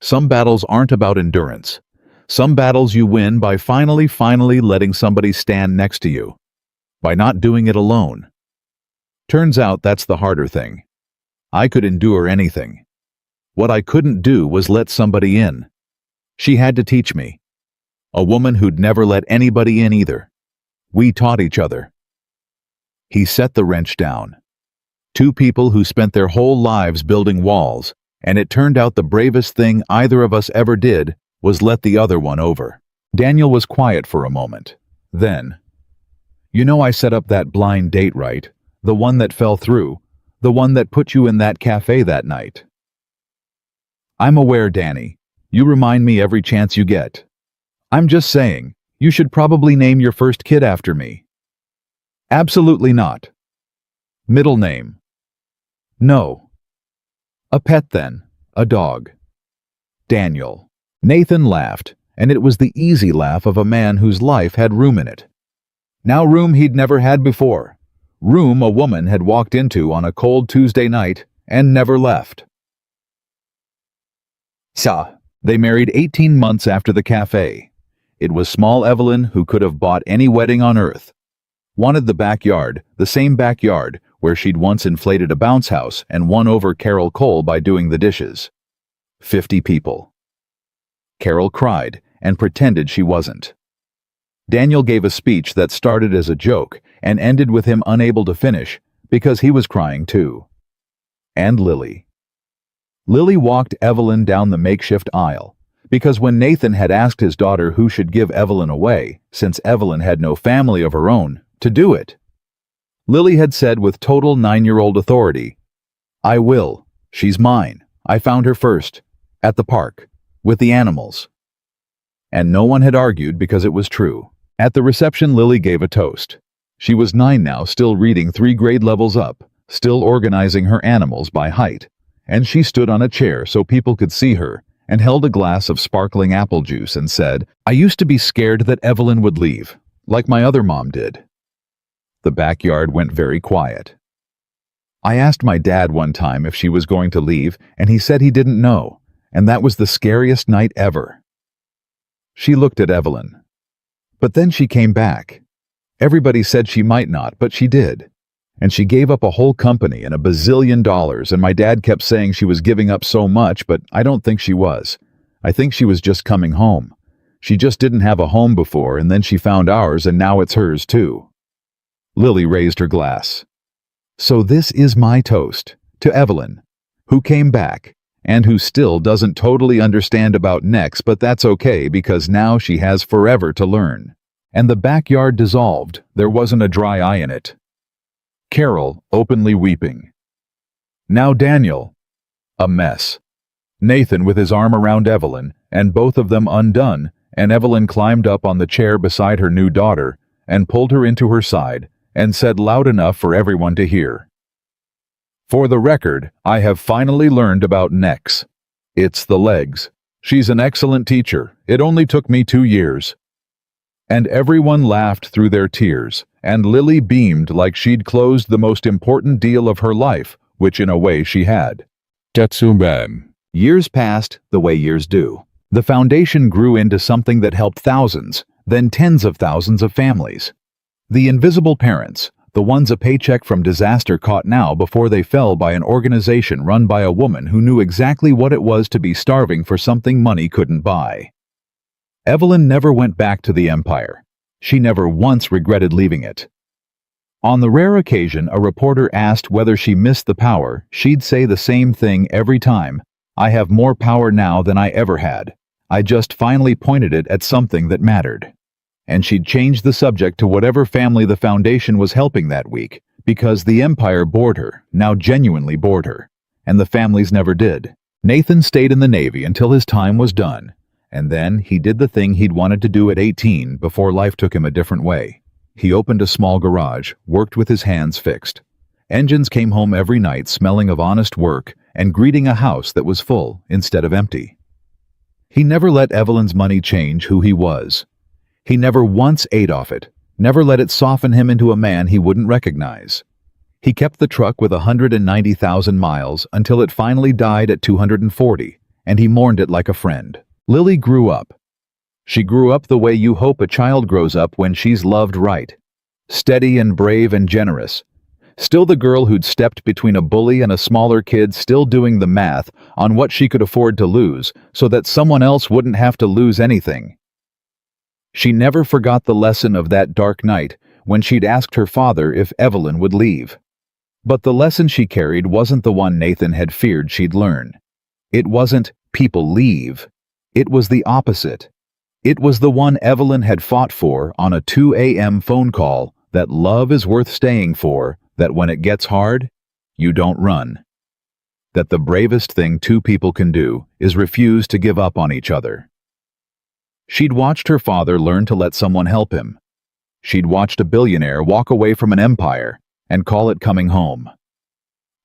Some battles aren't about endurance. Some battles you win by finally letting somebody stand next to you. By not doing it alone. Turns out that's the harder thing. I could endure anything. What I couldn't do was let somebody in. She had to teach me. A woman who'd never let anybody in either. We taught each other." He set the wrench down. Two people who spent their whole lives building walls, and it turned out the bravest thing either of us ever did was let the other one over. Daniel was quiet for a moment. Then, "You know I set up that blind date, right? The one that fell through. The one that put you in that cafe that night." "I'm aware, Danny. You remind me every chance you get. I'm just saying, you should probably name your first kid after me." "Absolutely not." "Middle name?" "No." "A pet then, a dog." "Daniel." Nathan laughed, and it was the easy laugh of a man whose life had room in it. Now room he'd never had before. Room a woman had walked into on a cold Tuesday night and never left. They married 18 months after the cafe. It was small Evelyn who could have bought any wedding on earth. Wanted the backyard, the same backyard where she'd once inflated a bounce house and won over Carol Cole by doing the dishes. 50 people. Carol cried and pretended she wasn't. Daniel gave a speech that started as a joke and ended with him unable to finish because he was crying too. And Lily. Lily walked Evelyn down the makeshift aisle, because when Nathan had asked his daughter who should give Evelyn away, since Evelyn had no family of her own, to do it, Lily had said with total 9-year-old authority, "I will. She's mine. I found her first. At the park. With the animals." And no one had argued because it was true. At the reception, Lily gave a toast. She was 9 now, still reading 3 grade levels up, still organizing her animals by height, and she stood on a chair so people could see her and held a glass of sparkling apple juice and said, "I used to be scared that Evelyn would leave, like my other mom did." The backyard went very quiet. I asked my dad one time if she was going to leave, and he said he didn't know, and that was the scariest night ever. She looked at Evelyn. But then she came back. Everybody said she might not, but she did. And she gave up a whole company and $1 bazillion, and my dad kept saying she was giving up so much, but I don't think she was. I think she was just coming home. She just didn't have a home before, and then she found ours, and now it's hers too. Lily raised her glass. So this is my toast to Evelyn, who came back, and who still doesn't totally understand about next, but that's okay because now she has forever to learn. And the backyard dissolved. There wasn't a dry eye in it. Carol openly weeping. Now Daniel. A mess. Nathan with his arm around Evelyn, and both of them undone, and Evelyn climbed up on the chair beside her new daughter and pulled her into her side and said loud enough for everyone to hear, "For the record, I have finally learned about necks. It's the legs. She's an excellent teacher. It only took me 2 years." And everyone laughed through their tears, and Lily beamed like she'd closed the most important deal of her life, which in a way she had. Tetsuben. Years passed the way years do. The foundation grew into something that helped thousands, then tens of thousands of families. The invisible parents, the ones a paycheck from disaster caught now before they fell by an organization run by a woman who knew exactly what it was to be starving for something money couldn't buy. Evelyn never went back to the empire. She never once regretted leaving it. On the rare occasion a reporter asked whether she missed the power, she'd say the same thing every time: "I have more power now than I ever had. I just finally pointed it at something that mattered." And she'd change the subject to whatever family the foundation was helping that week, because the empire bored her, now genuinely bored her, and the families never did. Nathan stayed in the Navy until his time was done, and then he did the thing he'd wanted to do at 18 before life took him a different way. He opened a small garage, worked with his hands fixed. Engines came home every night smelling of honest work and greeting a house that was full instead of empty. He never let Evelyn's money change who he was. He never once ate off it, never let it soften him into a man he wouldn't recognize. He kept the truck with 190,000 miles until it finally died at 240, and he mourned it like a friend. Lily grew up. She grew up the way you hope a child grows up when she's loved right. Steady and brave and generous. Still the girl who'd stepped between a bully and a smaller kid, still doing the math on what she could afford to lose so that someone else wouldn't have to lose anything. She never forgot the lesson of that dark night when she'd asked her father if Evelyn would leave. But the lesson she carried wasn't the one Nathan had feared she'd learn. It wasn't "people leave." It was the opposite. It was the one Evelyn had fought for on a 2 a.m. phone call, that love is worth staying for, that when it gets hard, you don't run. That the bravest thing two people can do is refuse to give up on each other. She'd watched her father learn to let someone help him. She'd watched a billionaire walk away from an empire and call it coming home.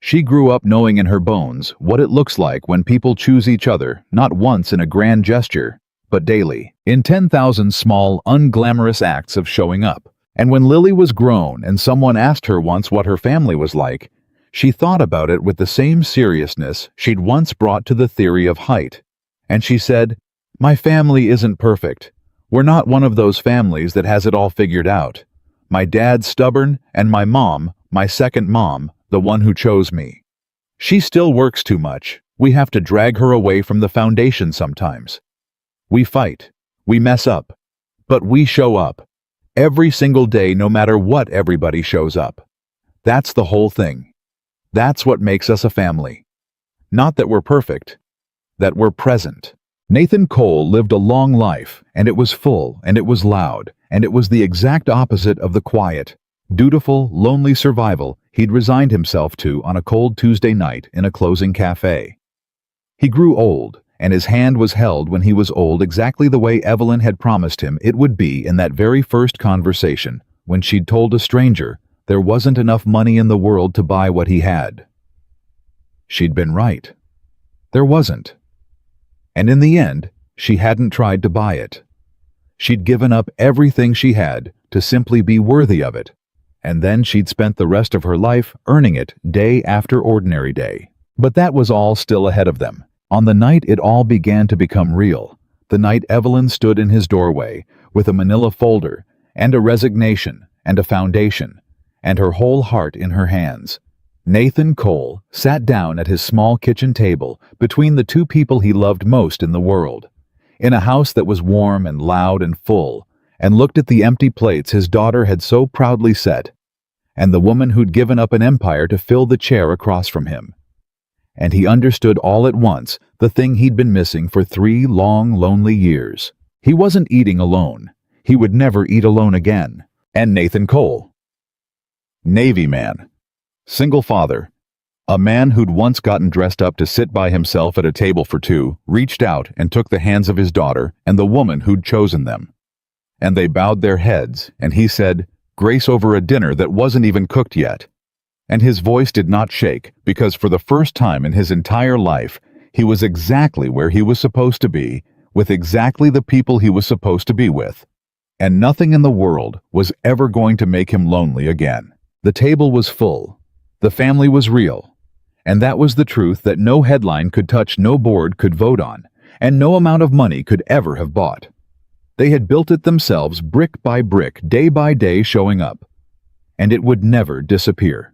She grew up knowing in her bones what it looks like when people choose each other, not once in a grand gesture, but daily, in 10,000 small, unglamorous acts of showing up. And when Lily was grown and someone asked her once what her family was like, she thought about it with the same seriousness she'd once brought to the theory of height. And she said, "My family isn't perfect. We're not one of those families that has it all figured out. My dad's stubborn, and my mom, my second mom, the one who chose me. She still works too much. We have to drag her away from the foundation sometimes. We fight. We mess up. But we show up. Every single day, no matter what, everybody shows up. That's the whole thing. That's what makes us a family. Not that we're perfect, that we're present." Nathan Cole lived a long life, and it was full, and it was loud, and it was the exact opposite of the quiet, dutiful, lonely survival he'd resigned himself to on a cold Tuesday night in a closing cafe. He grew old, and his hand was held when he was old exactly the way Evelyn had promised him it would be in that very first conversation, when she'd told a stranger there wasn't enough money in the world to buy what he had. She'd been right. There wasn't. And in the end, she hadn't tried to buy it. She'd given up everything she had to simply be worthy of it, and then she'd spent the rest of her life earning it day after ordinary day. But that was all still ahead of them. On the night it all began to become real, the night Evelyn stood in his doorway with a manila folder and a resignation and a foundation and her whole heart in her hands, Nathan Cole sat down at his small kitchen table between the two people he loved most in the world, in a house that was warm and loud and full, and looked at the empty plates his daughter had so proudly set, and the woman who'd given up an empire to fill the chair across from him. And he understood all at once the thing he'd been missing for 3 long, lonely years. He wasn't eating alone. He would never eat alone again. And Nathan Cole, Navy man, single father, A man who'd once gotten dressed up to sit by himself at a table for two reached out and took the hands of his daughter and the woman who'd chosen them. And they bowed their heads, and he said, "Grace over a dinner that wasn't even cooked yet." And his voice did not shake, because for the first time in his entire life, he was exactly where he was supposed to be, with exactly the people he was supposed to be with. And nothing in the world was ever going to make him lonely again. The table was full. The family was real. And that was the truth that no headline could touch, no board could vote on, and no amount of money could ever have bought. They had built it themselves, brick by brick, day by day, showing up. And it would never disappear.